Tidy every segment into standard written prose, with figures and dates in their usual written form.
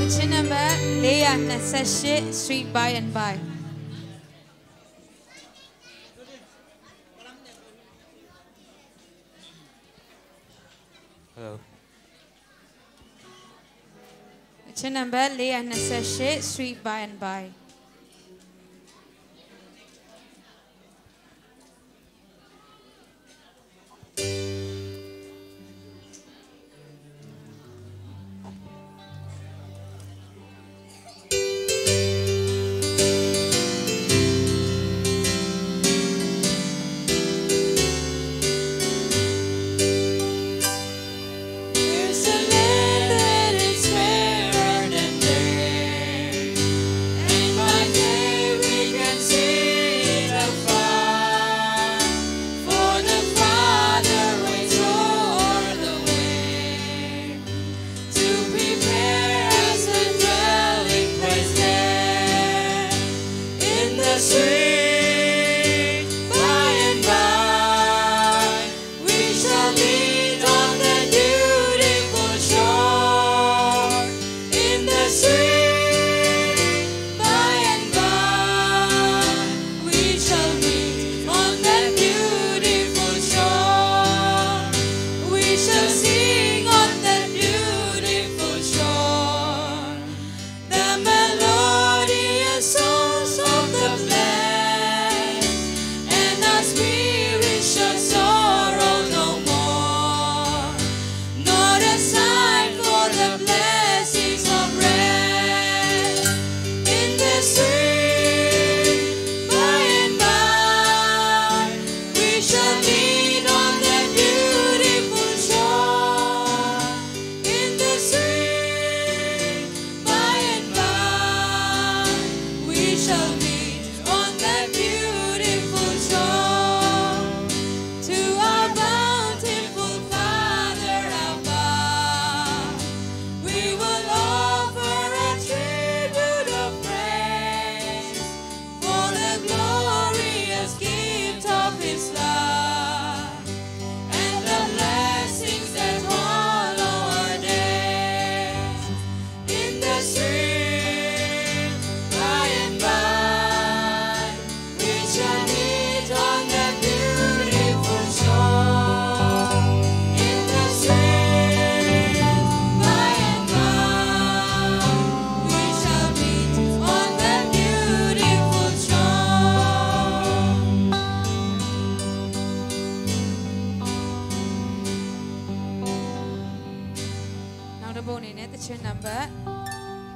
Chin number Leah Nasashi Street by and by. Hello. Chin number Leah Nasashi Street by and by. Chin number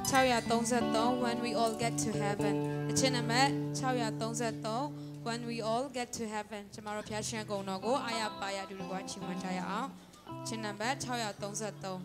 633 when we all get to heaven. The chin number 633 when we all get to heaven. Tomorrow Pyashan go no go. Aya baya do what you want. Chin number 633.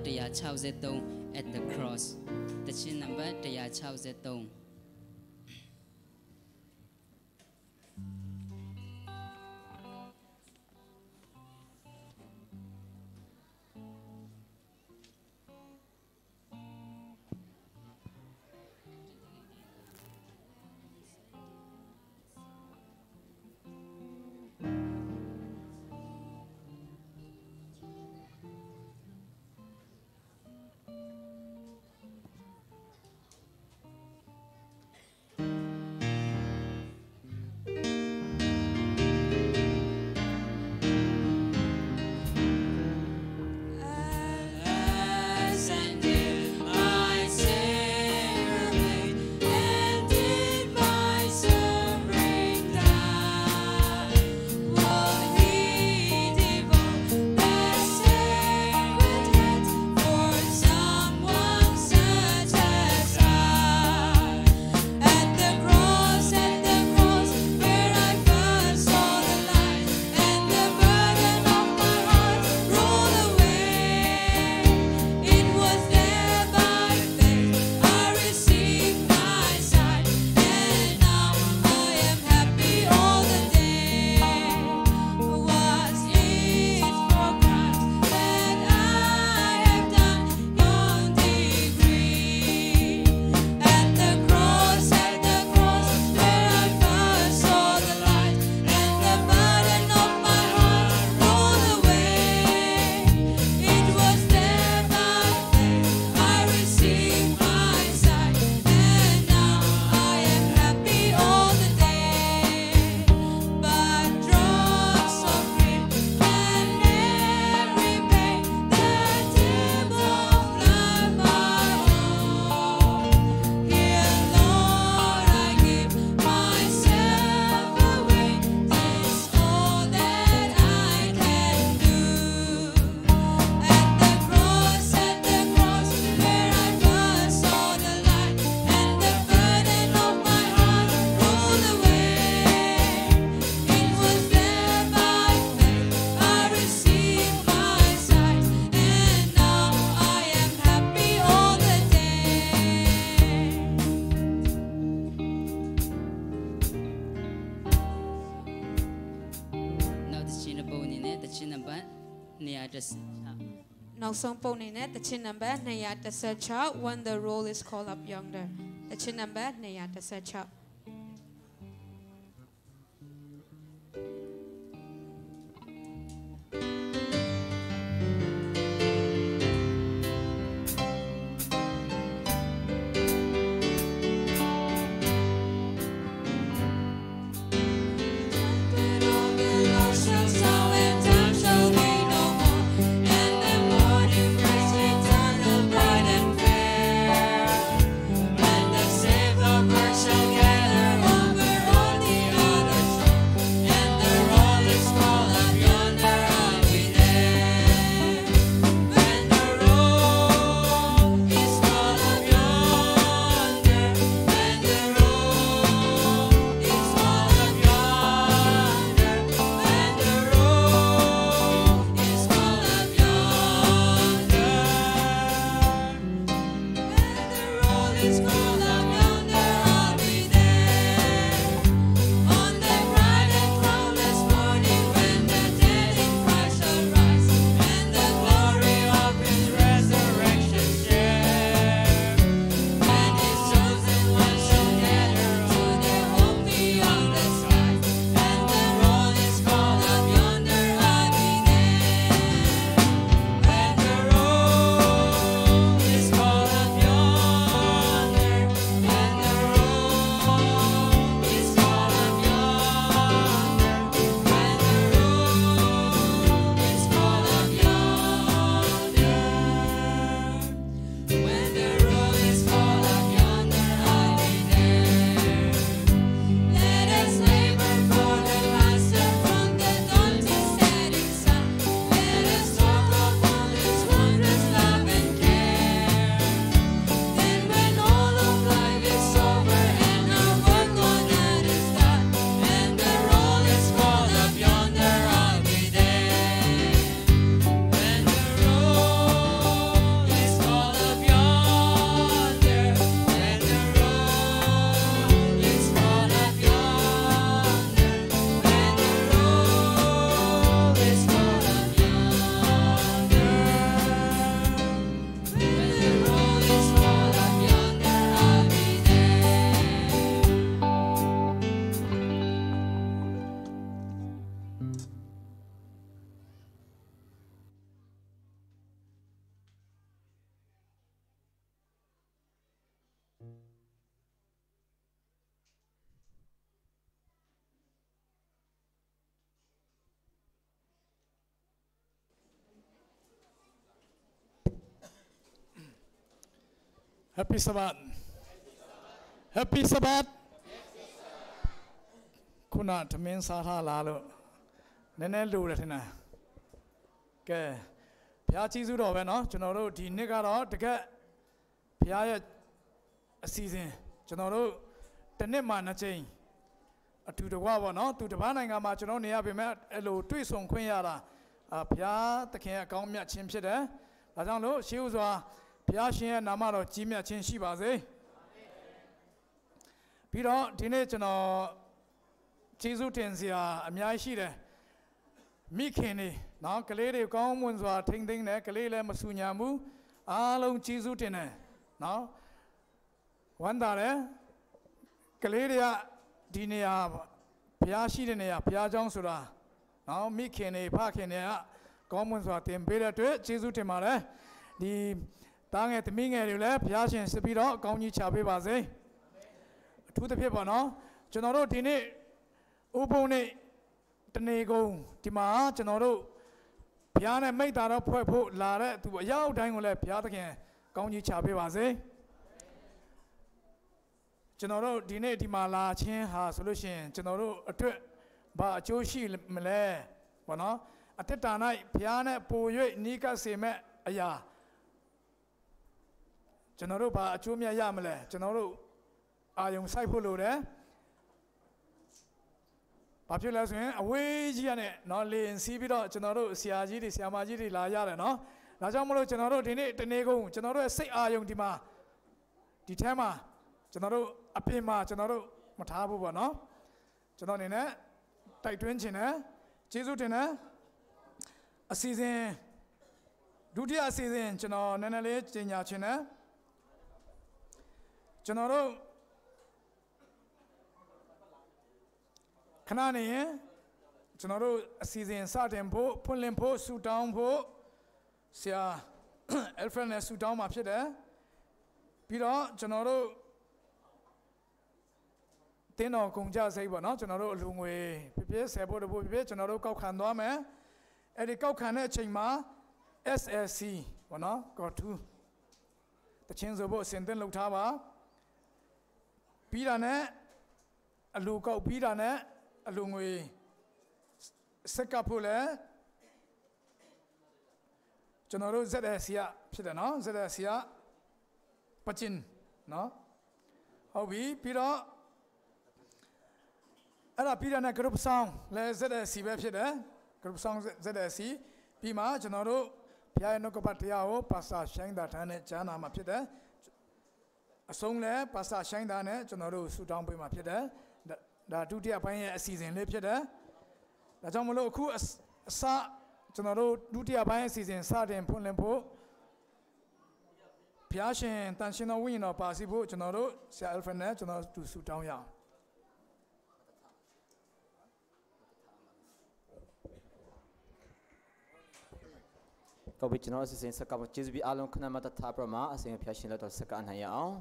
163 at the cross တခြင်းနံပါတ်163နောက်ဆုံးပုံနေနဲ့တခြင်းနံပါတ်216 when the roll is called up yonder တခြင်းနံပါတ်216 Happy Sabbath Happy Sabbath ခုနသမင်းစားထားလာလို့နည်းနည်းလိုတယ်ထင်တယ်ကဲဘုရားကြီးစုတော်ပဲเนาะကျွန်တော်တို့ဒီနှစ်ကတော့တကယ်ဘုရားရဲ့အစီအစဉ်ကျွန်တော်တို့တစ်နှစ်မှနှစ်ကြိမ်အထူးတကွာပေါ့เนาะသူတစ်ပါးနိုင်ငံမှာကျွန်တော်နေရပေမဲ့အဲ့လိုတွေ့ဆုံခွင့်ရတာဘုရားသခင်အကောင်းမြတ်ခြင်းဖြစ်တယ်ဒါကြောင့်လို့ရှေးဥစွာဘုရားရှင်ရဲ့နာမတော်ကြီးမြတ်ခြင်းရှိပါစေပြီးတော့ဒီနေ့ကျွန်တော်ကျေးဇူးတင်စရာအများကြီးရှိတယ်မိခင်တွေနော်ကလေးတွေကောင်းမွန်စွာထိမ့်သိမ့်တယ်ကလေးလည်းမဆူညာဘူးအားလုံးကျေးဇူးတင်တယ်နော်ဝမ်းသာတယ်ကလေးတွေကဒီနေရာဘုရားရှိတဲ့နေရာဘုရားကျောင်းဆိုတာနော်မိခင်တွေဖခင်တွေကကောင်းမွန်စွာတင်ပေးတဲ့အတွက်ကျေးဇူးတင်ပါတယ်ဒီတားငယ်သမီးငယ်တွေလည်းဘုရားရှင်စပြီးတော့အကောင်းကြီးချပေးပါစေအထူးသဖြင့်ပေါ့နော်ကျွန်တော်တို့ဒီနေ့ဥပုံနေ့တနေကုန်ဒီမှာကျွန်တော်တို့ဘုရားနဲ့မိတ္တာတော့ဖွဲ့ဖို့လာတဲ့သူအရောက်တိုင်းကိုလည်းဘုရားသခင်ကောင်းကြီးချပေးပါစေကျွန်တော်တို့ဒီနေ့ဒီမှာလာခြင်းဟာဆိုလို့ရှိရင်ကျွန်တော်တို့အတွက်ဘာအကျိုးရှိမလဲဘောနော်အတ္တတာ၌ဘုရားနဲ့ပို၍နီးကပ်စေမဲ့အရာကျွန်တော်တို့ဘာအကျိုးမြတ်ရမလဲကျွန်တော်တို့အာယုံစိုက်ဖို့လိုတယ်ဘာဖြစ်လဲဆိုရင်အဝေးကြီးကနေနော်လေရင်စီးပြီးတော့ကျွန်တော်တို့ဆရာကြီးတွေဆရာမကြီးတွေလာရတယ်နော်ဒါကြောင့်မလို့ကျွန်တော်တို့ဒီနေ့တနေ့ကုန်ကျွန်တော်တို့ရဲ့စိတ်အာယုံဒီမှာဒီထဲမှာကျွန်တော်တို့အပြင်မှာကျွန်တော်တို့မထားဘူးပေါ့နော်ကျွန်တော်အနေနဲ့တိုက်တွန်းခြင်းနဲ့ကျေးဇူးတင်တယ်အစီအစဉ်ဒုတိယအစီအစဉ်ကျွန်တော်နည်းနည်းလေးကြေညာခြင်းနဲ့ကျွန်တော်တို့ခဏနေရင်ကျွန်တော်တို့အစီအစဉ်စတင်ဖို့ဖွင့်လင်းဖို့ဆူတောင်းဖို့ဆရာအယ်ဖရန်နဲ့ဆူတောင်းမှာဖြစ်တယ်ပြီးတော့ကျွန်တော်တို့တင်းတော်ကုန်ကြစိတ်ပေါ့နော်ကျွန်တော်တို့အလူငွေဖြစ်ဖြစ်ဆယ်ဖို့တဖို့ဖြစ်ဖြစ်ကျွန်တော်တို့ကောက်ခံသွားမယ်အဲ့ဒီကောက်ခံတဲ့အချိန်မှာ SLC ပေါ့နော်ကောထူးတချင်းဆိုဖို့အစဉ်သင့်လုပ်ထားပါပြီးတာနဲ့အလူကောက်ပြီးတာနဲ့အလူငွေစက်ကပ်ဖို့လဲကျွန်တော်တို့ ZSC ဖြစ်တယ်နော် ZSC ပချင်နော်ဟုတ်ပြီပြီးတော့အဲ့ဒါပြီးတာနဲ့ group song လဲ ZSC ပဲဖြစ်တယ် group song ZSC ပြီးမှကျွန်တော်တို့ဘုရားရဲ့နှုတ်ကပတ်တရားကိုပါစာရှိုင်းတာထမ်းနဲ့ကြားနာမှာဖြစ်တယ်အဆုံးလဲပါစာရှိုင်းတာနဲ့ကျွန်တော်တို့ဆူတောင်းပေးမှာဖြစ်တယ်ဒါဒုတိယပိုင်းရဲ့အစီအစဉ်လေးဖြစ်တယ်ဒါကြောင့်မလို့အခုအစကျွန်တော်တို့ဒုတိယပိုင်းအစီအစဉ်စတင်ဖွင့်လှစ်ဖို့ဘုရားရှင်တန်ရှင်တော်ဝိညာဉ်တော်ပါစီဖို့ကျွန်တော်တို့ဆရာအယ်ဖရန်နဲ့ကျွန်တော်တို့ဆူတောင်းရအောင်ကောပြီးကျွန်တော်အစီအစဉ်စကားကျေးဇူးပြီးအားလုံးခဏမှတ်ထားပြမှာအစဉ်ဖျားရှင်လက်တော်စကားနိုင်ရအောင်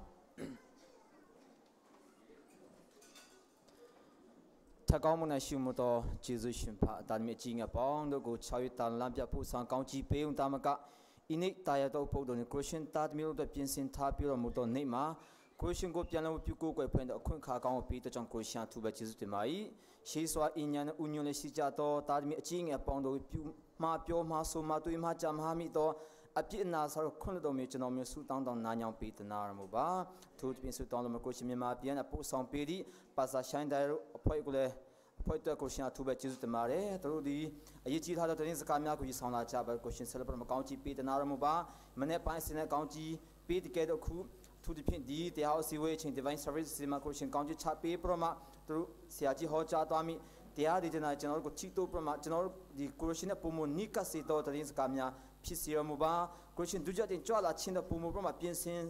ထကောင်းမနဲ့ရှိမတော်ကျေးဇူးရှင်ဖာတာမြင့်ကြီးငါပေါင်းတို့ကို6ရက်တန်လမ်းပြဖို့ဆောင်ကောင်းကြီးပေးုံတာမကอินิตายาตัวพวกโดนครูชินตัดมีรูปแบบเป็นสินท้าพิรมุตอนนี้มาครูชินก็เปลี่ยนแล้วพิกูก็เปลี่ยนแต่คนข้ากางปีตัวจังครูชินทุบจิตติมาอีชีสวาอินยันอุญญเลสิจาโตตัดมีจริงไอ้ปองโดยพิมาเปียวมาสุมาตุยมาจำหามีตัวอภินาสารคนตัวมีจนเอามีสุตังตอนนานยังปีตนารมุบาทุบเป็นสุตังเราครูชินมีมาเปลี่ยนปุ๊บสองปีดีภาษาใช้ได้พอยกูเลยพอยตัวครูชินทุบจิตติมาเร่ตัวดีไอ้จีท่าตัวนี้สกัดมีอะไรกูยิ่งสองลาจ้าแบบครูชินเสร็จแล้วมาก้าวจีปีตนารมุบามันเนี่ยไปสิเนี่ยก้าวจีปีที่เกิดคู่ทุกที่ดีที่เขาสิเวชิงที่วันเสาร์สิมาครูชินก้าวจีชาปีเพราะมาตัวเสียจีเขาจ้าตัวมีที่อาดีจะนายจะนอนก็ชิโตประมาณจะนอนดีครูชินเนี่ยปุ่มนิกัสสิโตตัวนี้สกัดมีพิเศษมุบาครูชินดูจะติดจ้าละชินเนี่ยปุ่มประมาณเปลี่ยนสิน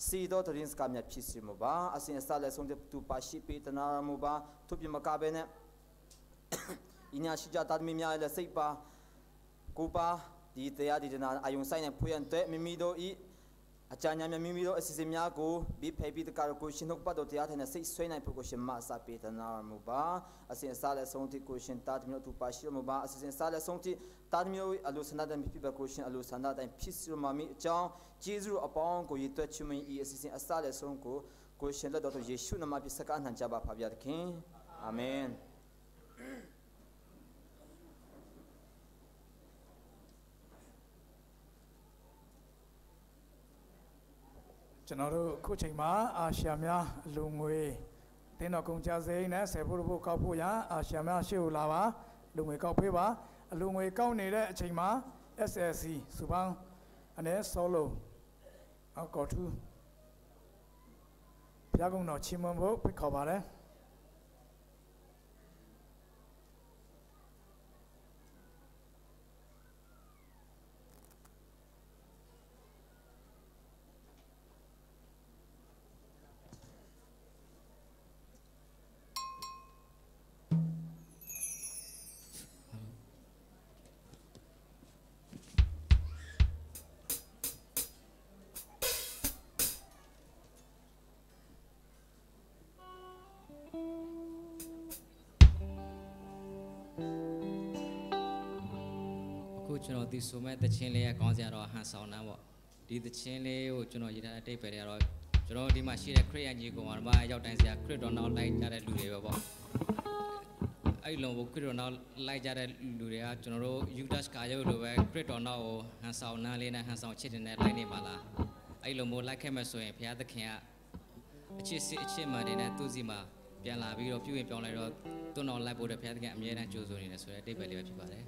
สีโตตัวนี้สกัดมีพิเศษมุบาอาศัยสาเลส่งเด็กตัวปัจฉิปีตนารมุบาทุบยมกาเบเนี่ยอินยาชิจาตัดมีอะไรเลยสิปะกูปะดีเตียดีจะนานอายุใส่เนี่ยพูยันเตะมีโดอี อาจารย์ยังมีวิโรอสิสิมยากูบีเพย์บีตการกูชินกปัดโดติอาเทนสิสวยในพวกกูชิมมาซาเปตนามุบาอาศินซาเลสงที่กูชินตาดมิโนตุปาชิรมุบาอาศินซาเลสงที่ตาดมิโนอลูสันดาดันพิบกูชินอลูสันดาดันพิสิรมามิจางจีซูอปองกูยิตัวชิมิอีอาศินซาเลสงกูชินละดอตุเยชูนามาพิสกันหันจับพาวิอาดคิงอาเมนကျွန်တော်တို့ခုချိန်မှာအာရှများအလူငွေတင်းတော်ကုန်ကြစိမ်းနဲ့ဆယ်ဖို့ဖို့ကောက်ဖို့ရအာရှများရှေ့ကိုလာပါလူငွေကောက်ပေးပါအလူငွေကောက်နေတဲ့အချိန်မှာ SSC စူပေါင်းအနေဆောလိုအောက်ကော်ထူဘုရားကုံတော်ချီးမွမ်းဖို့ဖိတ်ခေါ်ပါတယ်ကျွန်တော်ဒီဆိုမဲ့တချင်းလေးကကောင်းစရာတော့ဟန်ဆောင်နှမ်းပေါ့ဒီတချင်းလေးကိုကျွန်တော်ရေးထားတဲ့အတိတ်ပဲတွေကတော့ကျွန်တော်ဒီမှာရှိတဲ့ခရစ်ယာန်ကြီးကောင်ကရောက်တိုင်းစရာခရစ်တော်နောက်လိုက်ကြတဲ့လူတွေပဲပေါ့အဲ့လိုခရစ်တော်နောက်လိုက်ကြတဲ့လူတွေကကျွန်တော်တို့ယူဒတ်ကာရုပ်လိုပဲခရစ်တော်နောက်ကိုဟန်ဆောင်နှမ်းလေးနဲ့ဟန်ဆောင်ချစ်တဲ့နဲ့လိုက်နေပါလားအဲ့လိုမျိုးလိုက်ခဲ့မဲ့ဆိုရင်ဘုရားသခင်ကအချစ်စစ်အချစ်မှန်တွေနဲ့သူ့စီမှာပြန်လာပြီးတော့ပြုရင်ပြောင်းလိုက်တော့တွန်းတော်လိုက်ဖို့တဲ့ဘုရားသခင်အမြဲတမ်းကြိုးဆိုနေတယ်ဆိုတဲ့အတိတ်ပဲလေးပဲဖြစ်ပါတယ်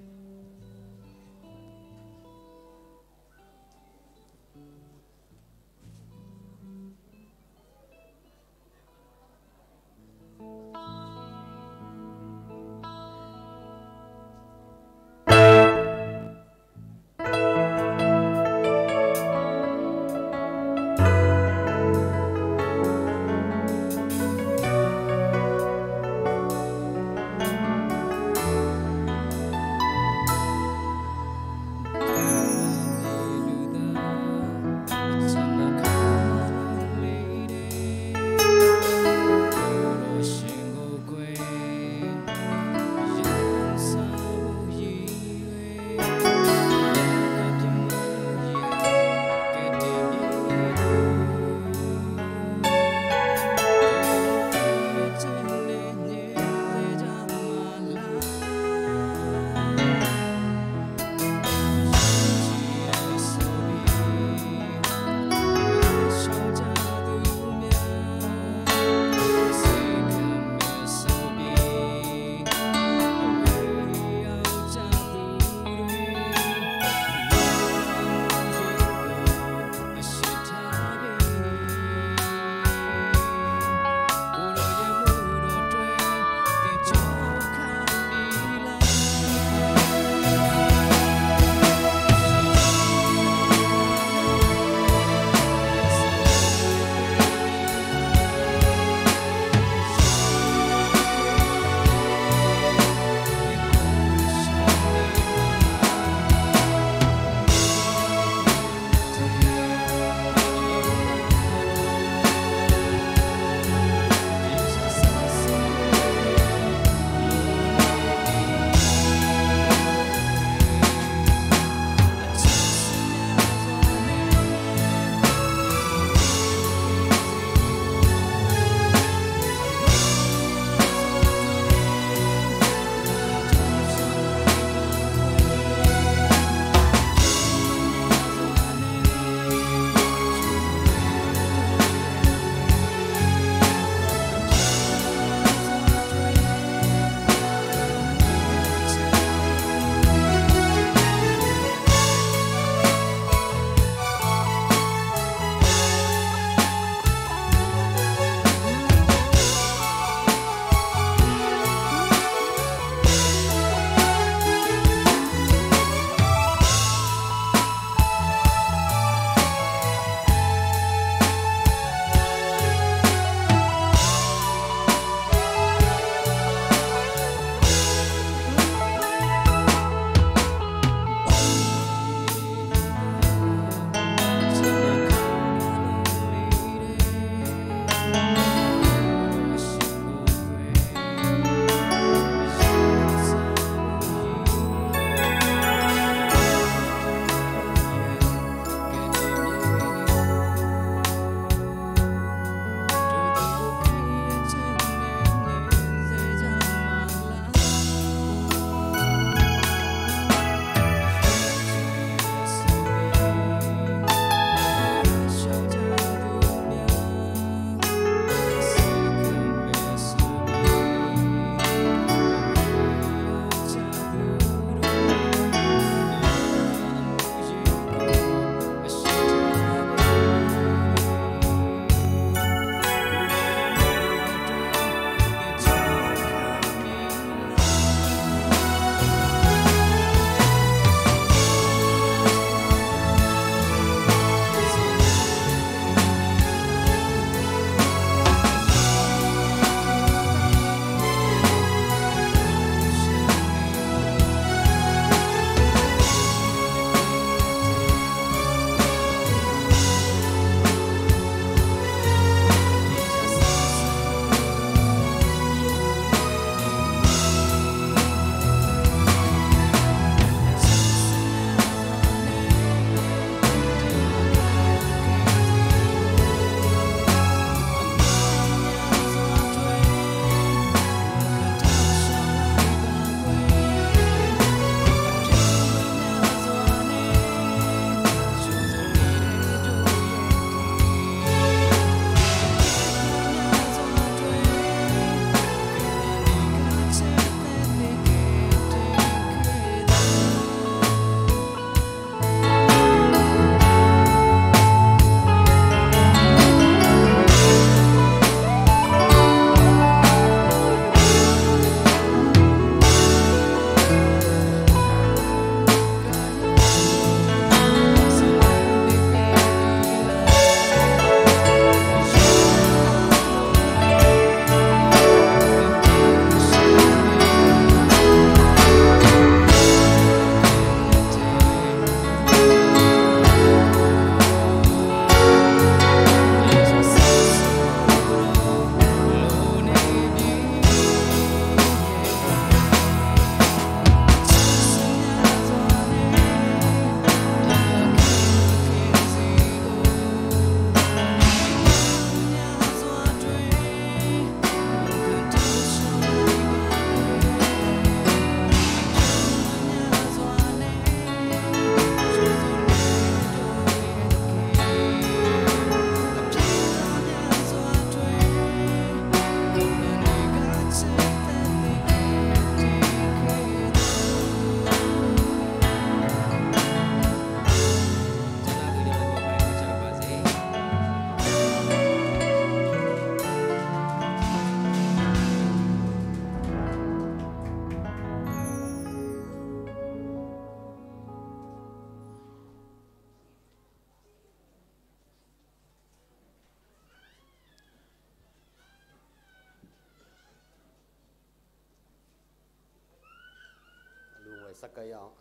sắc cái áo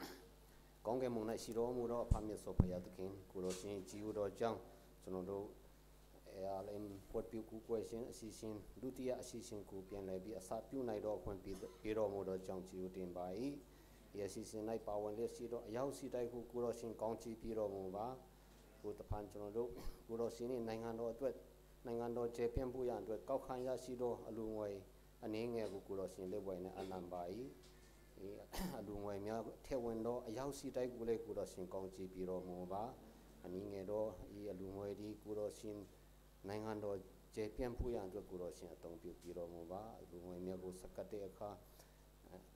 con cái mông này xí đó mua đó phàm miệt số phải được kinh cú đó xin chiu đó chăng cho nó đâu em quật piu cú quay xin đu tia xin cú pian lại bị sát piu này đó quan pi đó mua đó chăng chiu tiền bài ya xin này bảo vấn đề xí đó yau xí đây cú đó xin con chi pi đó mua ba cú tập hành cho nó đâu cú đó xin này ngàn đó chế pian bu yan tuyệt cao khai ra xí đó alu ngoài anh ấy nghe cú đó xin lấy vậy này anh làm bài alu ngoài mía theo vấn đó yau xí đây cú lấy cú đó xin con chi pi đó mua ba anh ấy nghe đó alu ngoài đi cú đó xin này ngàn đó chế pian bu yan tuyệt cú đó xin tông pi đó mua ba alu ngoài mía cú sắc cái kha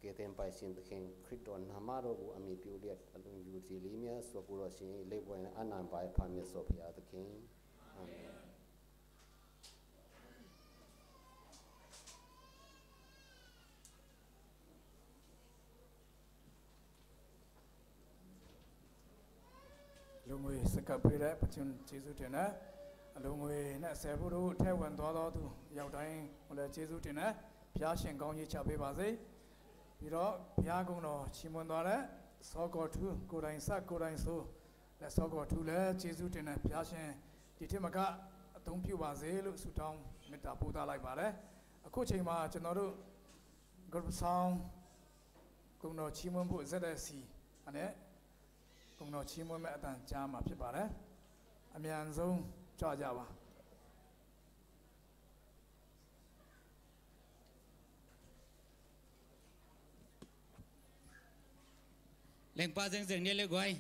cái tem bài xin thực hiện Christon Hamaro của Ami Piuliet alung Yuzilimia so cú đó xin lấy vậy này anh làm bài phàm miệt số phải thực hiện lúc người sẽ cập về đấy, chúng Giêsu tiền á, lúc người nãy sẽ phụ đủ theo vấn đó đó tu, giàu đại, là Giêsu tiền á, phía trên công như chào bề bà gì, vì đó phía công nó chỉ muốn đó đấy, sau có thu, cô đánh sát, cô đánh số, là sau có thu là Giêsu tiền á, phía trên thì thêm mà cả tổng phiếu bà gì lúc sụt trong, mình đã phụ ta lại bà đấy, cô chỉ mà cho nó được, group song, công nó chỉ muốn phụ rất là xí, anh ấy. Cùng nó chỉ muốn mẹ tàn cha mà biết bà đấy, anh em dùng cho gia bà. Lên pa dừng dừng đi lên quay.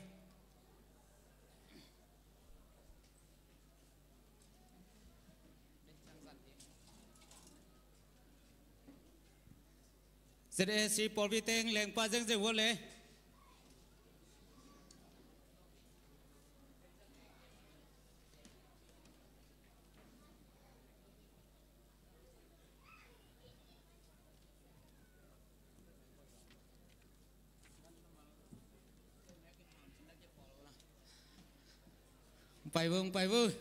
Sẽ si Paul vi tên lên pa dừng dừng vô lệ. Phải vâng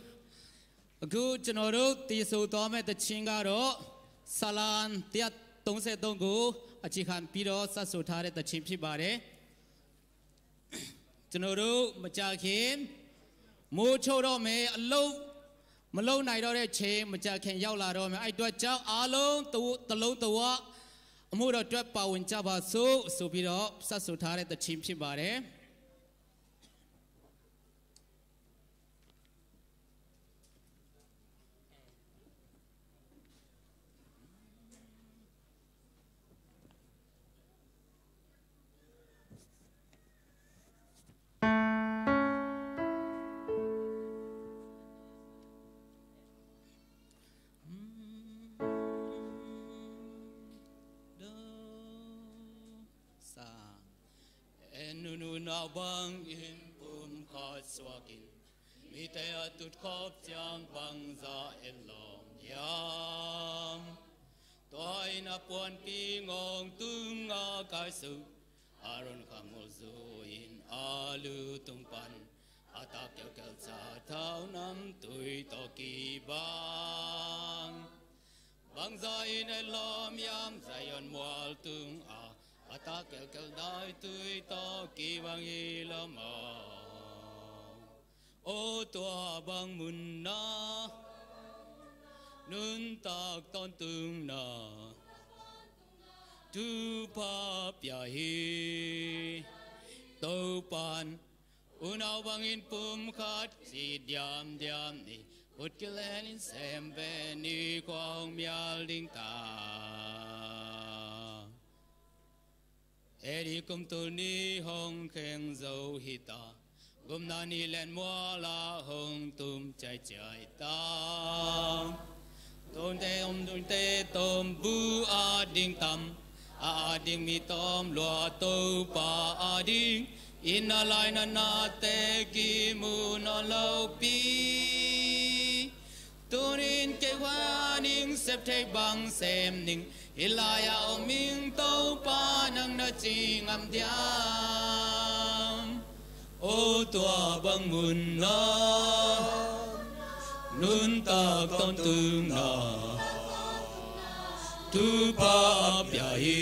cứ cho nó được tí số to mấy tờ chính cả đó salan tiết tông sẽ tông cú chỉ khăn pi đó sát số thà để tờ chính phi bà đấy cho nó được mà cha khiến mua châu đó mẹ lâu này đó để chế mà cha khen giao là đó mẹ ai đuổi cháu alo tụ mua đó đuổi bảo quân cha bà số pi đó sát số thà để tờ chính phi bà đấy nào băng in bùm khó swakin mi tay tụt khóc chẳng băng ra em lòng yam tôi na buồn pi ngong tung ngà cái sự aron khamo zoin alu tung pan ata kêu sa thao năm tuổi to kỳ băng ra in lòng yam zayon mual tung ta kêu đai tươi to kỳ vang hi lâm ô tua băng mun na nun tak ton tung na tu pa pia hi tàu pan unau bangin pum khat si diam ni hút cái lên xem về ni quang mial ding ta Eri kum tu ni hong khen dâu hi ta gom na ni len mua la hong tum chai ta tôn te tom bu a ding tam a ding mi tom lo to pa a ding in a line na te ki mu no lo pi tunin ke wa ning sep te bang sem ning Ilaya oming tau pa nang na ching am diam O tua bang mun na Nun ta ton tung na Tu pa pia hi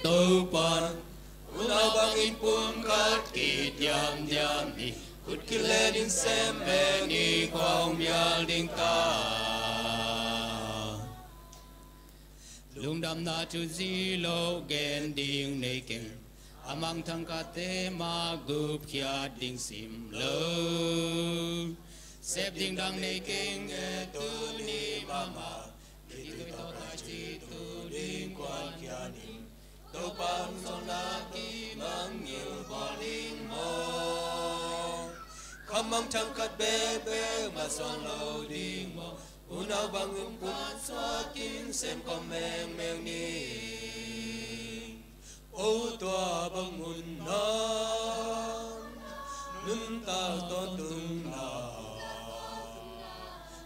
Tau pan in pum kat kit yam yam ni kut kilen in sem ni kwang myal ding ta lung dam na tu zi lo gen ding nei ken amang thang ka te ma gup khia ding sim lo sep ding dang nei ken tu ni mama ki tu to ta chi tu ding kwan khia ni to pam son na ki mang nhiều bo ding mo amang thang ka be be ma son lo ding mo unau bangun kuan swakin sem komeng meng ni ô tua bangun na nun ta to tung na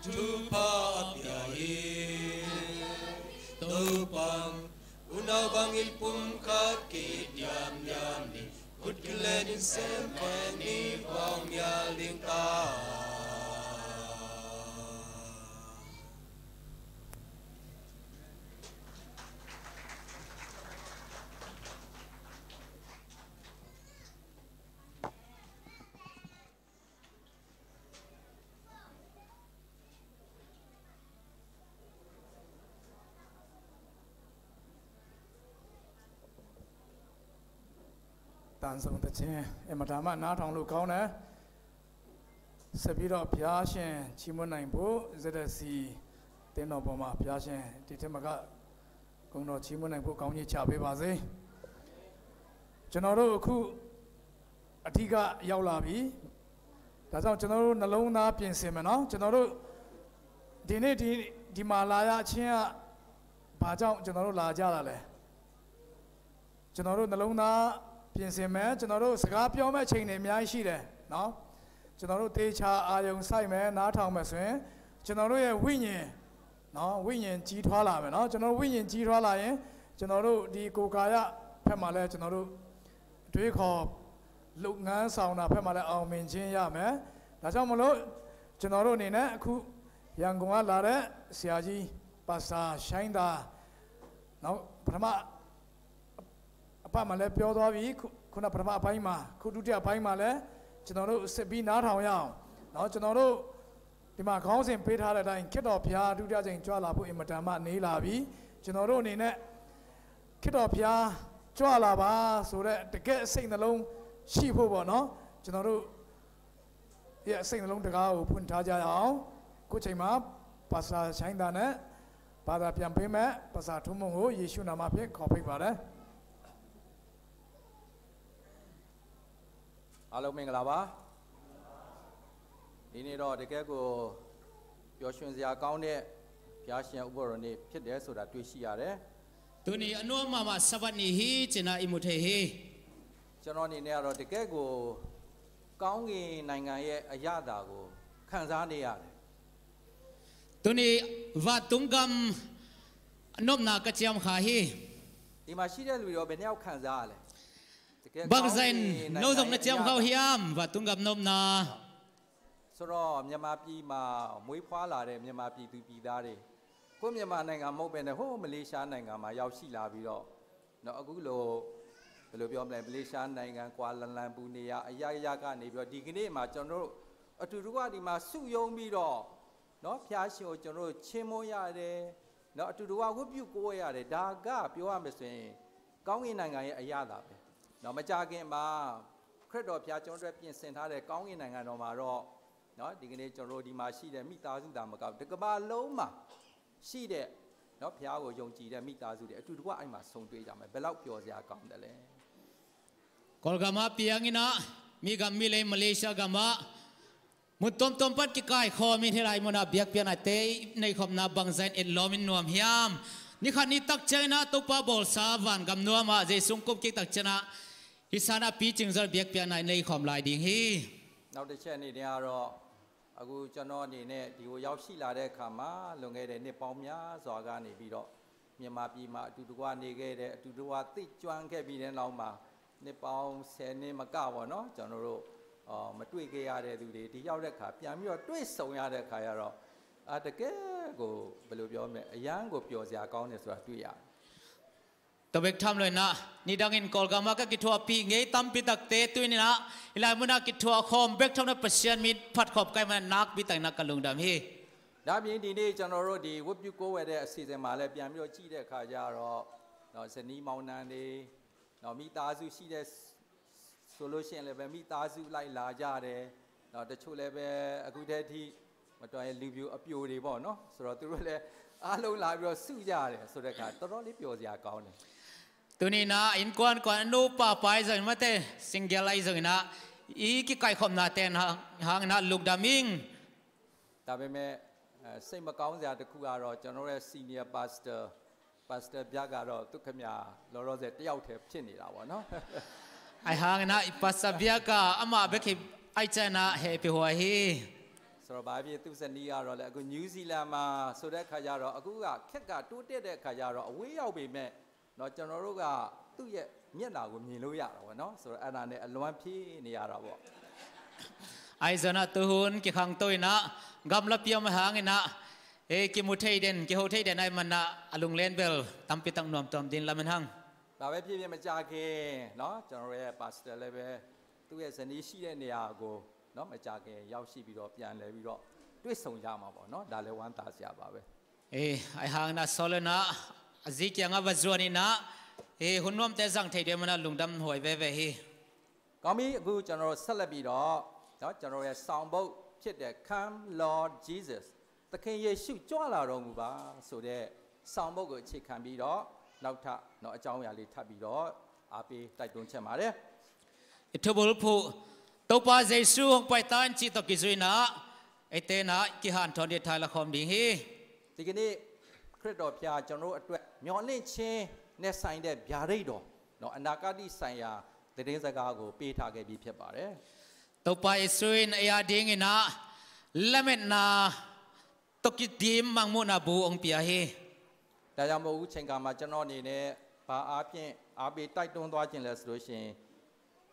tu pa pya hi to pang unau bangil pum khat ki yam yam ni kut kilen sem komeng ni kwang ya ding ta tàn sông tết trên em mà đám bạn ná thòng lục câu nè sẽ bị đó phía trên chỉ muốn này bố rất là gì tên nó bỏ mà phía trên thì thế mà cả công nó chỉ muốn này bố câu như chả biết bao gì cho nó đâu khu thì cả giàu là bí tại sao cho nó nó lâu na biến xem mà nó cho nó đâu đi này đi mà lại trên bà cháu cho nó đâu là ra là cho nó đâu nó lâu naပြင်ဆင်မယ်ကျွန်တော်တို့စကားပြောမဲ့ချိန်တွေအများကြီးရှိတယ်နော်ကျွန်တော်တို့တေချာအာယုံစိုက်မယ်နားထောင်မယ်ဆိုရင်ကျွန်တော်တို့ရဲ့ဝိညာဉ်နော်ဝိညာဉ်ကြီးထွားလာမယ်နော်ကျွန်တော်ဝိညာဉ်ကြီးထွားလာရင်ကျွန်တော်တို့ဒီကိုယ်ကာယဖက်မှာလဲကျွန်တော်တို့တွေးခေါ်လုပ်ငန်းဆောင်တာဖက်မှာလဲအောင်မြင်ခြင်းရမယ်ဒါကြောင့်မလို့ကျွန်တော်တို့အနေနဲ့အခုရန်ကုန်ကလာတဲ့ဆရာကြီးပါစာရှိုင်းတာနော်ပထမအပမလည်းပြောသွားပြီခုနပထမအပိုင်းမှာခုဒုတိယအပိုင်းမှာလည်းကျွန်တော်တို့စစ်ပြီးနားထောင်ရအောင်เนาะကျွန်တော်တို့ဒီမှာခေါင်းစဉ်ပေးထားတဲ့အတိုင်းခေတ္တတော်ဘုရားဒုတိယကြိမ်ကြွလာဖို့အင်မတန်မှနေလာပြီကျွန်တော်တို့အနေနဲ့ခေတ္တတော်ဘုရားကြွလာပါဆိုတဲ့တကယ်စိတ်နှလုံးရှိဖို့ပေါ့เนาะကျွန်တော်တို့ရဲ့စိတ်နှလုံးတကားကိုဖွင့်ထားကြရအောင်ခုချိန်မှာပါစာဆိုင်တာနဲ့ဘာသာပြန်ပေးမဲ့ပါစာထုံးမုံကိုယေရှုနာမဖြင့်ခေါ်ဖိတ်ပါတယ်အားလုံးမင်္ဂလာပါဒီနေ့တော့တကယ်ကိုပျော်ရွှင်စရာကောင်းတဲ့ဘုရားရှင်ဥပဒေတော်နေ့ဖြစ်တယ်ဆိုတာတွေ့ရှိရတယ်သူနီအနုမမစဝတ်နီဟီကျနာအီမုထေဟီကျွန်တော်အနေနဲ့ကတော့တကယ်ကိုကောင်းကင်နိုင်ငံရဲ့အရသာကိုခံစားနေရတယ်သူနီဝတ်တုံကမ်အနုမနာကချမ်ခါဟီဒီမှာရှိတဲ့လူတွေဘယ်နှယောက်ခံစားရလဲบังเซนโนดงนะจำเขาเฮียมว่าตุงกับนมนาဆိုတော့မြန်မာပြည်မှာမွေးဖွားလာတဲ့မြန်မာပြည်သူပြည်သားတွေကိုမြန်မာနိုင်ငံမဟုတ်ပဲနဲ့ဟိုမလေးရှားနိုင်ငံမှာရောက်ရှိလာပြီးတော့နော်အခုလိုဘယ်လိုပြောမလဲမလေးရှားနိုင်ငံကွာလန်လန်ပူနေရအရာရာကနေပြီးတော့ဒီကနေ့မှာကျွန်တော်တို့အတူတူကဒီမှာစုယုံပြီးတော့နော်ဖျားရှင်ကိုကျွန်တော်တို့ချင်းမွန်းရတယ်နော်အတူတူကဝတ်ပြုကိုးရတယ်ဒါကပြောရမယ်ဆိုရင်ကောင်းကင်နိုင်ငံရဲ့အရာသာပဲနော်မကြခင်မှာခရစ်တော်ဘုရားကျွန်တော်တို့ပြင်ဆင်ထားတဲ့ကောင်းကင်နိုင်ငံတော်မှာတော့နော်ဒီကနေ့ကျွန်တော်တို့ဒီမှာရှိတဲ့မိသားစုတာမကောက်တကဘာလုံးမှာရှိတဲ့နော်ဘုရားကိုယုံကြည်တဲ့မိသားစုတွေအတူတူကအဲ့မှာဆုံတွေ့ကြမယ်ဘယ်လောက်ပျော်စရာကောင်းတယ်လဲကောလကမာပီယငိနာမိဂမီလေမလေးရှားကမာမုတုံတုံပတ်ကိကိုင်ခေါ်မင်းဟရိုင်မနာဘျက်ပြန်အတေနေခမနာဘန်ဇန်အလောမင်နွမ်ဟျမ်နိခနိတက်ချေနာတုပဘောဆာဝန်ကမ်နွမ်မာဇေဆုံကုတ်ကိတက်ချနာဟိဆာနာပီချင်းဇာဘျက်ပြန်နိုင်နေခမလိုက်ဒင်းဟီနောက်တစ်ချက်အနေနဲ့ကတော့အခုကျွန်တော်အနေနဲ့ဒီကိုရောက်ရှိလာတဲ့အခါမှာလွန်ခဲ့တဲ့နှစ်ပေါင်းများစွာကနေပြီးတော့မြန်မာပြည်မှာအတူတကွနေခဲ့တဲ့အတူတကွသိကျွမ်းခဲ့ပြီးတဲ့နောက်မှာနှစ်ပေါင်း10နှစ်မကပေါ့နော်ကျွန်တော်တို့မတွေ့ခဲ့ရတဲ့သူတွေဒီရောက်တဲ့အခါပြန်ပြီးတော့တွေ့ဆုံရတဲ့အခါကျတော့တကယ်ကိုဘယ်လိုပြောမလဲအရန်ကိုပျော်စရာကောင်းတယ်ဆိုတာတွေ့ရတယ် ตัวเบกทำเลยนะนี่ดังอินกอลกามาก็กิทัวปีเงยตั้มปีตักเตะตัวนี่นะอีหลายมันนักกิทัวคอมเบกทำนั้นเปอร์เซ็นต์มีพัดขอบไกมันนักปีตักนักกลุงดำฮีดาบยินดีนี่จันโรดีวุบยุโกเวเดอสิเซมาเลเปียมโยจีเดขายารอเนาะสนีมาวนันดีเนาะมีตาซูชีเดโซลูชันเลยแบบมีตาซูไล่ลาจาเดเนาะตะชุเลยแบบအခုတည်းที่มาตัวรีวิวอภิวดีบ่เนาะဆိုတော့သူတို့လည်းအားလုံးလာပြီးတော့စုကြတယ်ဆိုတဲ့အခါတော်တော်လေးပျော်စရာကောင်းတယ်ตัวนี้นะอินกวนกวนนูป่าไปจังมาเตซิงเกิลไลจังนะอีกิไก่ขมนาเตนหางนะลูกดามิงဒါပေမဲ့စိတ်မကောင်းစရာတစ်ခုကတော့ကျွန်တော်ရဲ့ senior pastorပြကတော့သူခင်ဗျာလောလောဆယ်တယောက်တည်းဖြစ်နေတာပေါ့နော်ไอหางนะปัสสาวะก็อามาเบคิไอเจนะเฮปิหัวฮีဆိုတော့ဘာဖြစ်သူစနီးကတော့လေအခုနယူးဇီလန်မှာဆိုတဲ့ခါကျတော့အခုကခက်ကတိုးတက်တဲ့ခါကျတော့အဝေးရောက်ပေမဲ့เนาะကျွန်တော်တို့ကသူ့ရဲ့မျက်နှာကိုမြင်လို့ရတာပေါ့နော်ဆိုတော့အဲ့ဒါနဲ့အလွမ်းဖြည့်နေရတာပေါ့ไอซนะตุหุนกิขังตัวนะกำลับเปียมหางนะกิมุทัยเด่นกิโฮทัยเด่นไอมันนะอลุงเลนเบลตั้มปิตังนวมตอมดินละมันหังဒါပဲဖြစ်ဖြစ်မကြခင်เนาะကျွန်တော်ရဲ့ pastor လည်းပဲသူ့ရဲ့ဇနီးရှိတဲ့နေရာကိုเนาะမကြခင်ရောက်ရှိပြီးတော့ပြန်လဲပြီးတော့တွေ့ဆုံကြမှာပေါ့เนาะဒါလည်းဝမ်းသာစရာပါပဲไอหางนะโซลนะอซิกยังอ่ะวัจวนี่นะหุ่นนวมแต่สั่งไทยเดียวมันนะลุงดำหวยเว่ๆကောင်းပြီအခုကျွန်တော်ဆက်လက်ပြီးတော့เนาะကျွန်တော်ရဲ့ဆောင်ပုတ်ဖြစ်တဲ့ Come Lord Jesus သခင်ယေရှုကြွလာတော်မူပါဆိုတဲ့ဆောင်ပုတ်ကိုအခြေခံပြီးတော့နောက်ထပ်เนาะအကြောင်းအရာလေးထပ်ပြီးတော့အားပေးတိုက်တွန်းချက်ပါတယ်อิทบุลผู้ตัวป้าเยซูของไปตันจิตตกิจุยนะไอเตนะกิหันทอนเดียไทยละครดีฮีဒီကနေ့ခရစ်တော်ဖျားကျွန်တော်တို့အတွက်မျှော်လင့်ခြင်းနဲ့ဆိုင်တဲ့ဗျာဒိတ်တော်เนาะအနာဂတ်ဆိုင်ရာသတင်းစကားကိုပေးထားခဲ့ပြီးဖြစ်ပါတယ်ตัวป้าเยซูในอาดิ่งนะละเม็ดนาตกิดีมมังมุนาบูองเปียฮีဒါကြောင့်မို့ဦးချိန်ကမှာကျွန်တော်အနေနဲ့ဘာအားဖြင့်အားပေးတိုက်တွန်းသွားခြင်းလဲဆိုလို့ရှိရင်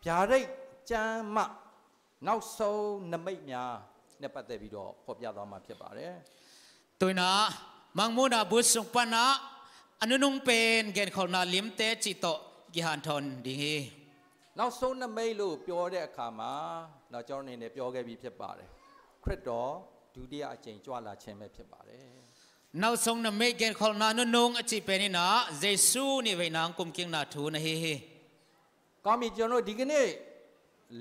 ဗျာဒိတ်ကျမ်းမနောက်ဆုံးနမိတ်များနဲ့ပတ်သက်ပြီးတော့ဖော်ပြသွားမှာဖြစ်ပါတယ်ตัวนะมังมุนาบูสุปนะอนุนุงเป็นเกณฑ์ของนาลิมเตจิโตกิหันทอนดีฮีနောက်ဆုံးနမိတ်လို့ပြောတဲ့အခါမှာတော့ကျွန်တော်အနေနဲ့ပြောခဲ့ပြီးဖြစ်ပါတယ်ခရစ်တော်ဒုတိယအကြိမ်ကြွလာခြင်းပဲဖြစ်ပါတယ်နောက်ဆုံးနမိတ်เกณฑ์ของนานุนุงอจิเป็นนี่นะเยซูนี่ไว้นางกุมกิงนาทูนะฮีကောင်းပြီကျွန်တော်ဒီကနေ့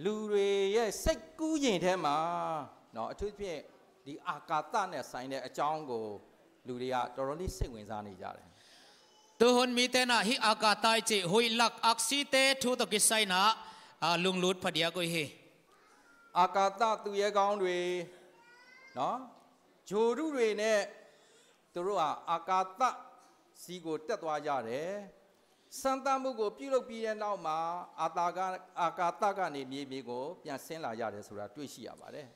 လူတွေရဲ့စိတ်ကူးရင်ထဲမှာเนาะအထူးဖြင့်ဒီအာကာသနဲ့ဆိုင်တဲ့အကြောင်းကိုလူတွေကတော်တော်လေးစိတ်ဝင်စားနေကြတယ်ตัวหนมีเตนะฮิอากาตายจิหุยลักอักซิเตทูตกิไซนะลุงลุดพเดียกุยฮีအာကာသသူရဲကောင်းတွေเนาะဂျိုရုတွေနဲ့သူတို့ဟာအာကာသစီကိုတက်သွားကြတယ်စံတမှုကိုပြုလုပ်ပြီးတဲ့နောက်မှာအာကာသကနေမြေပြင်ကိုပြန်ဆင်းလာရတယ်ဆိုတာတွေ့ရှိရပါတယ်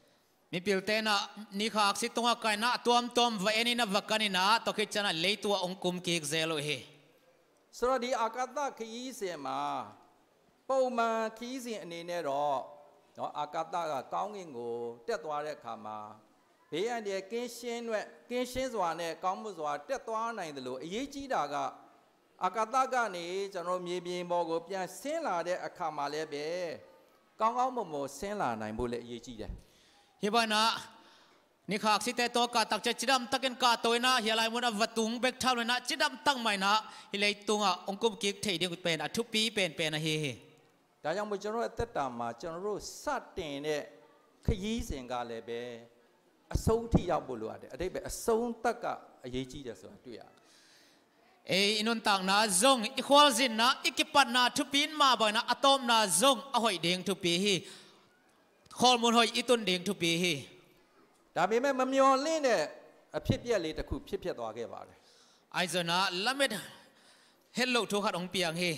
มีพิลเตนะนี่ข้าอักษิตงไกนะตัวมวัยนี้นะวักนี่นะตกิจนะเลยตัวองคุมกิกเซโลเฮဆိုတော့ဒီအာကာသခရီးစဉ်မှာပုံမှန်ခရီးစဉ်အနေနဲ့တော့เนาะအာကာသကကောင်းကင်ကိုတက်သွားတဲ့အခါမှာဘေးအန္တရာယ်ကင်းရှင်းစွာနဲ့ကောင်းမှုစွာတက်သွားနိုင်တယ်လို့အရေးကြီးတာကအာကာသကနေကျွန်တော်မြေပြင်ပေါ်ကိုပြန်ဆင်းလာတဲ့အခါမှာလည်းပဲကောင်းကောင်းမွန်မွန်ဆင်းလာနိုင်ဖို့လည်းအရေးကြီးတယ်ฮิบานะนี่ข้าสิเตโตกาตักจะจิดำตักเกินกาตัวนะเฮียไลมุนวัตุงเบกเท่าเลยนะจิดำตั้งไม่นะฮิไลตุงอ่ะองคุมกิกเทียดีกุเป็นอัทุปีเป็นนะเฮဒါကြောင့်မို့ကျွန်တော်ရဲ့တက်တာမှာကျွန်တော်တို့စတင်တဲ့ခရီးစဉ်ကလည်းပဲအဆုံးထိရောက်ဖို့လိုရတယ်အတိတ်ပဲအဆုံးသက်ကအရေးကြီးတယ်ဆိုတာတွေ့ရတယ်อินุนต่างนาจงอีควอลซินนะอีกิปันนาทุปีนมาบ่อยนะอะตอมนาจงอหอยเด้งทุปีฮีคอลมุนหอยอีตุนเด้งทุปีฮีဒါပေမဲ့မမျော်လင့်တဲ့အဖြစ်ပြက်လေးတစ်ခုဖြစ်သွားခဲ့ပါတယ်ไอซอนะละเม็ดเฮลโลทุขัดองเปียงฮี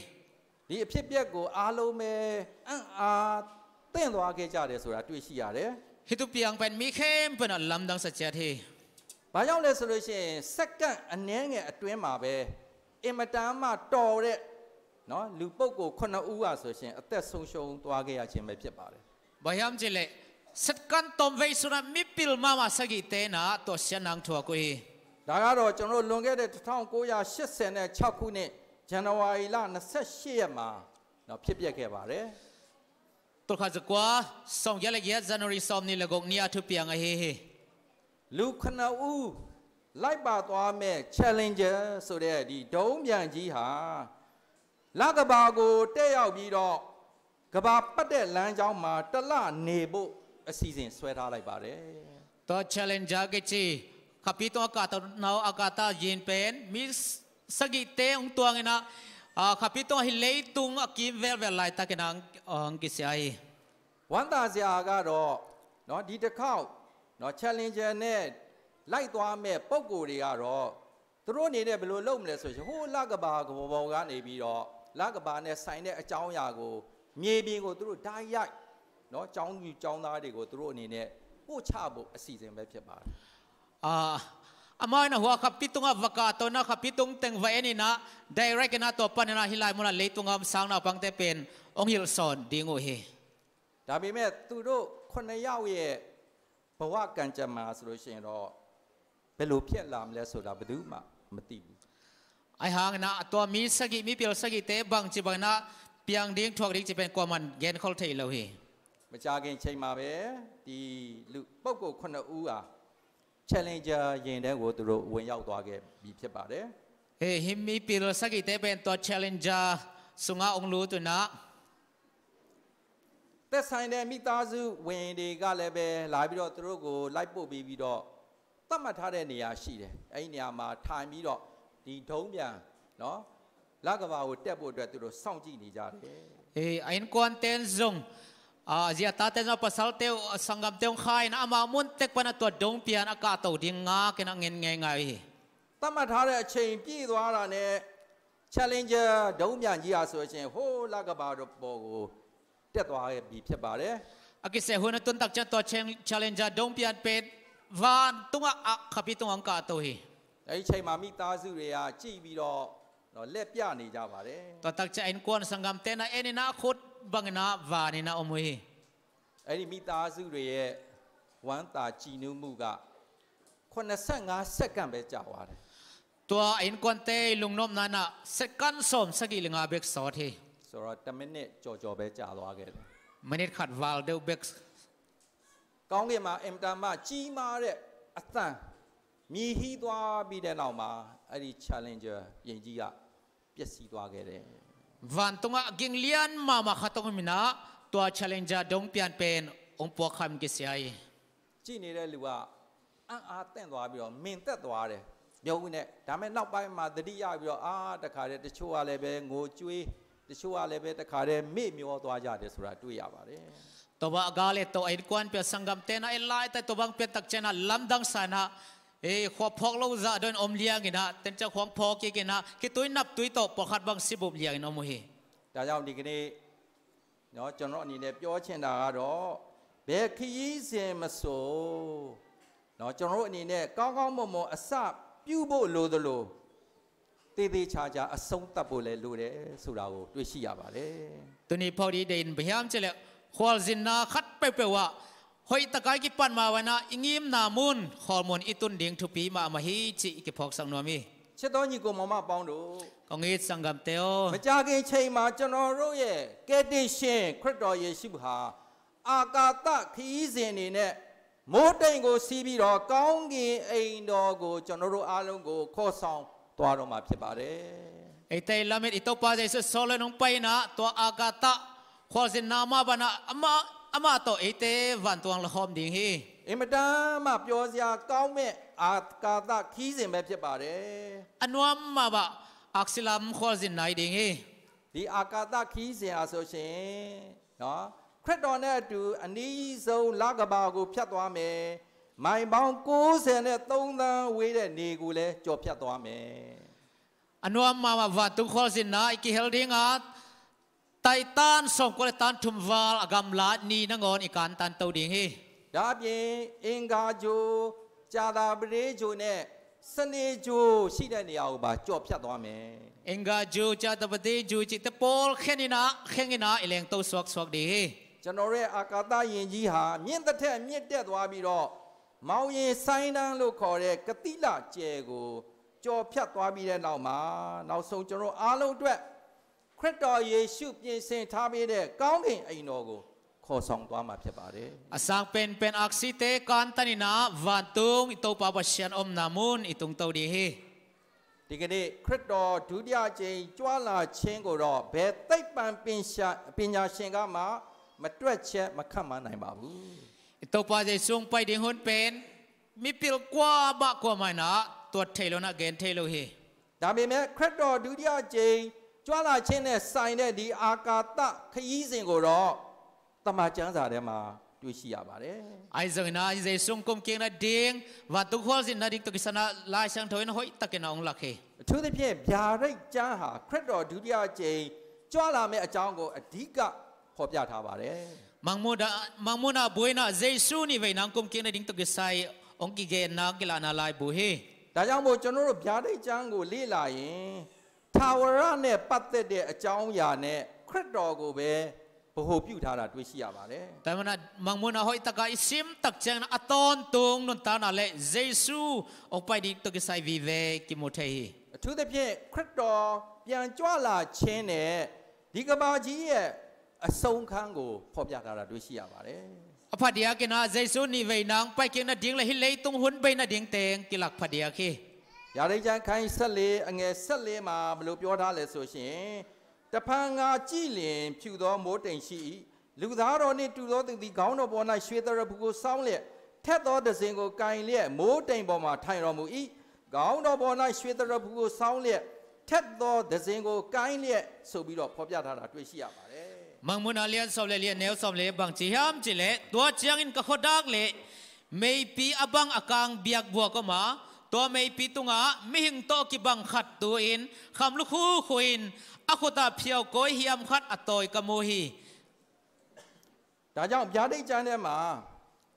ဒီအဖြစ်ပြက်ကိုအားလုံးပဲအံ့အားသင့်သွားခဲ့ကြတယ်ဆိုတာတွေ့ရှိရတယ်ฮิตุเปียงเป็นมีเข้มเป็นลำดังสัจจะฮีဘာကြောင့်လဲဆိုလို့ရှိရင်စက္ကန့်အနည်းငယ်အတွင်းမှာပဲအင်မတန်မှတော်တဲ့နော်လူပုဂ္ဂိုလ်9ဦးอ่ะဆိုရှင်အသက်ဆုံးရှုံးသွားခဲ့ရခြင်းပဲဖြစ်ပါတယ်ဘာယမ်ဂျီလေစက်ကန်တုံဝေဆုနာမီပီလ်မာမစဂီတေနာတော့ရှနန်းထွာကိုဒါကတော့ကျွန်တော်လွန်ခဲ့တဲ့1986ခုနှစ် ဇန်နဝါရီလ28ရက်မှာနော်ဖြစ်ပျက်ခဲ့ပါတယ်ตัวข้าจะกว่าส่งยาละเอียด January สองนี่ละกงนี่อาทุเปียงไอ้เฮ้လူ9ဦးလိုက်ပါသွားမဲ့ challenger ဆိုတဲ့ဒီဒုံးပြန်ကြီးဟာလကဘာကိုတက်ရောက်ပြီးတော့ကဘာပတ်တဲ့လမ်းကြောင်းမှာတလနေဖို့အစီအစဉ်ဆွဲထားလိုက်ပါတယ်ตัว challenger que chi kapito akata now akata yin pen mis sagi te ung tuang ina kapito hilei tung akim vel lai ta kenang ang kisai ဝန်တာစရာကတော့เนาะဒီတစ်ခေါက်เนาะ challenger နဲ့လိုက်သွားမဲ့ပုံကိုယ်တွေကတော့သူတို့အနေနဲ့ဘယ်လိုလုပ်မလဲဆိုရင်ဟိုလကဘာကဘောကနေပြီးတော့လကဘာနဲ့ဆိုင်တဲ့အကြောင်းအရာကိုမြေပြင်ကိုသူတို့ဓာတ်ရိုက်เนาะကျောင်းသူကျောင်းသားတွေကိုသူတို့အနေနဲ့ပို့ချဖို့အစီအစဉ်ပဲဖြစ်ပါတယ်amay na huwa kapitung avocado na kapitung teng vaeni na direct na to pan na hilai mo na leitung am sang na pang te pen ong hilson dingo he ဒါပေမဲ့သူတို့9ယောက်ရဲ့ဘဝကံကြမ္မာဆိုလို့ရှိရင်တော့ဘယ်လိုဖြစ်လာမလဲဆိုတာဘယ်သူမှမသိဘူး ai hang na to mi sagi mi pil sagi te bang chi bang na piang ding thok ding chi pen kwa man gen khol thei lo he မကြခင်ချိန်မှာပဲဒီလူပုဂ္ဂိုလ်9ဦးဟာ challenger ရင်တဲ့ကိုသူတို့ဝင်ရောက်သွားခဲ့ပြီဖြစ်ပါတယ် him mi pil sagi te pen to challenger sunga ong lu tu na သက်ဆိုင်တဲ့မိသားစုဝင်တွေကလည်းပဲလာပြီးတော့သူတို့ကိုလိုက်ပို့ပြီးတော့သတ်မှတ်ထားတဲ့နေရာရှိတယ်အဲ့ဒီနေရာမှာထိုင်ပြီးတော့ဒီဒုံးပြန်เนาะလကဘာကိုတက်ဖို့အတွက်သူတို့စောင့်ကြည့်နေကြတယ်ain content zong zia ta te na pasal te sangam te khai na ama mun tek pana to dong pian aka to ding nga ke na ngen ngai ngai သတ်မှတ်ထားတဲ့အချိန်ပြည့်သွားတာနဲ့ challenger ဒုံးပြန်ကြီးอ่ะဆိုရင်ဟိုးလကဘာတော့ပေါ်ကိုတက်သွားခဲ့ပြီဖြစ်ပါတယ် akise huna tun tak cha to challenger dong pian pet van tunga kapitung ang ka to hi အဲ့ဒီချိန်မှာမိသားစုတွေကကြည်ပြီးတော့လက်ပြနေကြပါတယ် to tak cha in kon sangam te na eni na khut bang na va ni na omui အဲ့ဒီမိသားစုတွေရဲ့ဝမ်းသာကြည်နူးမှုက85စက္ကန့်ပဲကြာသွားတယ် to in kon te lungnom na na second som sagi linga bek so thi ဆိုတော့10မိနစ်ကြော်ပဲကြာသွားခဲ့တယ် minute khat wal de bek ကောင်းကင်မှာအင်တာမကြီးမားတဲ့အသံမြည်ဟီးသွားပြီးတဲ့နောက်မှာအဲ့ဒီ challenger ယင်ကြီးကပျက်စီးသွားခဲ့တယ် van tunga ginglian mama khatong mina to challenger dong pian pen ong po kham ki sai ကြည့်နေတဲ့လူကအံ့အားတင့်သွားပြီးတော့မင်သက်သွားတယ်မြုပ်နဲ့ဒါမဲ့နောက်ပိုင်းမှာသတိရပြီးတော့တခါတည်းတချို့ကလည်းပဲငိုကြွေးတချို့ကလည်းပဲတခါတည်းမေ့မျောသွားကြတယ်ဆိုတာတွေ့ရပါတယ် to ba gale to ai kwan pe sangam te na elai ta to bang pe tak chena lamdang sana kho phok lo za don om liang ina ten cha khong phok ki kina ki tui nap tui to pakhat bang sibum liang no mo hi ဒါကြောင့်ဒီကနေ့เนาะကျွန်တော်အနေနဲ့ပြောချင်တာကတော့ဘယ်ခရီးစဉ်မဆိုเนาะကျွန်တော်အနေနဲ့ကောင်းကောင်းမွန်မွန်အစပြုဖို့လိုသလိုတေးသေးချာချာအဆုံးသတ်ဖို့လည်းလိုတယ်ဆိုတာကိုတွေ့ရှိရပါတယ် tu ni phodi dein bhiam chele khol zin na khat pe pe wa hoi takai ki pan ma wana ingim na mun hormone itun ding thu pi ma ma hi chi ki phok sang no mi ချစ်တော်ညီကိုမောင်မပေါင်းတို့ kong it sangam te o မကြခင်ချိန်မှာကျွန်တော်တို့ရဲ့ကယ်တင်ရှင်ခရစ်တော်ယေရှုဟာအာကာသခရီးစဉ်နေနဲ့မိုးတိမ်ကိုစီးပြီးတော့ကောင်းကင်အိမ်တော်ကိုကျွန်တော်တို့အားလုံးကိုခေါ်ဆောင်သွားတော့မှာဖြစ်ပါတယ် ei te lamet ito pa jesu solo nong pai na to agata khol zin na ma bana ama to ei te van tuang la hom ding hi အင်မတန်မှပြောစရာကောင်းမဲ့အာကာသခီးစဉ်ပဲဖြစ်ပါတယ် anwam ma ba aksilam khol zin nai ding hi ဒီအာကာသခီးစဉ်အားဆိုရှင်နော်ခရစ်တော်နဲ့အတူအနည်းဆုံးလကဘာကိုဖြတ်သွားမယ်မိုင်ပေါင်း93သန်းဝေးတဲ့နေကိုလည်းကြော်ဖြတ်သွားမယ် anwam ma van tu khol zin na ki helding a taitan som ko tan thum wal agam la ni na ngon ikan tan to ding hi ဒါအပြင်အင်္ဂါဂျိုဂျာတာပရေဂျိုနဲ့စနေဂျိုရှိတဲ့နေရာကိုပါကြော်ဖြတ်သွားမယ် enga ju cha ta pati ju chi te pol khenina ileng to swak di ကျွန်တော်ရဲ့အာကာသယင်ကြီးဟာမြင့်တစ်ထက်မြင့်တက်သွားပြီးတော့မောင်ရင်ဆိုင်းတန်းလို့ခေါ်တဲ့ကတိလကျဲကို ကြော်ဖြတ်သွားပြီးတဲ့နောက်မှာနောက်ဆုံးကျွန်တော်အားလုံးအတွက်ခရစ်တော်ယေရှုပြင်ဆင်ထားပေးတဲ့ကောင်းကင်အိမ်တော်ကိုခေါ်ဆောင်သွားမှာဖြစ်ပါတယ် Asang pen aksite kan tanina vantung ito papasyan namun itong tao dihi ဒီကနေ့ခရစ်တော်ဒုတိယကြိမ်ကြွလာခြင်းကိုတော့ဘယ်သိပ္ပံပညာရှင်ကမှမတွက်ချက်မခန့်မှန်းနိုင်ပါဘူး ito pa jesung pai ding hun pen mi pil kwa ba kwa mai na tuat thelo na gen thelo hi ဒါပေမဲ့ခရစ်တော်ဒုတိယကြိမ်ကြွလာခြင်းနဲ့ဆိုင်တဲ့ဒီအာကာသခရီးစဉ်ကိုတော့တမန်ကျမ်းစာထဲမှာတွေ့ရှိရပါတယ် ai zong na jesung kum king na ding va tu khol sin na dik to kisana la sang thoi na hoi takena ong lakhe အထူးသဖြင့်ဗျာဒိတ်ကျမ်းဟာခရစ်တော်ဒုတိယကြိမ်ကြွလာမယ့်အကြောင်းကိုအဓိကဖော်ပြထားပါတယ် mangmuna buena jesu ni ve nang kum king na ding to kisai ong ki ge na kila na lai bu hi ဒါကြောင့်မို့ကျွန်တော်တို့ဗျာဒိတ်ကျမ်းကိုလေ့လာရင်ထာဝရနဲ့ပတ်သက်တဲ့အကြောင်းအရာနဲ့ခရစ်တော်ကိုပဲဗဟိုပြုထားတာတွေ့ရှိရပါတယ် tamana mangmuna hoi taka isim tak chang na aton tung nun ta na le jesu ong pai dik to kisai vi ve ki mo thei hi အထူးသဖြင့်ခရစ်တော်ပြန်ကြွလာခြင်းနဲ့ဒီကဘာကြီးရဲ့အဆုံးခန်းကိုဖော်ပြထားတာတွေ့ရှိရပါတယ် aphadia ke na jesu ni ve nang pai king na ding le hi le tung hun be na ding teng kilak phadia ki ယာရိကျမ်းခိုင်း14အငယ်14မှာဘယ်လိုပြောထားလဲဆိုရှင်တဖန်ငါကြည်လင်ဖြူသောမိုးတိမ်ရှိလူသားတော်နှင့်တူသောသူသည်ခေါင်းတော်ပေါ်၌ရွှေတရဖူကိုစောင်းလျက်ထက်သောတစင်ကိုကင်လျက်မိုးတိမ်ပေါ်မှာထိုင်တော်မူ၏ခေါင်းတော်ပေါ်၌ရွှေတရဖူကိုစောင်းလျက်ထက်သောတစင်ကိုကင်လျက်ဆိုပြီးတော့ဖော်ပြထားတာတွေ့ရှိရပါတယ် mangmuna lian som le lian neu som le bang chi ham chi le tua chiang in ka khodak le mei pi abang akang biak bua ko ma to mei pi tunga mi hing to ki bang khat tu in kham lu khu khuin akhota phiao koi hiam khat atoi ka mo hi ဒါကြောင့်ဗျာဒိတ်ကျမ်းထဲမှာ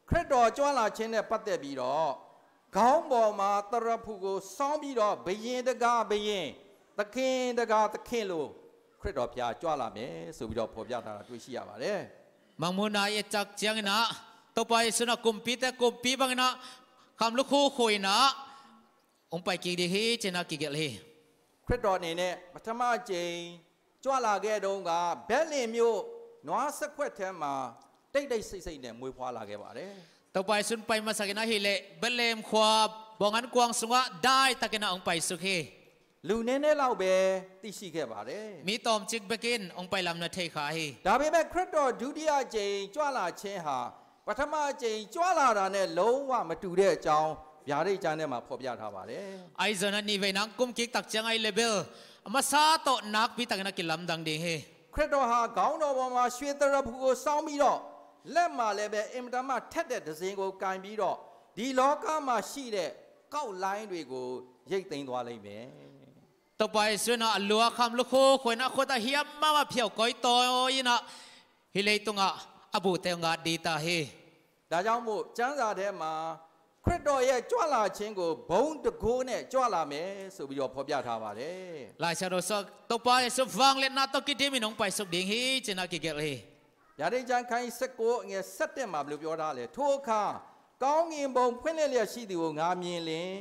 ခရစ်တော်ကြွလာခြင်းနဲ့ပတ်သက်ပြီးတော့ခေါင်းပေါ်မှာတရဖူကိုစောင်းပြီးတော့ဘယင်တကားဘယင်သခင်တကားသခင်လို့ခရစ်တော်ဘုရားကြွလာမယ်ဆိုပြီးတော့ဖော်ပြထားတာတွေ့ရှိရပါတယ် mangmuna ye chak chiang na to pai suna kumpi te kumpi bang na kham lu khu khoi na ong pai ki di hi chena ki gel hi ခရစ်တော်အနေနဲ့ပထမကြိမ်ကြွလာခဲ့တုန်းကဘက်လင်မြို့နွားစက်ခွက်ထဲမှာတိတ်တိတ်ဆိတ်ဆိတ်နဲ့မွေးဖွားလာခဲ့ပါတယ် to pai sun pai masakina hi le belem khwa bongan kwang sunga dai takena ong pai su hi လူနည်းနည်းလောက်ပဲသိရှိခဲ့ပါတယ် mi tom chik bekin ong pai lam na thei kha hi ဒါပေမဲ့ခရစ်တော်ဒုတိယကြိမ်ကြွလာခြင်းဟာပထမကြိမ်ကြွလာတာနဲ့လုံးဝမတူတဲ့အကြောင်းဗျာဒိတ်ကျမ်းထဲမှာဖော်ပြထားပါတယ် ai zona ni ve nang kum kik tak chang ai level amasa to nak pi takena ki lam dang ding hi ခရစ်တော်ဟာခေါင်းတော်ပေါ်မှာရွှေတရဖူကိုစောင်းပြီးတော့လက်မှာလည်းပဲအင်မတန်မှထက်တဲ့ဒဇင်ကိုကင်ပြီးတော့ဒီလောကမှာရှိတဲ့ကောက်လိုင်းတွေကိုရိတ်သိမ်းသွားလိမ့်မယ် to pai suna alua kham lu khu khoi na khota hiam ma ma phiao koi to ina hi le tunga abu te nga di ta hi ဒါကြောင့်မို့ကျမ်းစာထဲမှာခရစ်တော်ရဲ့ကြွလာခြင်းကိုဘုံတကိုးနဲ့ကြွလာမယ်ဆိုပြီးတော့ဖော်ပြထားပါတယ် la cha ro so to pai su wang le na to ki de mi nong pai su ding hi chena ki gel hi ဗျာဒိတ်ကျမ်းခိုင်း19အငယ်17မှာဘယ်လိုပြောထားလဲထိုအခါကောင်းငင်ဘုံဖွင့်လှစ်လျက်ရှိသူကိုငါမြင်လင်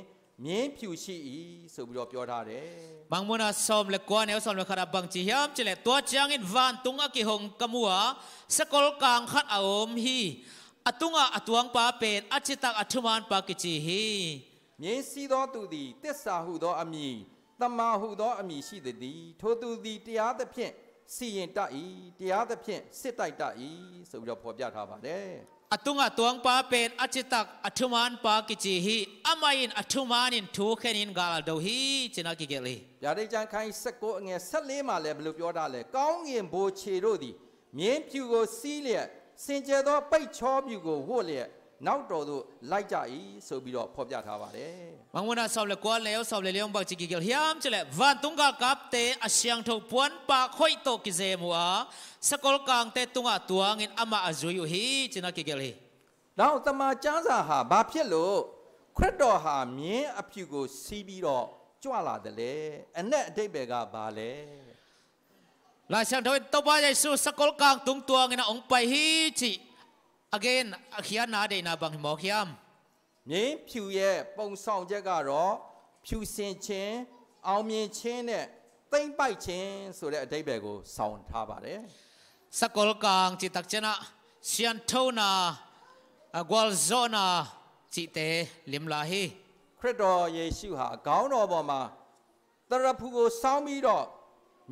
မြင်းဖြူရှိ၏ဆိုပြီးတော့ပြောထားတယ် mangmuna som le kwa ne som le khara bang chi hiam chile to chang in van tunga ki hong kamua sakol kang khat aom hi atunga atuang pa pen achitak athuman pa ki chi hi မြင်းစည်းသောသူသည်တစ္ဆာဟုသောအမည်တမာဟုသောအမည်ရှိသည်ထိုသူသည်တရားသဖြင့်စီရင်တတ်၏တရားသဖြင့်စစ်တိုက်တတ်၏ဆိုပြီးတော့ဖော်ပြထားပါတယ် atunga tuang pa pen achitak athuman pa ki chi hi amain athumanin thu khenin gal do hi chena ki gel hi ဗျာဒိတ်ကျမ်းခိုင်း19အငယ်14မှာလည်းဘယ်လိုပြောထားလဲကောင်းငင်ဘိုးခြေတို့သည်မြင်းဖြူကိုစီးလျက်စင်ကြယ်သောပိတ်ချောဖြူကိုဝတ်လျက်နောက်တော်သို့လိုက်ကြ၏ဆိုပြီးတော့ဖော်ပြထားပါတယ် mangmuna som le kwa leo som le leong bang chi ki gel hiam chile van tunga kap te asyang tho puan pa khoi to ki ze mua sakol kang te tunga tuang in ama azui hi chena ki gel hi နောက်တမန်ကျမ်းစာဟာဘာဖြစ်လို့ခရစ်တော်ဟာမြင်းအဖြူကိုစီးပြီးတော့ကြွလာတယ်လေအ내အတိတ်ပဲကဘာလဲ la sang thoi to ba yesu sakol kang tung tuang ina ong pai hi chi again akhian na de na bang mo khiam မြင်းဖြူရဲ့ပုံဆောင်ချက်ကတော့ ဖြူစင်ခြင်းအောင်မြင်ခြင်းနဲ့သိမ့်ပိုက်ခြင်းဆိုတဲ့အဓိပ္ပာယ်ကိုဆောင်ထားပါတယ် สกอลกางจิตักเจนะเชียนโทนากวลโซนาจิเตลิมลาฮี ခရစ်တော်ယေရှုဟာခေါင်းတော်ပေါ်မှာတရဖူကိုစောင်းပြီးတော့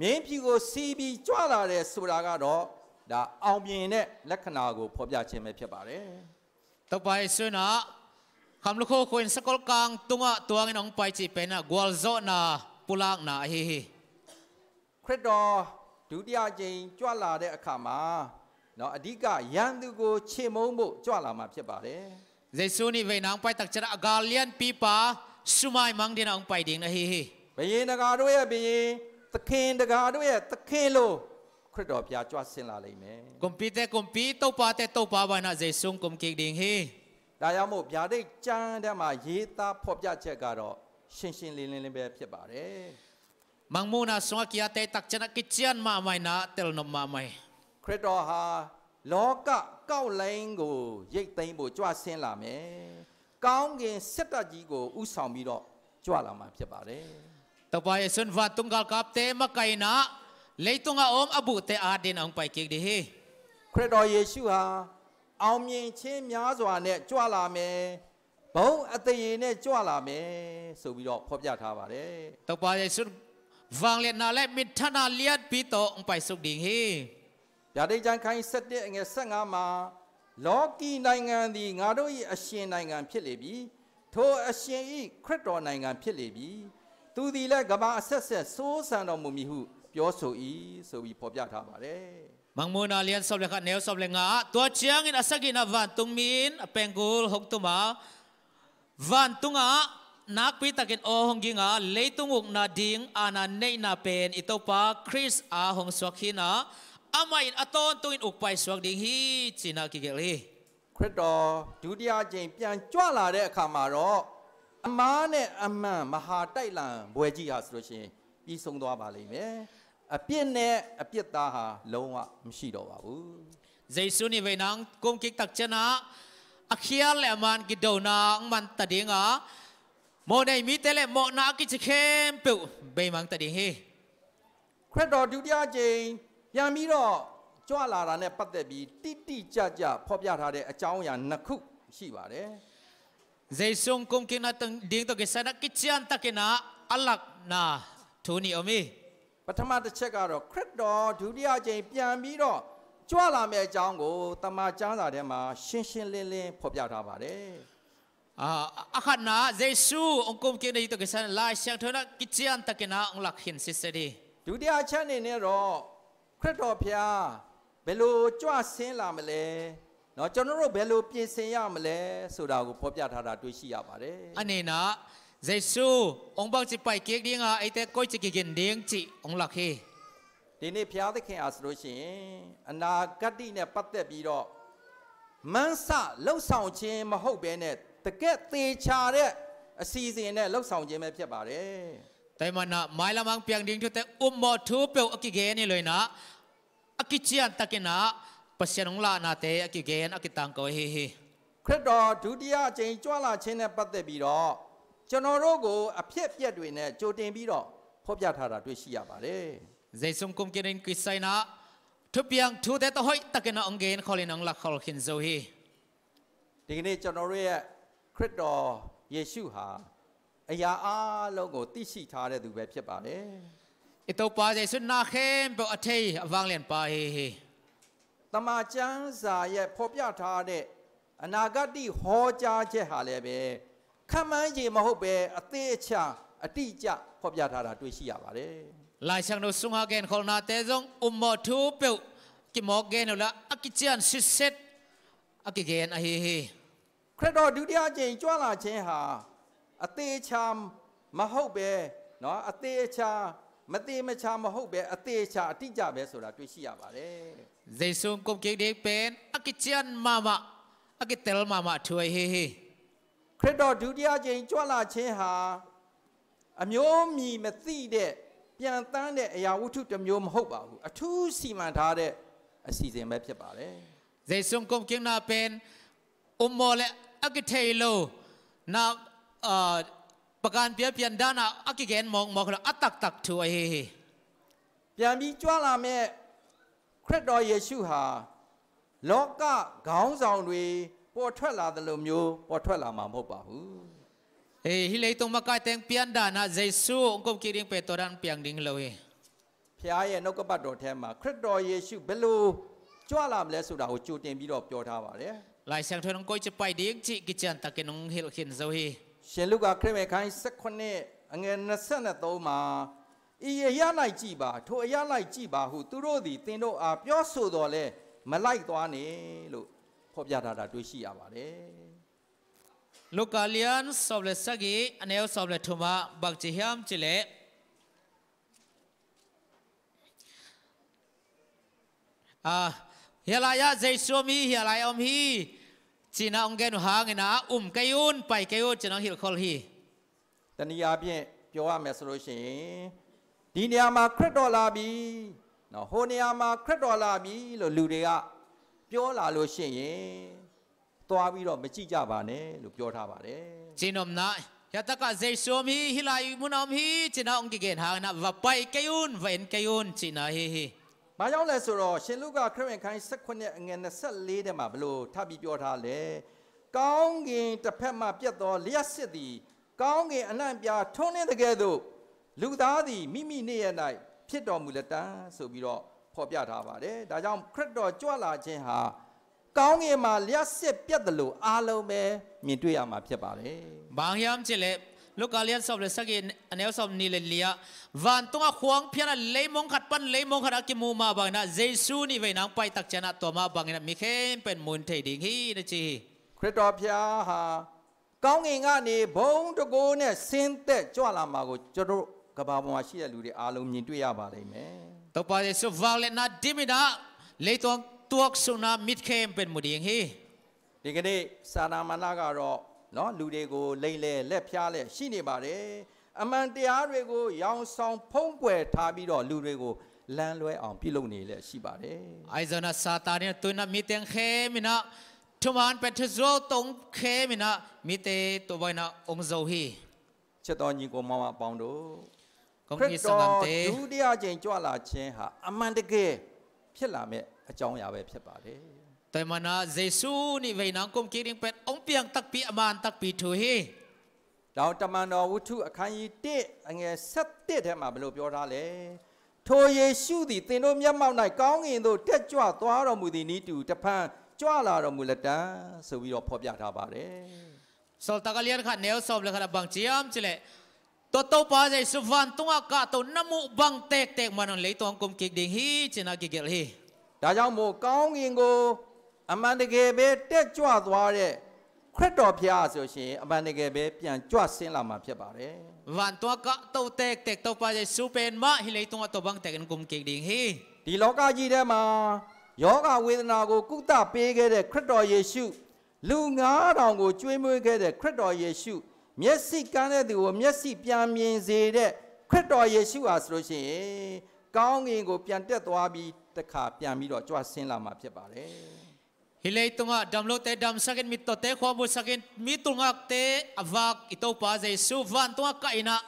မြင်းဖြူကိုစီးပြီးကြွလာတယ်ဆိုတာကတော့ဒါအောင်မြင်တဲ့လက္ခဏာကိုဖော်ပြခြင်းပဲဖြစ်ပါတယ် ต่อไปสุนะคำลูกโคควนสกอลกางตุงะตัวงินองไปจิเป็นนะกวลโซนาปุลากนาฮี ခရစ်တော်ဒုတိယကြိမ်ကြွလာတဲ့အခါမှာနော်အဓိကယန်သူကိုချေမုန်းဖို့ကြွလာမှာဖြစ်ပါတယ် เยซูนี่เวนางไปตักเจนะกาเลียนปีปาสุมายมังดินองไปดิงนะฮี ဘယင်တကာတို့ရဲ့ဘယင်သခင်တကာတို့ရဲ့သခင်လို့ခရစ်တော်ဘုရားကြွဆင်းလာလိမ့်မယ် กุมปีเตกุมปีโตปาเตโตปาบานะเยซูกุมกิกดิงฮี ဒါကြောင့်မို့ဗျာဒိတ်ကျမ်းထဲမှာရေးသားဖော်ပြချက်ကတော့ရှင်းရှင်းလင်းလင်းပဲဖြစ်ပါတယ် มังมูนาสวกิยาเตตักเจนะกิจยันมาไม่นะเตลนมมาไม่ ခရစ်တော်ဟာလောကကောက်လိုင်းကိုရိတ်သိမ်းဖို့ကြွဆင်းလာမယ်ကောင်းကင်စစ်တပ်ကြီးကိုဥဆောင်ပြီးတော့ကြွလာမှာဖြစ်ပါတယ် ต่อไปสุนวัดตุงกาลกับเตมะไกนะเลยตุงอาอมอบุเตอาดินองไปกิกดิฮี ခရစ်တော်ယေရှုဟာအောင်မြင်ခြင်းများစွာနဲ့ကြွလာမယ်ဘုံအသေးနဲ့ကြွလာမယ်ဆိုပြီးတော့ဖော်ပြထားပါတယ် ต่อไปสุนวังเลียนาและมิทนาเลียดปีโตองไปสุกดิงฮี ဗျာဒိတ်ကျမ်းခိုင်း7အငယ်15မှာလောကီနိုင်ငံသည်ငါတို့၏အရှင်နိုင်ငံဖြစ်လေပြီထိုအရှင်၏ခရစ်တော်နိုင်ငံဖြစ်လေပြီသူသည်လည်းကမ္ဘာအဆက်ဆက်စိုးစံတော်မူမည်ဟုပြောဆို၏ဆိုပြီးဖော်ပြထားပါတယ် มังมูนาเลียนสอบเลขาเนวสอบเลงาตัวเชียงอินอสักินาวันตุงมินเปงกูลหกตุมาวันตุงะนักพิตากินโอหงกิงาเลยตุงุกนาดิงอานาเนนาเป็นอิโตปาคริสอาหงสวกหินาอามาอินอตอนตุอินอุกไปสวกดิงฮีจีนากิเกลี ခရစ်တော်ဒုတိယကြိမ်ပြန်ကြွလာတဲ့အခါမှာတော့အမားနဲ့အမှန်မဟာတိုက်လံဘွယ်ကြီးဟာဆိုလို့ရှိရင်ပြီးဆုံးသွားပါလိမ့်မယ်အပြစ်နဲ့အပြစ်သားဟာလုံးဝမရှိတော့ပါဘူး เยซูนี่เวนังกุมกิกตักชนะอคิยาเลมันกิโดนางมันตะดิงาโมในมิเตเลโมนากิจเข้มเปิวเบมังตะดิงฮี ခရစ်တော်ဒုတိယကြိမ်ပြန်ပြီးတော့ကြွလာတာနဲ့ပတ်သက်ပြီးတိတိကျကျဖော်ပြထားတဲ့အကြောင်းအရာနှစ်ခုရှိပါတယ် เยซูกุมกิกนาตังดิงตะกิสนะกิจยันตะกินะอัลลักนาทูนีอมี ပထမတစ်ချက်ကတော့ခရစ်တော်ဒုတိယကြိမ်ပြန်ပြီးတော့ကြွလာမယ့်အကြောင်းကိုတမန်ကျမ်းစာထဲမှာရှင်းရှင်းလင်းလင်းဖော်ပြထားပါတယ် อาขันนะเยซูองคุมกินในตัวกิสันลายเสียงเท่านั้นกิจยันตะกินะองหลักหินสิสดี ဒုတိယချက်အနေနဲ့တော့ခရစ်တော်ဖျားဘယ်လိုကြွဆင်းလာမလဲเนาะကျွန်တော်တို့ဘယ်လိုပြင်ဆင်ရမလဲဆိုတာကိုဖော်ပြထားတာတွေ့ရှိရပါတယ် อันนี้นะเยซูองบังจิไปเกียกดิ้งไอแต่ก้อยจิกินดิ้งจิองหลักฮี ဒီနေ့ဖျားသခင်အားဆိုလို့ရှိရင်အနာဂတ်နဲ့ပတ်သက်ပြီးတော့မန်းဆလှုပ်ဆောင်ခြင်းမဟုတ်ဘဲနဲ့တကယ်သေချာတဲ့အစီအစဉ်နဲ့လှုပ်ဆောင်ခြင်းပဲဖြစ်ပါတယ် แต่มันนะไม่ละมังเพียงดิ้งทุกแต่หมอทูเปียวอกิเกนี่เลยนะอกิจยันตะกินะปัสยนองลานาเตอกิเกนอกิตังก้อยฮี ခရစ်တော်ဒုတိယအကြိမ်ကြွလာခြင်းနဲ့ပတ်သက်ပြီးတော့ကျွန်တော်တို့ကိုအဖြစ်အပျက်တွေနဲ့ကြိုတင်ပြီးတော့ဖော်ပြထားတာတွေ့ရှိရပါတယ် เยซูกุมกินกิสัยนะทุบยังทูแต่ตัวห้อยตะกินะองเกนขอลินองหลักขอลินโซฮี ဒီကနေ့ကျွန်တော်တို့ရဲ့ခရစ်တော်ယေရှုဟာအရာအလုံးကိုသိရှိထားတဲ့သူပဲဖြစ်ပါတယ် อิตัวปาเยซูนาเข้มเปียวอเทยวางเลียนปาฮี တမန်ကျမ်းစာရဲ့ဖော်ပြထားတဲ့အနာဂတ်ဟောကြားချက်ဟာလည်းပဲခံမှန်းခြင်းမဟုတ်ပဲအသေးအချာအတိအကျဖော်ပြထားတာတွေ့ရှိရပါတယ် ลายช่างโนสุงหาเกนขอลนาเตจงหมอทูเปียวกิมอกเกนละอกิจยันสิเซตอกิเกนอฮีฮี ခရစ်တော်ဒုတိယကြိမ်ကြွလာခြင်းဟာအသေးချာမဟုတ်ပဲเนาะအသေးချာမသေးမချာမဟုတ်ပဲအသေးချာအတိအကျပဲဆိုတာတွေ့ရှိရပါတယ် เยซูกุมกิเดเป็นอกิจยันมามาอกิเตลมามาช่วยฮีฮี ခရစ်တော်ဒုတိယကြိမ်ကြွလာခြင်းဟာအမျိုးမြည်မသိတဲ့ပြန်တန်းတဲ့အရာဝတ္ထုတစ်မျိုးမဟုတ်ပါဘူးအထူးစီမံထားတဲ့အစီအစဉ်ပဲဖြစ်ပါတယ် เยซูกุมกินาเป็นหมอและอกิเทโลนา ประการเปียเปียนด้านะอักเกนมองเราอัตตักถวยเปียมีจ้าละแม่คริสต์เยซูฮาโลกะก้าวสองด้วยปวดทวลาตะลุมยูปวดทวลามาบ่ป่าหูฮิเลยตรงมาไกเต็งเปียนด้านะเยซูองค์กิริงเปตัวดันเปียงดิ่งเลยพยายนกบัดโดแทมาคริสต์เยซูเบลูจ้าละแล้วสุดาจูเต็มบีดอกเปียวท่าว่าเลยหลายเสียงเธอน้องก้อยจะไปดิ่งจิกิจันตะกินน้องเฮลขินเจ้าฮีเชลูกาคริสต์ใครสักคนเนี่ยเงินนัสนะโตมาอียาไลจีบาทัวยาไลจีบาหูตุโรดีตินโดอาเปียวสุดอเลยมาไล่ตัวนี้ลูกพบยาดาดาด้วยชีอาบาเลยลูกาเลียนสอบเลสกีอันเอลสอบเลทุมาบักจิฮามจิเลเฮียลายาเจสมีเฮียลายอมฮีจีน่าองเกนหางนะกายุนไปกายุนจีน่าฮิลคอลฮีตอนนี้อาเปียเปียวว่าเมสโลชิดีเนียมาคริสต์ลาบีเนาะโฮเนียมาคริสต์ลาบีโลลูเรียเปียวลาโลชิตัววิโรไม่จีจ่าบาเนี่ยลูกเปียวท่าบาเนี่ยจีนอมนะยาตะกะเจสมีฮิลายมุนอมฮีจีน่าองเกนหางนะว่าไปกายุนว่าเอ็นกายุนจีน่าฮีมาย้อนเลยสุดเชนลูกาคริสต์ใครสักคนเนี่ยเงินสักลีเดมาบลูถ้าบีเปียวท่าเลยก้าวเงินจะเพิ่มมาเปียตัวเลียสิดีก้าวเงินอันนั้นเปียทุ่งเนี่ยตะเกียดูลูกตาดีมิเนี่ยไหนพิจารณามูลตาสุบิโรพอเปียท่าบาเลยแต่ยังคริสต์จ้าลาเจหาก้าวเงินมาเลียสิเปียตลูอาลูเมมีด้วยอามาเปียบาเลยบางยามเจเลลูกอาเลียนสอบเลสกินอันเอลสอบนิเลเลียวันตัวขวางเพียงเลยมองขัดปันเลยมองขัดกิมูมาบางนะเจสูนี่เวนังไปตักชนะตัวมาบางนะมีแค่เป็นมุนเทดิ่งฮีนะจีคริสต์เพียหาก้าวเงินงานนี้บงตะโกเนี่ยเส้นเตะจ้าลามากูจะรู้กบาบมาชีลูดีอารมณ์มีด้วยอาบาเลยไหมต่อไปสุวาเลน่าดิมินะเลยตัวสุนามิดเข้มเป็นมุดิ่งฮีดีกันดีสานามานาการอเนาะลูดีกูเลยเล็บพยาเลยชีนี่บาเลยอมันเตียร์กูยาวสองพงเปิดทาบีดอลูดีกูล้านรวยอ่างพิลุนี่เลยชีบาเลยไอจนาซาตาเนี่ยตัวนั้นมีเตียงเข้มนะทุกมันเป็นทุกโจตรงเข้มนะมีเตตัวใบนะองค์โจฮีเช่นตอนนี้กูมาปองดูคริสต์ดูเดียเจนจ้าลาเชนหาอมันตะเกพิลาเมอจองยาเวพิบาเลยแต่มันนะเยซูนี่เวนังกุมกิริงเป็นองเปียงตักปีอมันตักปีถุยเราจะมานอวุถุอาคารยีเตะอันเงี้ยสัตเตะแทมาบลูเปียวราเลยโทเยซูดิเตโนมีมาไหนก้าวเงินดูเตะจ้าตัวเรามุดีนี้ดูจะพังจ้าลาเรามุลตาสวีรพบยาทาบาเลยสอลตะกเลียนขันเนลสอบเลยขันบางเจียมจิเลตัวป้าใจสุวรรณตัวกาตัวน้ำมุบังเตกมันเลยตัวกุมกิกดิ่งฮีจินากิเกลฮีแต่ยังโมก้าวเงินกูอมันตะเกเบเตะจ้าตัวเลยคริสต์พิอาสุชีอมันตะเกเบเปลี่ยนจ้าเส้นลามาพิบาเลยวันตัวกาตัวเตกตัวป้าใจสุเป็นมาฮิเลยตัวบังเตกันกุมกิกดิ่งฮีดีโลกาจีเดมาโยกาเวทนากูกุตาเปเกเดคริสต์เยซูลูงาดองกูช่วยมือเกเดคริสต์เยซูเมสซี่กันเดดูเมสซี่เปียมีนเซเดคริสต์เยซูอาสุชีก้าวเงินกูเปลี่ยนเตตัวบีตะขาเปลี่ยนมีดอกจ้าเส้นลามาพิบาเลยฮิเลยตัวดำโลเตดำสักินมิตเตความบุสักินมิตุงักเตอวักอิโตปาเจสุวันตัวกัยนะ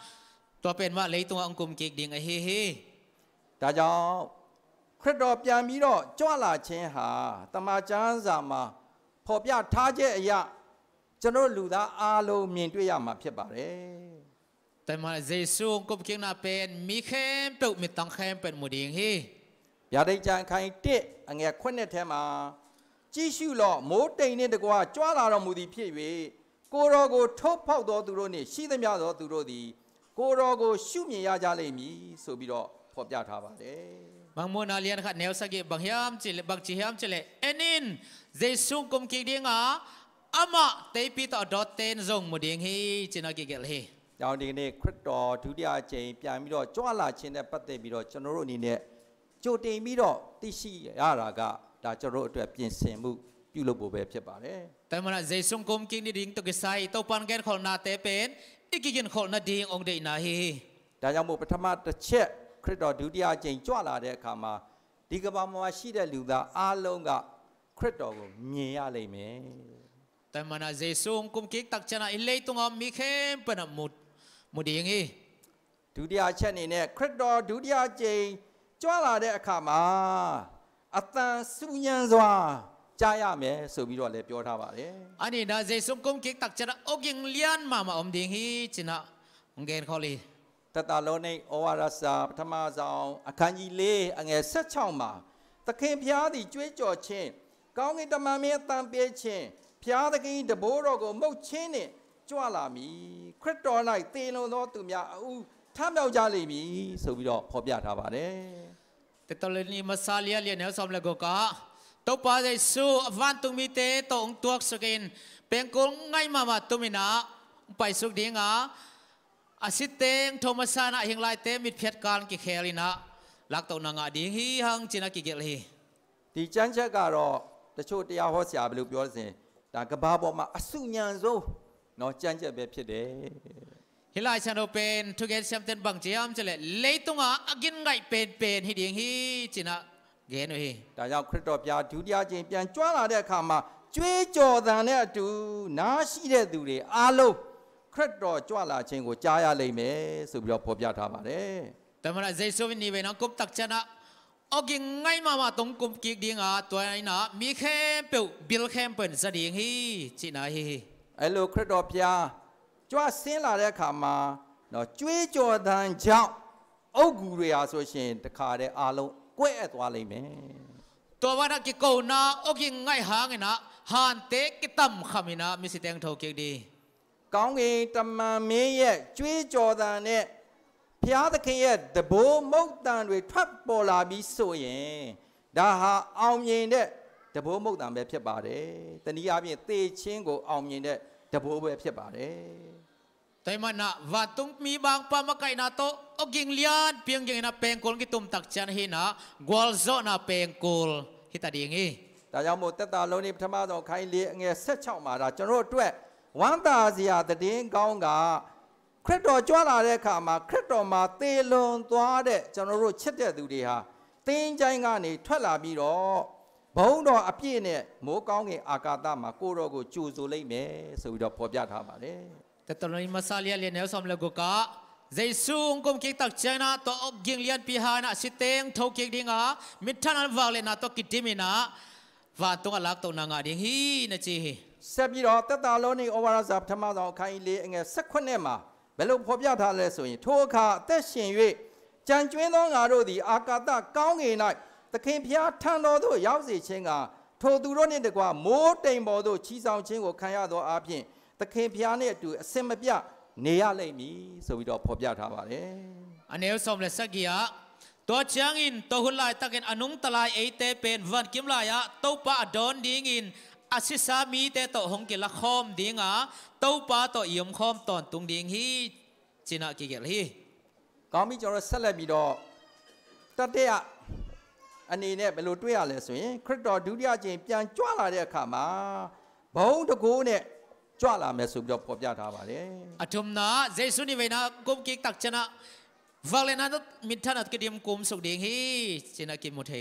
ตัวเป็นว่าเลยตัวองคุมกิกดิ่งเฮแต่เจ้าคริสต์เปลี่ยนมีดอกจ้าลาเชนหาตมาจานสามาพอเปลี่ยนท่าเจอยะจะรู้ลูดาอารมณ์มีด้วยยามาพิบาเลยแต่มาเจสุองคุมกิกน่าเป็นมีเข้มเปิดมิตังเข้มเป็นมุดิ่งเฮอย่าได้จานใครเตะอันเงี้ยคนเนี่ยแทมาจีชูหล่อโมเตนี่ตะกว่าจ้าลาเรามุดีพี่เวกูรอกูทบเผาตัวตุโรนี่ชีดมียาตัวตุโรดีกูรอกูชูมียาจาเลยมีสุบิโรพบยาทาบาเลยบางโมนาเลียนขัดแนวสกิบางยามจิเลบางจียามจิเลเอ็นินเจสุงกุมกิกดิ่งอามาเตปีต่อดอเตนซงมุดิ่งฮีจินากิเกลฮียาวดีเนี่ยคริสต์ทุติยาเจนเปลี่ยนมีดอกจ้าลาเชนเนี่ยปัตเตมีดอกจนรู้นี่เนี่ยโจเตมีดอกติชียารากะดาจรด้วยเปลี่ยนเสียงมุพิโลบุเบพิบาเลยแต่มันเจสุงกุมกินดิ่งตุกิไซตัวปันแกนขอนาเตเป็นอีกกินขอนาดิ่งองเดนาฮีแต่ยังมุปธรรมะตะเชะคริสต์ดูดีอาเจงจ้าลาเดขามาดีกว่ามาชีเดลูดาอาลงกะคริสต์ก็มีอะไรไหมแต่มันเจสุงกุมกิกตักชนะอิเลตุงอมีเข้มเป็นมุด một điện đi ဒုတိယချက်အနေနဲ့ခရစ်တော်ဒုတိယကြိမ်ကြွလာတဲ့အခါမှာအတန်စူညံစွာကြားရမယ်ဆိုပြီးတော့လည်းပြောထားပါတယ် anh ấy đã dạy sung công kích tắc chân ốc yên liên mà ông điện hi chỉ na ông nghe khó đi တတလုံးនៃဩဝါဒစာပထမဆုံးအခန်းကြီး၄အငယ်16မှာသခင်ဖျားသည်ကြွေးကြော်ခြင်းကောင်းကင်တမန်မင်းအတန်ပေးခြင်းဖျားသခင်တဘိုးတော်ကိုမှုတ်ခြင်းနှင့်ကြွလာမည်ခရစ်တော်၌တည်လုံသောသူများအူထမြောက်ကြလိမ့်မည်ဆိုပြီးတော့ဖော်ပြထားပါတယ် แต่ตอนนี้มาซาเลียเรียนแนวสอมเลยก็กะตัวป้าใจสู้วันตุมิเตตัวองตัวสกินเป็นกงง่ายมาตุมินะไปสุดเดียงอ่ะอาศิเตงโทมัสนาเฮงไลเตมิดเพียรการกิเคลินะลักตัวนางอดีฮีหังจินากิเกลี ဒီကျမ်းချက်ကတော့တချို့တရားဟောဆရာဘယ်လိုပြောစဉ်ဒါကဘာပေါ်မှာအဆုညံဆုံးเนาะကျမ်းချက်ပဲဖြစ်တယ် ฮิลายฉันเราเป็นทุกเกศเซมเต็นบังเจียมจะเลยเลยตรงอ่ะกินไก่เป็นฮิดีฮีจินะเกณฑ์เลย ဒါကြောင့်ခရစ်တော်ဘုရားဒုတိယကျင့်ပြန်ကြွလာတဲ့အခါမှာကြွေးကြော်သံနဲ့အတူနားရှိတဲ့သူတွေအားလုံးခရစ်တော်ကြွလာခြင်းကိုကြားရလိမ့်မယ်ဆိုပြီးတော့ဖော်ပြထားပါတယ် แต่เมื่อเจสุวินีเวนังกุบตักชนะอกินไงมาตรงกุมกิกดิ่งอ่ะตัวนี้นะมีแค่เปิลบิลแคมเป็นสดิ่งฮีจินะฮี အဲ့လိုခရစ်တော်ဘုရားကြွဆင်းလာတဲ့အခါမှာเนาะကြွေးကြော်သံကြောင့်အုတ်ဂူတွေဟာဆိုရှင်တခါတည်းအားလုံးကွဲ့သွားလိမ့်မယ် ตัววันกิโกนาอกินไงหางไงนะฮันเตกิตัมขามินะมิสิเตงโทกิกดี ကောင်းကင်တမန်မင်းရဲ့ကြွေးကြော်သံနဲ့ဘုရားသခင်ရဲ့တဘိုးမုတ်တန်တွေထွက်ပေါ်လာပြီးဆိုရင်ဒါဟာအောင်မြင်တဲ့တဘိုးမုတ်တန်ပဲဖြစ်ပါတယ်တနည်းအားဖြင့်သေချင်းကိုအောင်မြင်တဲ့တဘိုးပဲဖြစ်ပါတယ် แต่มันนะว่าตุ้งมีบางปามไก่นาโตอกิงเลียนเพียงยังนะเป็นคนกิตุมตักจันหินะกวลโซนะเป็นกูลฮิตาดีงี้ ဒါကြောင့်မို့တက်တာလုံးនេះပထမဆုံးခိုင်းလေးအငယ်16မှာဒါကျွန်တော်တို့အတွက်ဝမ်းသာစရာတည်င်းကောင်းကခရစ်တော်ကြွလာတဲ့အခါမှာခရစ်တော်မှာသေလွန်သွားတဲ့ကျွန်တော်တို့ချစ်တဲ့သူတွေဟာတင်းချိုင်းကနေထွက်လာပြီးတော့ဘုံတော်အပြည့်နဲ့မိုးကောင်းကင်အာကာသမှာကိုတော်ကိုကြိုဆိုလိုက်မယ်ဆိုပြီးတော့ဖော်ပြထားပါတယ် แต่ตอนนี้มาซาเลียเรียนแนวสอมเลกุกะเจสุงกุมกิตักจันนะตัวอกิงเลียนพิหานะสิเตงโทกิกดิ่งอ่ะมิทันันวาเลนะตัวกิติมินะว่าตัวลักตัวนางอดีฮีนะจี ဆက်ပြီးတော့တက်တာလုံးနေဩဝါဒစာပထမဆုံးအခိုင်းလေးအငယ်18မှာဘယ်လိုဖော်ပြထားလဲဆိုရင်ထိုအခါအသက်ရှင်၍ကြံကျွင်းသောငါတို့သည်အာကာသကောင်းကင်၌သခင်ဖျားထံတော်သို့ရောက်စေခြင်းကထိုသူတို့နှင့်တကွမိုးတိမ်ပေါ်သို့ချီဆောင်ခြင်းကိုခံရသောအပြင်သခင်ဖျားနှင့်အတူအစင်မပြနေရလိမ့်မည်ဆိုပြီးတော့ဖော်ပြထားပါတယ် อันนี้สมเลสักยะตัวจางอินตัวหุ่นลายตะเกนอนุงตลายเอเตเป็นวันกิมลายะตัวป้าดอนดิ้งอินอาศิสามีเตตัวหงกิละคอมดิ้งอ่ะตัวป้าตัวยมคอมตอนตุงดิ้งฮีจินะกิเกลฮี ကောင်းပြီကျွန်တော်ဆက်လက်ပြီးတော့တတိယအနေနဲ့ဘယ်လိုတွေ့ရလဲဆိုရင်ခရစ်တော်ဒုတိယကျင့်ပြန်ကြွလာတဲ့အခါမှာဘုံတကူနဲ့ကြွလာမယ်ဆိုပြီးတော့ဖော်ပြထားပါတယ် အထုံနာเจสุนิเวนะกุมกิตักชนะวาเลนะมิทันัดกิดิมกุมสุกดิ้งฮีจินะกิมุเท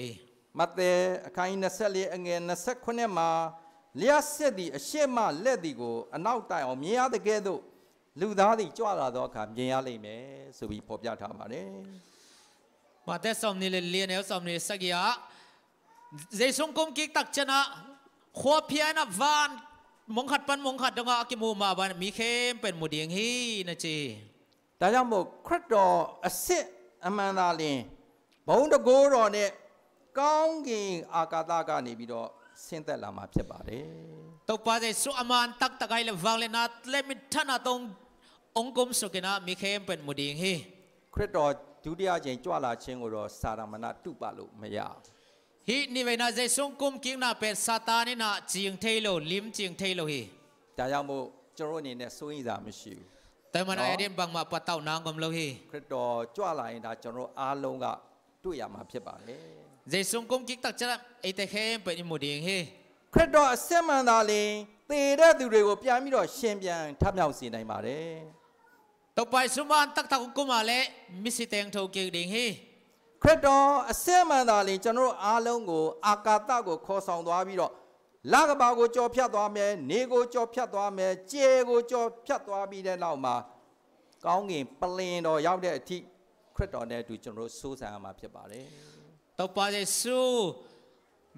မဿဲအခန်း24အငယ်29မှာလျှက်စစ်သည့်အရှိမလက်သည်ကိုအနောက်တိုင်အောင်မြင်ရတဲ့ကဲ့သို့လူသားသည်ကြွလာသောအခါမြင်ရလိမ့်မယ်ဆိုပြီးဖော်ပြထားပါတယ် มาแต่สมนี่เรียนแนวสมนี่สักยะเจสุงกุมกิตักชนะขวบเพียนะวานมงขัดปันมงขัดดงอากิมูมาบันมีเข้มเป็นหมุดยังฮีนะจี ဒါကြောင့်မို့ခရစ်တော်အစစ်အမှန်သာလျှင်ဘုံတကူတော်နဲ့ကောင်းကင်အာကာသကနေပြီးတော့ဆင်းသက်လာမှာဖြစ်ပါတယ် ตัวป้าเจสุอมันตักตะไกเลวังเลนัดเลมิทันะตรงองกุมสุกินะมีเข้มเป็นหมุดยังฮี ခရစ်တော်ဒုတိယကျင့်ကြွလာခြင်းကိုတော့စာရမဏတုပလို့မရ ฮีนี่เวนะเจสุงกุมกินะเป็นซาตานินะจิงเทโลลิมจิงเทโลฮี ဒါကြောင့်မို့ကျွန်တော်အနေနဲ့စိုးရိမ်တာမရှိဘူး แต่มันไอเดียบางมาปะเต้านางกมโลฮี ခရစ်တော်ကြွလာရင်ဒါကျွန်တော်အားလုံးကတွေ့ရမှာဖြစ်ပါတယ် เจสุงกุมกิตักชนะไอเตเข้มเป็นหมุดยังฮี ခရစ်တော်အစစ်မှန်သာလျှင်သေတဲ့သူတွေကိုပြန်ပြီးတော့ရှင်ပြန်ထမြောက်စေနိုင်ပါတယ် ตัวไปสุมานตักตะกุมาเลมิสิเตงโทกิดิ่งฮี ခရစ်တော်အစစ်မှန်သာလျှင်ကျွန်တော်အားလုံးကိုအာကာသကိုခေါ်ဆောင်သွားပြီးတော့လကဘာကိုကြော်ဖြတ်သွားမယ်နေကိုကြော်ဖြတ်သွားမယ်ကြဲကိုကြော်ဖြတ်သွားပြီးတဲ့နောက်မှာ ကောင်းကင်ပလင်တော်ရောက်တဲ့အထိခရစ်တော်နဲ့အတူကျွန်တော်တို့စိုးစံရမှာဖြစ်ပါတယ်တောပါယေစု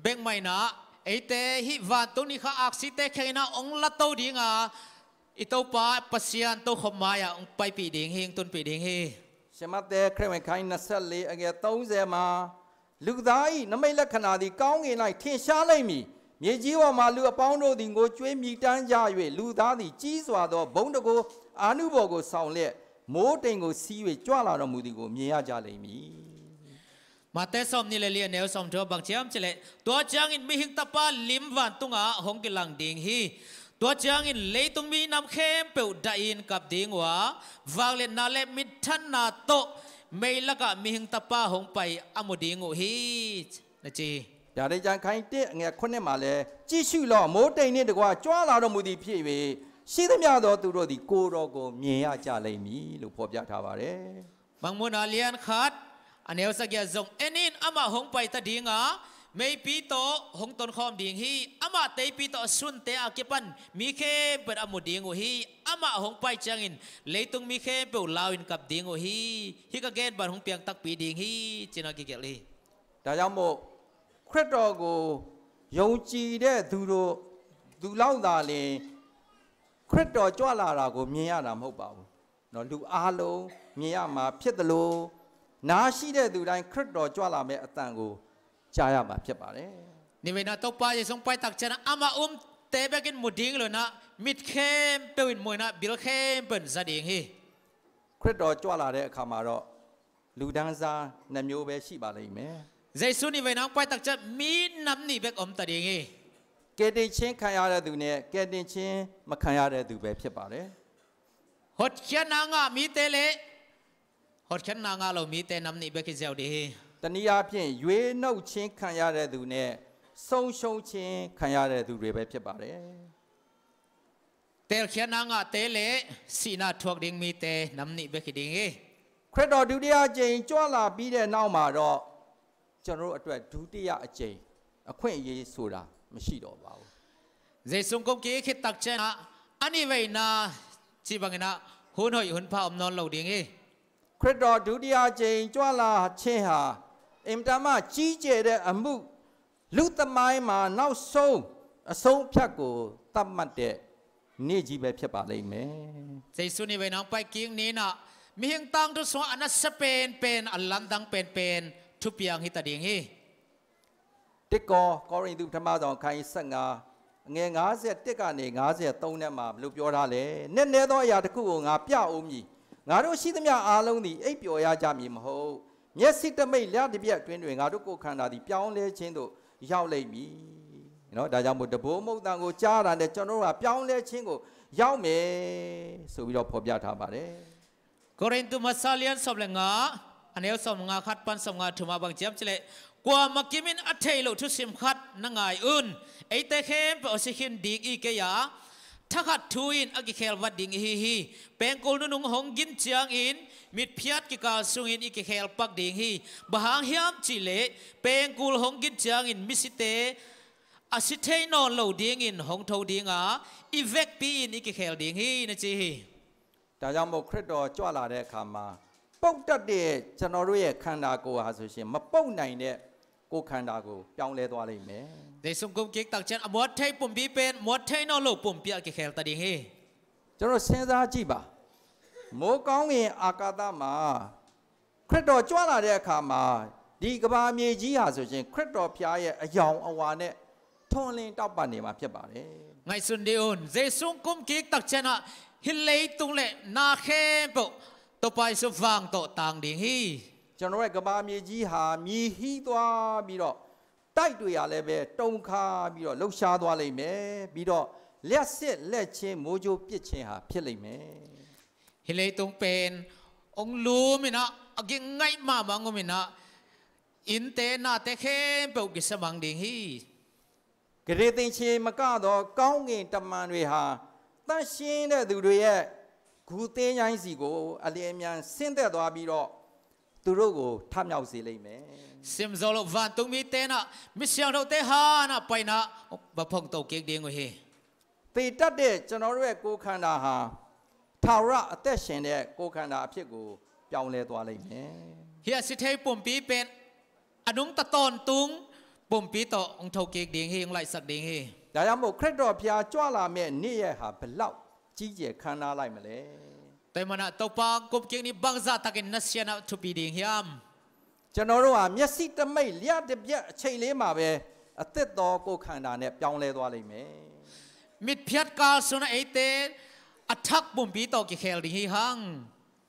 ဘက်မိုင်နာအိတဲဟိဝါတုန်နိခအာက်စီတဲခေနာအုံလတ်တောဒီငါito pa pasyan to khomaya ang pai pi ding hing tun pi ding he ရှမသက်ခရစ်ဝင်ခိုင်း24အငယ်30မှာလူသား၏နမိတ်လက္ခဏာသည်ကောင်းကင်၌ထင်ရှားလိမ့်မည်မြေကြီးပေါ်မှာလူအပေါင်းတို့သည်ငိုကြွေးမြည်တမ်းကြ၍လူသားသည်ကြီးစွာသောဘုံတကိုအာနုဘော်ကိုဆောင်လျက်မိုးတိမ်ကိုစီး၍ကြွလာတော်မူသည်ကိုမြင်ရကြလိမ့်မည်มาเตสอมนี่เลยเนวสอมทัวบังเจียมเจเลตัวจางอินมีหิงตะปาลิมวันตุงาหงกิลังดิงฮีตัวจางอินเลยตุงมีน้ำเข้มเปิวดาอินกับดิงวะวางเลนนาเลมิทันนาโตไม่ละกะมีหิงตะปาหงไปอมุดิงุฮีนะจีอย่าได้จางใครเตะเงี้ยคนเนี่ยมาเลยจี้ชื่อหล่อโมเตนี่ดีกว่าจ้าเราเรามุดีพี่เวชีทำยาตัวตัวดีโกโรโกเมียจ่าเลยมีลูกพ่อพิจารณาเลยบางมุนาเลียนขัดอันเอวสักยาจงเอ็นินอามาหงไปตะดิงะไม่ปีโตหงต้นคอมดิงฮีอามาเตปีโตสุนเตอาเก็ปันมีเข้มเป็นอมุดิงุฮีอามาหงไปจังอินเลยตุงมีเข้มเป็นลาวินกับดิงุฮีฮิกะเกตบันหงเปียงตักปีดิงฮีจินากิเกลีแต่ยังโมคริสต์โกยงจีเดดูเล่าตาเลยคริสต์จ้าลาราโกมีอะไรมาบอกเนาะลูกอาโลมีอะไรมาเพียดโลนาชีเดดูได้คริสต์จ้าลาเมอตังโกจ่ายมาเพียบเลยนี่เวนัตปาจะส่งไปตักเจนะอามาเตะไปกินมุดิงเลยนะมิดเข้มเป็นมวยนะบิลเข้มเป็นซาดิงฮีคริสต์จ้าลาเดข้ามาเราลูดังซาเนมิโอเบชิบาเลยไหมเจสุนี่เวนังไปตักจะมีน้ำนี่เบกอมตาดิงฮีเกดิชินขยาเรดูเนี่ยเกดิชินมาขยาเรดูเบเพียบาเลยฮดเขียนนางามีเตเลฮดเขียนนางาเรามีเตน้ำนี่เบกิเจ้าดีตอนนี้อาเพียงยูเอนเอาชินขยาเรดูเนี่ยส่งชงชินขยาเรดูเบเพียบาเลยเตลเขียนนางาเตเลสีนาทวกดิงมีเตน้ำนี่เบกิดิงฮีคริสต์ดูดีอาเจนจ้าลาบีเดนเอามาเราจนเราตัวดูดีอาเจนอควเยซูราไม่ใช่ดอกบ่าวเจสุงกงกี้คิดตักเจนะอันนี้เวน่าจีบังนะหุ่นหอยหุ่นผ้าอมนอนเหล่าดิ่งฮีคริสต์ดูดีอาเจนจ้าลาเชหาเอ็มตามาจีเจเดอมุลุตไมมาเนาส่งพักกูตั้มมันเดนี่จีแบบเพียบอะไรไหมเจสุนี่เวนังไปกิ้งนี้นะมีหิงตังทุสวอันนั้นสเปนเป็นอัลลัมดังเป็นทุบยังฮิตาดิ่งฮีติกอกอรินตูธรรมะตอนใครสังอาเงี้ย50ติกาเนี่ย50ตรงเนี่ยมาลูกပြောထားလေနဲ့နဲ့တော့အရာတစ်ခုကိုငါပြအောင်မြည်ငါတို့ရှိသမျှအားလုံးသည်အိပ်ပျော်ရကြမည်မဟုတ်မျက်စိတမိတ်လျှတစ်ပြက်တွင်တွင်ငါတို့ကိုယ်ခန္ဓာသည်ပြောင်းလဲခြင်းသို့ရောက်လိမ့်မည်နော်ဒါကြောင့်မို့တဘိုးမုတ်တန်ကိုကြားတာနဲ့ကျွန်တော်တို့ကပြောင်းလဲခြင်းကိုရောက်မယ်ဆိုပြီးတော့ဖော်ပြထားပါတယ်ကိုရိန္သုမဆာလျန်ဆောလငါအနေဆောငါခတ်ပန်ဆောငါထမဘန်ဂျမ်ချလေกว่ามากิมินอัฐเอโลทุสิมขัดนังไงอุ่นไอเตเข้มเปอสิขินดิกอีเกียถ้าขัดทูอินอกิเคลวัดดิงฮีเป็นกูนุงหงกินเจียงอินมิดพิยัดกิกาสุงอินอีกิเคลปักดิงฮีบางเฮียมจิเลเป็นกูหงกินเจียงอินมิสิเตอาสิเทนอนเหล่าดิงอินหงทูดิงอีเวกปีอินอีกิเคลดิงฮีนะจีฮีแต่ยังโมคริสต์จ้าลาเดคามาပုတ်တက်တဲ့ကျွန်တော်တို့ရဲ့ခန္ဓာကိုယ်ဟာဆိုရှင်မပုတ်နိုင်တဲ့ကိုယ်ခန္ဓာကိုပြောင်းလဲသွားလိမ့်မယ်။ဒေဆုံကုံကိကတက်ချန်အမောထိုင်ပုံပြီးပင်မောထိုင်နော်လို့ပုံပြကခဲတည်းဟေကျွန်တော်စဉ်းစားကြည့်ပါမိုးကောင်းရင်အာကာသမှာခရစ်တော်ကြွလာတဲ့အခါမှာဒီကဘာမြေကြီးဟာဆိုရှင်ခရစ်တော်ဖျားရဲ့အယောင်အဝါနဲ့ထွန်းလင်းတောက်ပနေမှာဖြစ်ပါတယ်။ငိုင်စွန်ဒီအွန်ဒေဆုံကုံကိတက်ချန်ဟိလေတုံလေနာခဲပုต่อไปสุฟังต่อต่างดิ่งฮีကျွန်တော်ရဲ့ကဘာမြေကြီးဟာမြည်ဟီးသွားပြီးတော့တိုက်တွေရလည်းပဲတုံခါပြီးတော့လှုပ်ရှားသွားလိမ့်မယ်ပြီးတော့လက်စစ်လက်ချင်းမိုးကြိုးပစ်ခြင်းဟာဖြစ်လိမ့်မယ်ဟိလေတုံပင်องลูมินะอกิงไงมาบังมินะอินเตนาเตเข้มเปกิสมังดิ่งฮีกระเด็นเชมကတော့ကောင်းငင်တမန်တွေဟာတန့်ရှင်းတဲ့သူတွေရဲ့ဂူသေးချိုင်းစီကိုအလျင်မြန်ဆင်းသက်သွားပြီးတော့သူတို့ကိုထမြောက်စေလိမ့်မယ်ซิมโซโลวันตุมีเตนะมิเซียงโตเตฮานะไปนะบะพงโตเกกเดงเฮပေတတ်တဲ့ကျွန်တော်တို့ရဲ့ကိုယ်ခန္ဓာဟာ ထာဝရအသက်ရှင်တဲ့ကိုယ်ခန္ဓာအဖြစ်ကိုပြောင်းလဲသွားလိမ့်မယ်เฮียสิเทปุ่มปีเป็นอนุงตะตอนตุงปุ่มปีต่อองค์ทเกกเดียงเฮงไหลสักเดียงเฮဒါကြောင့်မို့ခရစ်တော်ဘုရားကြွလာမဲ့နေ့ရက်ဟာဘလောက်ကြီးကျယ်ခမ်းနားလိုက်မလဲแต่มันอะตัวปางกุมเกียงนี่บางซาตะกินนัสเซียนะทุปีเดียงเฮียมကျွန်တော်တို့ဟာမျက်စိတမိတ်လျှက်တစ်ပြက်အချိန်လေးမှာပဲအသက်တော်ကိုယ်ခန္ဓာနဲ့ပြောင်းလဲသွားလိမ့်မယ်มิดเพียดกาลสุนไอเตอัทักปุ่มปีต่อกิเคลดีฮิฮัง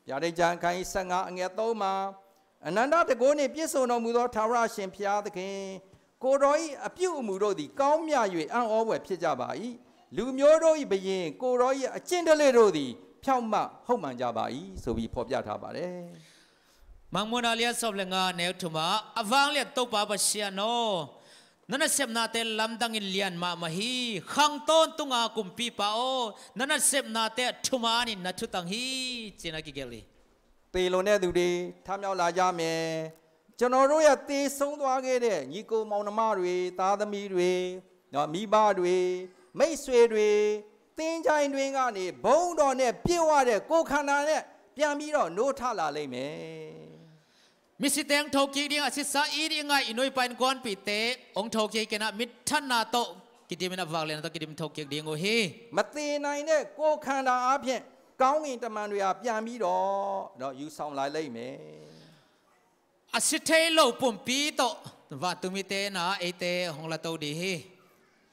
ဗျာဒိတ်ကျမ်းခန်း15အငယ်3မှာအနန္တတကုနှင့်ပြည့်စုံတော်မူသောထာဝရရှင်ဘုရားသခင်ကိုတော်၏အပြုအမူတို့သည်ကောင်းမြတ်၍အံ့ဩဖွယ်ဖြစ်ကြပါ၏လူမျိုးတို့၏ဘယင်ကိုတော်၏အကျင့်တလေတို့သည်ဖြောင့်မတ်ဟုတ်မှန်ကြပါ၏ဆိုပြီးဖော်ပြထားပါတယ်มังมนาเลียสอบเลงาเนวทุมาอวังเลียตปาบเชียโนนั่นเสพนาเตลำดังอินเลียนมามาฮีขังต้นตุงอากุมปีปาโอนั่นเสพนาเตทุมานินัทุตังฮีเจนักกิเกลีตีโลเนดูดีทำยาวลายาเมကျွန်တော်တို့ရဲ့တေဆုံးသွားခဲ့တဲ့ညီကိုမောင်နှမတွေသားသမီးတွေနော်မိဘတွေမိတ်ဆွေတွေတင်းချိုင်တွင်ကနေဘုံတော်နဲ့ပြည့်ဝတဲ့ကိုယ်ခန္ဓာနဲ့ပြန်ပြီးတော့နိုးထလာလိမ့်မယ်มิสิเตงทกีเดียงสิสาอีดีงไงอินุยปันกวนปีเตองทกีกันนะมิทันนาโตกิดิมินาวังเลนโตกิดิมทกีเดียงโอเฮမตีနိုင်တဲ့ကိုယ်ခန္ဓာအပြင်ကောင်းကင်တမန်တွေကပြန်ပြီးတော့ယူဆောင်လာလိမ့်မယ်อสิเทโลปุ่มปีโตว่าตุมิเตนะเอเตหงละโตดีเฮ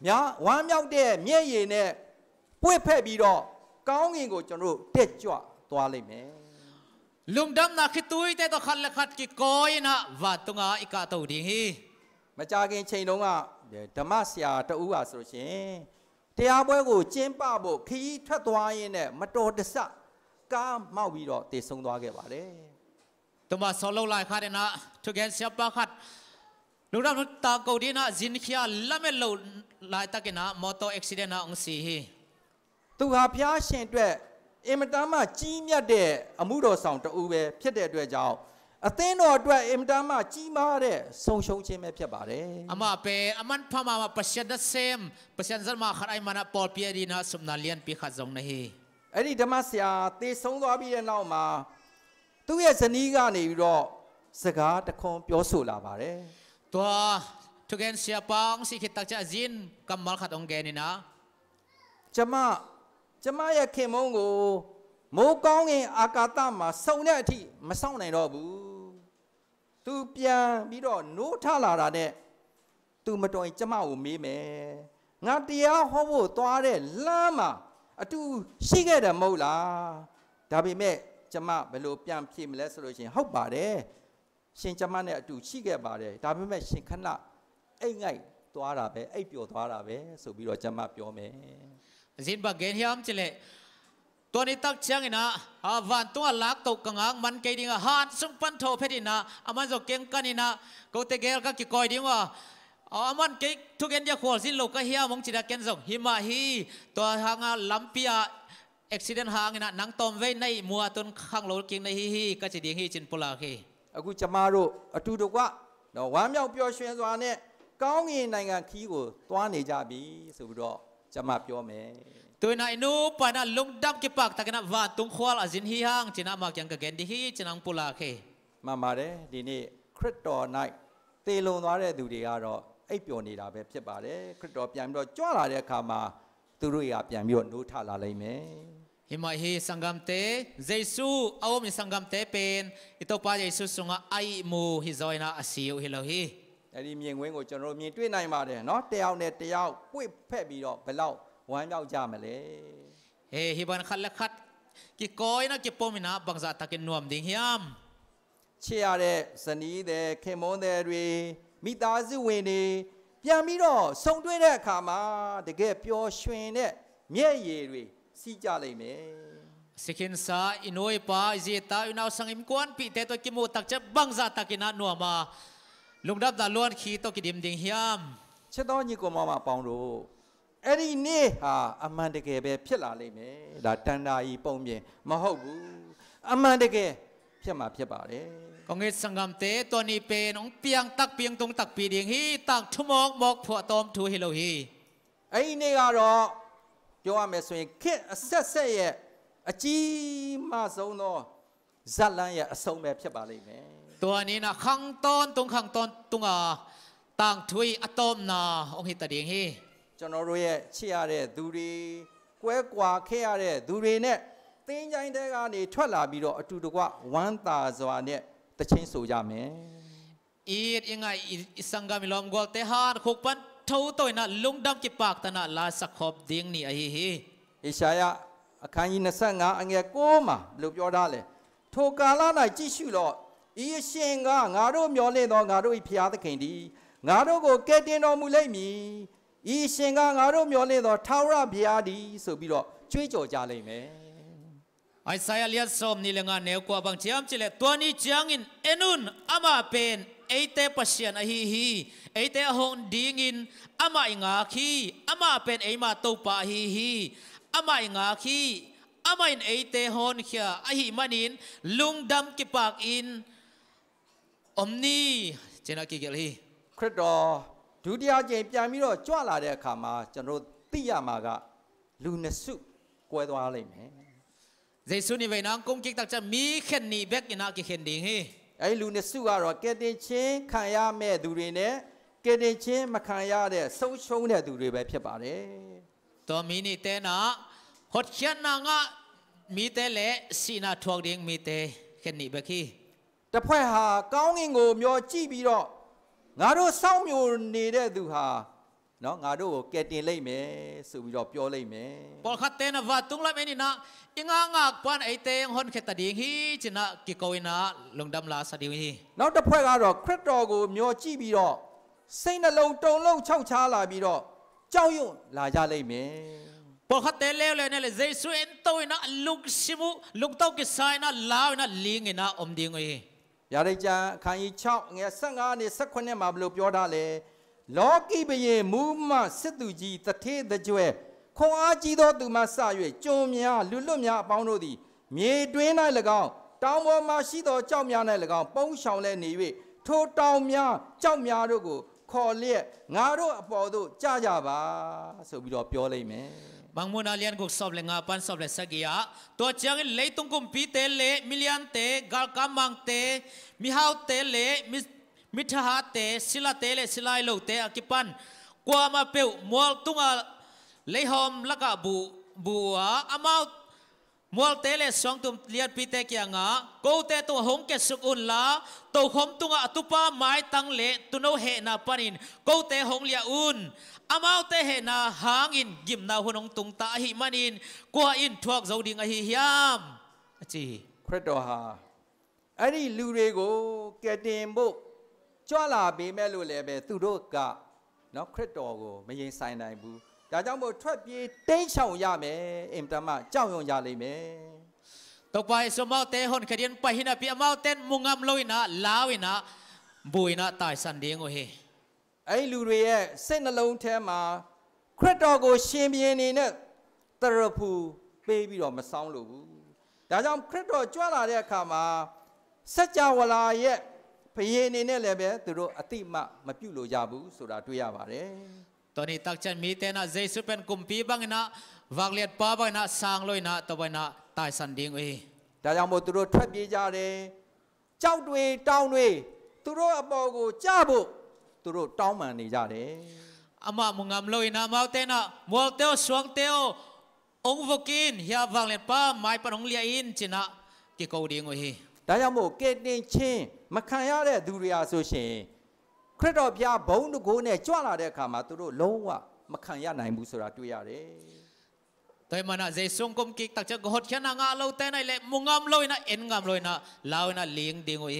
ညာဝမ်းမြောက်တဲ့မျက်ရည်နဲ့ပွေ့ဖက်ပြီးတော့ကောင်းကင်ကိုကျွန်တော်တို့တက်ကြွသွားလိမ့်မယ်ลุงดำนักขิตุยเตตขัดละขัดกิโกยนะว่าตุงาอิกาโตดีเฮမကြခင်ချိန်တုန်းကဓမ္မဆရာတဦးဟာဆိုရှင်တရားပွဲကိုကျင်းပဖို့ခရီးထွက်သွားရင်းနဲ့မတော်တဆကားမောက်ပြီးတော့တည်ဆုံသွားခဲ့ပါတယ်ตุมาสโลไลขัดนะทุกแกนเสียปะขัดลุงดำนุตาโกดีนะจินขียละเมโลไลตะกินะมอเตอร์อุบิเหตุนะองสีเฮသူဟာဖျားရှင်အတွက်အင်မတန်မှကြီးမြတ်တဲ့အမှုတော်ဆောင်တူပဲဖြစ်တဲ့အတွက်ကြောင့်အသင်းတော်အတွက်အင်မတန်မှကြီးမားတဲ့ဆုံးရှုံးခြင်းပဲဖြစ်ပါတယ်အမပေအမန်ဖမာပရှဒဆမ်ပရှန်ဇမခရိုင်မနာပေါ်ပီရီနာဆုမနာလျန်ပိခဇုံနဟီအဲ့ဒီဓမ္မဆရာတေဆုံးသွားပြီးတဲ့နောက်မှာသူ့ရဲ့ဇနီးကနေပြီးတော့စကားတခွန်းပြောဆိုလာပါတယ်ตัวทุกแกนเสียปังสิขิตตักจะจินกัมมัลขัดองแกนี่นะကျမရဲ့ခင်မုန်းကိုမိုးကောင်းကင်အာကာသမှာစုံတဲ့အထိမဆောင်နိုင်တော့ဘူးသူပြန်ပြီးတော့နိုးထလာတာနဲ့သူမတော်ရင်ကျမကိုမေးမယ်ငါတရားဟောဖို့သွားတဲ့လမ်းမှာအတူရှိခဲ့တယ်မဟုတ်လားဒါပေမဲ့ကျမဘယ်လိုပြန်ဖြေမလဲဆိုလို့ရှိရင်ဟုတ်ပါတယ်ရှင်ကျမနဲ့အတူရှိခဲ့ပါတယ်ဒါပေမဲ့ရှင်ခဏအိတ်ငိုက်သွားတာပဲအိတ်ပျော်သွားတာပဲဆိုပြီးတော့ကျမပြောမယ်จินบะเกนยามจิเลตัวนี้ตักเชียงนะวันตัวลักตกกังมันเกดิงหานซุงปันโทเพดินะมันจะเก่งกันนี่นะกูเตเกลก็กิคอยดิงว่ามันเก่งทุกเย็นจะขวดสินโลกเฮียมงจิตาเกนส่งหิมะฮีตัวหางลัมปียอุบิเหตุหางนะนังตอมเว้ในมัวต้นข้างโลกิงในฮีก็จะดีฮีจินปุลาฮีအခုကျမတို့အတူတကွတော့ဝမ်းမြောက်ပျော်ရွှင်စွာနဲ့ကောင်းကင်နိုင်ငံခီးကိုသွားနေကြပြီဆိုပြီးတော့ကျမပြောမယ်ตัวนั้นนูปานะลุงดับกิปักตะกันนะว่าตุงควาลอาจินฮีฮังจินะมายังกะเกนดิฮีจินังปุลาเคမှန်ပါတယ်ဒီနေ့ခရစ်တော်၌သေလွန်သွားတဲ့သူတွေကတော့အိပ်ပျော်နေတာပဲဖြစ်ပါတယ်ခရစ်တော်ပြန်ပြီးတော့ကြွလာတဲ့အခါမှာသူတို့ရပြန်ပြီးတော့နိုးထလာလိမ့်မယ်หิมาฮีสังกัมเตเยซูเอามีสังกัมเตเป็นอิโตปาเยซูสุงะไอมูฮิซอยนะอาซิโอฮิโลฮีအဲ့ဒီမြင်ကွင်းကိုကျွန်တော်မြင်တွေ့နိုင်ပါတယ်เนาะတယောက်နဲ့တယောက်ပွေ့ဖက်ပြီးတော့ဘယ်လောက်ဝမ်းမြောက်ကြမလဲเฮ้ฮิบันขัดละขัดกิโกยนะกิปอมินะบังซาตะกินนวมดิงฮิมချစ်ရတဲ့ဇနီးတဲ့ခင်မွန်းတဲ့တွေမိသားစုဝင်တွေပြန်ပြီးတော့ဆုံတွေ့တဲ့အခါမှာတကယ်ပျော်ရွှင်တဲ့မျက်ရည်တွေစီးကြလိမ့်မယ်สิกินซาอินโอยปาอิเตาอินาสังอิมกวนปีเตตัวกิมูตักจะบังซาตะกินะนัวมาลุงดับดาล้วนขีตกิดิมดิงฮิมချစ်တော်ညီကိုမောင်မပေါင်းတို့အဲ့ဒီနေ့ဟာအမှန်တကယ်ပဲဖြစ်လာလိမ့်မယ်ဒါတန်တာကြီးပုံပြင်မဟုတ်ဘူးအမှန်တကယ်ဖြစ်မှာဖြစ်ပါတယ်กองเอสังกัมเตตัวนี้เป็นองเปียงตักเปียงตรงตักปีเดียงฮีตักทุมอกมอกผัวตอมทูฮิโลฮีအဲ့ဒီနေ့ကတော့ပြောရမယ်ဆိုရင်ခက်အဆက်ဆက်ရဲ့ အကြီးမားဆုံးသောဇတ်လန်းရဲ့အဆုံးပဲဖြစ်ပါလိမ့်မယ် ตัวนี้นะขังต้นตรงขังต้นตรงต่างทุยอะตอมนะองค์หิตเดียงฮี ကျွန်တော်တို့ရဲ့ချစ်ရတဲ့သူတွေကွဲကွာခဲ့ရတဲ့သူတွေနဲ့တင်းကြိုင်းတဲ့ကနေထွက်လာပြီးတော့အတူတကွဝမ်းသာစွာနဲ့တချင်းဆိုကြမယ် อีดยังไงอีสังกามิลอมกอลเตหารคุกปันทูตัวน่ะลุงดำกิปากตนะลาสักขอบดิ้งนี่ไอ้ฮี เอชายะအခန်းကြီး25အငယ်9မှာဘယ်လိုပြောထားလဲထိုကာလ၌ကြည့်ရှုတော့ဤအရှင်ကငါတို့မျောလင့်သောငါတို့၏ဖျားသခင်သည်ငါတို့ကိုကယ်တင်တော်မူလိမ့်မည်ဤအရှင်ကငါတို့မျောလင့်သောထာဝရဘုရားသည်ဆိုပြီးတော့ကြွေးကြော်ကြလိမ့်မယ် ไอ้สายเลียสอมนี่แหละงานแนวกว่าบางเจ้าจิเลตัวนี้จางอินเอนุนอามาเป็นไอเตปัสยานไอฮีไอเตหงดิงินอามาอิงาคีอามาเป็นไอมาโตปาฮีอามาอิงาคีอามาอินไอเตหอนเขียไอฮีมันินลุงดำกิปากอินอมนี่เจนักกิเกลี ခရစ်တော်ဒုတိယကြိမ်ပြန်ပြီးတော့ကြွလာတဲ့အခါမှာကျွန်တော်သိရမှာကလူနှစ်စုကွဲသွားလိမ့်မယ် เจสุนี่เวนังกุมกิตักจะมีเข็นนี่เบกอินากิเข็นดิงฮี အဲဒီလူနှစ်စုကတော့ကယ်တင်ချင်းခံရမဲ့သူတွေနဲ့ကယ်တင်ချင်းမခံရတဲ့ဆုံးရှုံးတဲ့သူတွေပဲဖြစ်ပါတယ် ตัวมีนี่เตนะหดเขียนนางะมีเตเละสีนาทวงดิงมีเตเข็นนี่เบกฮี တစ်ဖွဲ့ဟာကောင်းကင်ကိုမျောကြည့်ပြီးတော့ငါတို့စောင့်မျိုးနေတဲ့သူဟာနော်ငါတို့ကိုကယ်တင်လိုက်မယ်ဆိုပြီးတော့ပြောလိုက်မယ် พอขัดเตนะว่าตุงละเมนี่นะอิงางากปานไอเตงหอนเขตดิงฮีจินะกิโกวินะลงดำลาสดิงฮี နောက်တစ်ဖွဲ့ကတော့ခရစ်တော်ကိုမျောကြည့်ပြီးတော့စိတ်နှလုံးတုန်လှုပ်ခြောက်ခြားလာပြီးတော့ကြောက်ရွံ့လာကြလိမ့်မယ် พอขัดเตเลวเลยเนี่ยเจสุเอ็นโตวินะลุกซิมุลุกเต้ากิสายนะลาวนะลิงนะอมดิงฮี ဗျာဒိတ်ကျမ်းအခန်းကြီး6ငယ်15နဲ့18မှာဘယ်လိုပြောထားလဲလောကီဘယေမူမစစ်သူကြီးတထေးတကြွယ်ခွန်အားကြီးသောသူမှစ၍ကျုံများလူလွတ်များအပေါင်းတို့သည်မြေတွင်း၌၎င်းတောင်ပေါ်မှရှိသောကြောက်များ၌၎င်းပုံရှောင်လဲနေ၍ထိုတောင်များကြောက်များတို့ကိုခေါ်လျက်ငါတို့အပေါ်သို့ကြကြပါဆိုပြီးတော့ပြောလိုက်မယ် บางมุนาเลียนกุกสอบเลงาปันสอบเลสกียาตัวจังเลยตุงกุมปีเตเลมิเลียนเตกาลกามังเตมิฮาวเตเลมิทหาเตศิลาเตเลศิลาโลเตอกิปันกว่ามาเปียวมัวตุงาเลยหอมละกะบัวอามาวมัวเตเลสองตุมเลียนปีเตกียงาโกเตตัวหงเกสุกุนลาตัวหอมตุงาตุปาไม้ตังเลตุโนเฮนาปานินโกเตหงเลียอุนอามาเตเหนาหางอินกิมนาหุนงตุงตาหิมันินกว่าอินทวกเจ้าดิงอหิยามจี ခရစ်တော်ဟာအဲ့ဒီလူတွေကိုကယ်တင်ဖို့ကြွလာပေးမဲ့လို့လည်းပဲသူတို့ကနော်ခရစ်တော်ကိုမရင်ဆိုင်နိုင်ဘူးဒါကြောင့်မို့ထွက်ပြေးတိတ်ဆောင်ရမယ်အင်တမကြောက်ရွံ့ကြလိမ့်မယ် ต่อไปสมเอาเตหอนขดินไปหินาปีอามาเตนมุงามลอยนะลาวินะบุยนะตายสันเดียงโอเฮ အဲ့လူတွေရဲ့စိတ်နှလုံးထဲမှာခရစ်တော်ကိုရှင်ဘုရင်နေနဲ့တရဖူပေးပြီးတော့မဆောင်လို့ဘူးဒါကြောင့်ခရစ်တော်ကြွလာတဲ့အခါမှာစัจ java လာရဲ့ဘုရင်နေနဲ့လည်းပဲသူတို့အတိမမပြုတ်လို့ရဘူးဆိုတာတွေ့ရပါတယ် ตอนนี้ตักจันมีเตนะเจสุเป็นกุมปีบังนะวางเลียดป้าบังนะสางลอยนะต่อไปนะตายสันเดียงโอเฮ ဒါကြောင့်မို့သူတို့ထွက်ပြေးကြတယ်ကြောက်တွေတောင်းတွေသူတို့အပေါ်ကိုကြဖို့သူတို့တောင်းပန်နေကြတယ် อามามุงามลอยนะมาเตนะมัวเตโอสวงเตโอองวกินเฮียวางเลียดป้าไม้ปนองเลียอินจินะกิโกเดียงโอเฮ ဒါကြောင့်မို့ကဲတင်ချင်းမခံရတဲ့သူတွေအားဆိုရှင်ခရစ်တော်ဘုရားဘုန်းတကိုးနဲ့ကြွလာတဲ့အခါမှာသူတို့လုံးဝမခံရနိုင်ဘူးဆိုတာတွေ့ရတယ် แต่มันน่ะเจสุงกุมกิกตักจะกอดแค่นางาเราแต่ไหนเลยมุงามลอยนะเอ็นงามลอยนะลาวนะเลี้ยงเดียงโอเฮ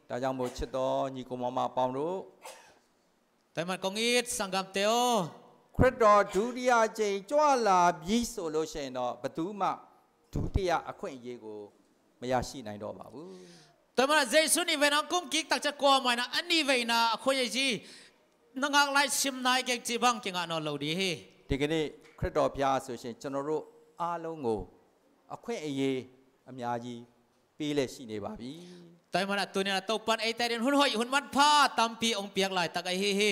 ဒါကြောင့်မို့ချစ်တော်ညီကောင်မပေါင်းတို့ แต่มันกงอีดสังกัมเตโอ ခရစ်တော်ဒုတိယကြိမ်ကြွလာပြီးဆိုလို့ရှိရင်တော့ဘယ်သူမှဒုတိယအခွင့်အရေးကိုမရရှိနိုင်တော့ပါဘူး แต่มันเจสุนี่เวนังกุมกิกตักจะกลัวมันนะอันนี้เวนะอคุยจีนางไล่ชิมนายเก่งจีบังเก่งอ่ะนอนเราดีเฮ ဒီကနေ့ခရစ်တော်ဘုရားဆိုရှင်ကျွန်တော်တို့အားလုံးကိုအခွင့်အရေးအများကြီးပေးလက်ရှိနေပါပြီ แต่มันตัวนี้ตัวปันไอแต่เดินหุ่นหอยหุ่นมันผ้าตามปีองเปียกลายตักไอเฮเฮ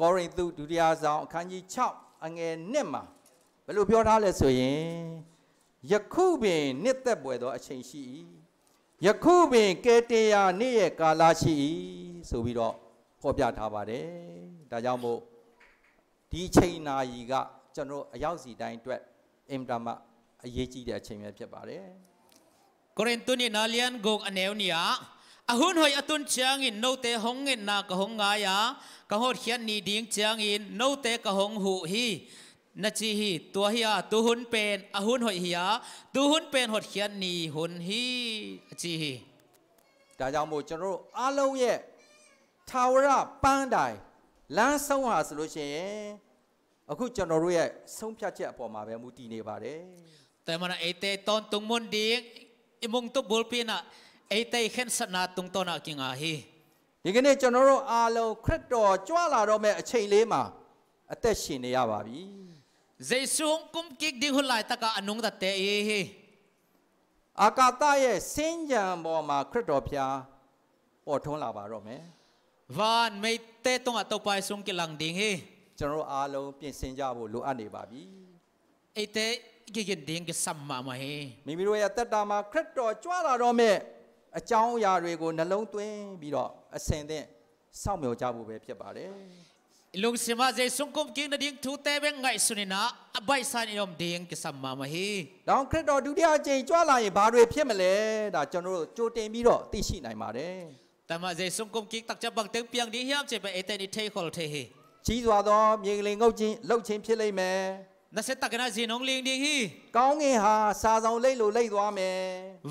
ကောရိန္သုဒုတိယဆောင်အခန်းကြီး6အငယ်1မှာဘယ်လိုပြောထားလဲဆိုရင် ယခုပင်နှစ်သက်ပွေသောအချိန်ရှိ၏ယခုပင်ကဲတရားနေ့ရဲ့ကာလရှိ၏ဆိုပြီးတော့ဖော်ပြထားပါတယ်ဒါကြောင့်မို့ဒီချိန်နာရီကကျွန်တော်အရောက်စီတိုင်းအတွက်အင်တာမအရေးကြီးတဲ့အချိန်ပဲဖြစ်ပါတယ်ကိုရင်တုန်နာလျန်ဂုတ်အနေဝနီယာအဟွန်ဟွိအတွန်ချန်င်နိုတေဟုံငင်နာကဟုံငါယာကဟောချန်နီဒင်းချန်င်နိုတေကဟုံဟူဟီနချီဟီตัวเฮียตูหุนเป็นอหุนหอยเฮียตูหุนเป็นหดเขียนนีหุนฮีจีฮีဒါကြောင့်မို့ကျွန်တော်တို့အားလုံးရဲ့ထာဝရပန်းတိုင်လမ်းဆုံးဟာဆိုလို့ရှိရင်အခုကျွန်တော်တို့ရဲ့ဆုံးဖြတ်ချက်အပေါ်မှာပဲမူတည်နေပါတယ်แต่มันไอเตตอนตุงมุนดิงอิมงตุบุลปีน่ะไอเตเข็นสนาตุงตอนกิงาฮีဒီကနေ့ကျွန်တော်တို့အားလုံးခရစ်တော်ကြွလာတော့မဲ့အချိန်လေးမှာအသက်ရှင်နေရပါပြီเจสุงกุมกิกดิหุลายตะกะอนุงตะเตเอฮีအာကာသရဲ့စဉ္ကြံပေါ်မှာခရစ်တော်ဖျားပေါ်ထွန်းလာပါတော့မယ်วานไม่เตตงอะตอไปซุงกิลังดิงฮีကျွန်တော်အားလုံးပြင်ဆင်ကြဖို့လိုအပ်နေပါပြီไอเตกิกินดิงกิซัมมามาฮีမိမိတို့ရဲ့တက်တာမှာခရစ်တော်ကြွလာတော့မဲ့အကြောင်းအရာတွေကိုနှလုံးသွင်းပြီးတော့အစဉ်သင့်စောင့်မျှော်ကြဖို့ပဲဖြစ်ပါတယ်ลุงสิมาเจสุงกุมกินดิ่งทูเตเบงไงสุนินะใบสานยมดิ่งกิสัมมามาฮีดังคริสต์ดုတိယအကြိမ်ကြွလာရင်ဘာတွေဖြစ်မလဲဒါကျွန်တော်တို့ကြိုတင်ပြီးတော့သိရှိနိုင်ပါတယ်แต่มาเจสุงกุมกิตักจะบังเต็งเปียงดิ่งเฮียมเจไปเอเตนิเทคอลเทฮีကြီးစွာသောမြေကလေးငုတ်ချင်းလှုပ်ချင်းဖြစ်လိမ့်မယ်นั่นเสตักนะจีนงลิงดิ่งฮีကောင်းငင်ဟာစာဆောင်လိမ့်လို့လိမ့်သွားမယ်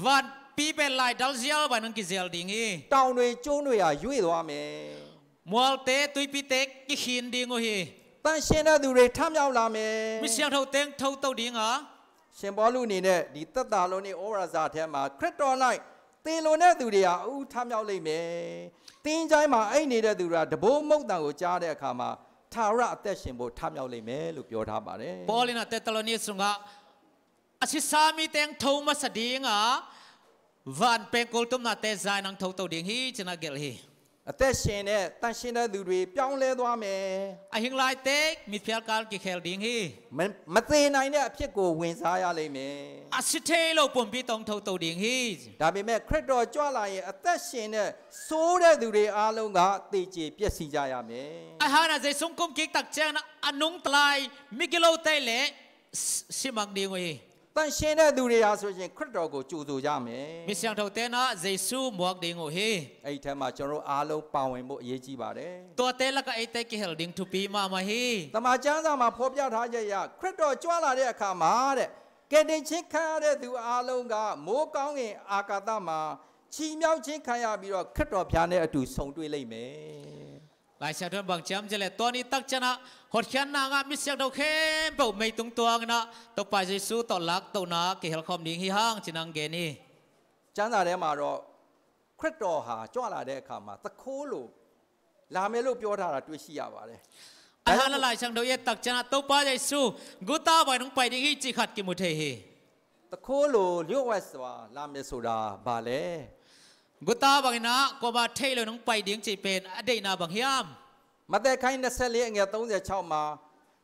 วันปีเป็นลายดาวเซียลบานังกิเซลดิ่งฮีတောင်တွေကျိုးတွေဟာရွေ့သွားမယ်มัวเตตุยปีเตกิขินดิ่งโอฮีတန်ရှင်းတဲ့သူတွေထမြောက်လာမယ်มิเสียงเท่าเต็งเท่าเต่าดิ่งอ่ะရှင်ဘောလူအနေနဲ့ဒီသက်တာလုံးနဲ့ဩဝါဒထဲမှာခရစ်တော်၌သင်လွန်တဲ့သူတွေဟာအူထမြောက်လိမ့်မယ်တင်းချိုင်းမှာအိတ်နေတဲ့သူတွေကတဘိုးမုတ်တန်ကိုကြားတဲ့အခါမှာထာဝရအသက်ရှင်ဖို့ထမြောက်လိမ့်မယ်လို့ပြောထားပါတယ်ပေါလိနာเตตโลนีสุงะอสิสามีเต็งเท่ามาสดิ่งอ่ะวันเป็นกอลตุมนาเตซายนังเท่าเต่าดิ่งฮีชนะเกลฮีအသက်ရှင်တဲ့တန်ရှင်းတဲ့သူတွေပြောင်းလဲသွားမယ်အဟင်လိုက်တဲ့မိဖျားကာလကိခဲလ်ဒင်းဟီမသေးနိုင်တဲ့အဖြစ်ကိုဝင်စားရလိမ့်မယ်အစစ်သေးလို့ပုံပြီးတောင်းထုတ်တုတ်ဒင်းဟီဒါပေမဲ့ခရစ်တော်ကြွလာရင်အသက်ရှင်တဲ့စိုးတဲ့သူတွေအားလုံးကသေကြေပျက်စီးကြရမယ်အဟာနာဇေဆုံကုမ်ကိတက်ချန်အနုံတလိုက်မိဂလောတဲလေစီမန်ဒီငွေတန်ရှင်းတဲ့သူတွေဟာဆိုရင်ခရစ်တော်ကိုကြိုဆိုကြမယ်မစ္စယံထုတ်တဲ့နာဇေဆုမွားဒင်းငွေအဲ့ဒီထဲမှာကျွန်တော်အားလုံးပါဝင်ဖို့အရေးကြီးပါတယ်ตัวเตละก็ไอเตกิเฮลดิงทูปีมามาฮีတမန်ကျမ်းစာမှာဖော်ပြထားချက်အရခရစ်တော်ကြွလာတဲ့အခါမှာတဲ့ကယ်တင်ခြင်းခံရတဲ့သူအားလုံးကမိုးကောင်းကင်အာကာသမှာချီးမြှောက်ခြင်းခံရပြီးတော့ခရစ်တော်ဖျားနဲ့အတူဆုံတွေ့လိမ့်မယ်หลายชาติบางจำจะเลยตัวนี้ตักชนะหดขันนางมิเสียงดอกเข้มเป่าไม่ตรงตัวกันนะตกไปเยซูต่อลักตัวนักเกี่ยวกับดิ่งฮีห้างจินังเกนี่ကျမ်းစာထဲမှာတော့ခရစ်တော်ဟာကြွလာတဲ့အခါမှာတခိုးလို့လာမယ်လို့ပြောထားတာတွေ့ရှိရပါတယ်อาหารหลายช่างโดยตักชนะตกไปเยซูกูตาไปน้องไปดิ่งฮีจิขัดกิมุเทฮีတခိုးလို့လျှို့ဝှက်စွာလာမယ်ဆိုတာဘာလဲกูตาบางนะก็มาเทเลยน้องไปดิ่งจิเป็นอดีตนาบางยามမသက်ခိုင်း24အငယ်36မှာ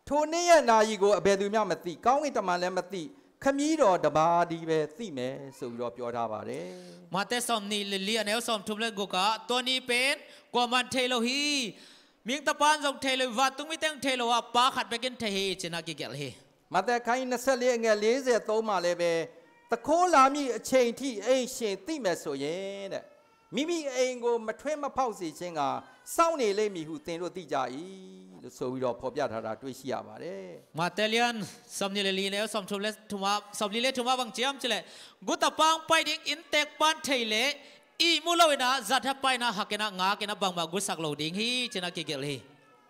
ထိုနေ့ရဲ့နာရီကိုအဘယ်သူမှမသိကောင်းကင်တမန်လည်းမသိခမည်းတော်တပါးဒီပဲသိမယ်ဆိုပြီးတော့ပြောထားပါတယ်มาเตสอมนี่เลียนเอลสอมทุมเลกูกะตัวนี้เป็นกว่ามันเทโลฮีมิงตะปานส่งเทโลว่าตุ้งมิเตงเทโลว่าปาขัดไปกินเทฮีจินากิเกลฮีမသက်ခိုင်း24အငယ်43မှာလည်းပဲတခိုးလာမည့်အချိန်ထိအိမ်ရှင်သိမယ်ဆိုရင်တဲ့မိမိအိမ်ကိုမထွင်းမဖောက်စေခြင်းကစောင့်နေလိမ့်မည်ဟုသင်တို့သိကြ၏လို့ဆိုပြီးတော့ဖော်ပြထားတာတွေ့ရှိရပါတယ်มาเตเลียนสอมนี่เลลีเนลสอมทุมเลทุมาสอมลีเลทุมาบางเจียมจิเลกูตะปางไปดิ่งอินเตกปานเทเลอีมูลเวนะจัดไปนะฮักเกนะงาเกนะบางบางกูสักโลดิ่งฮีจินากิเกลฮี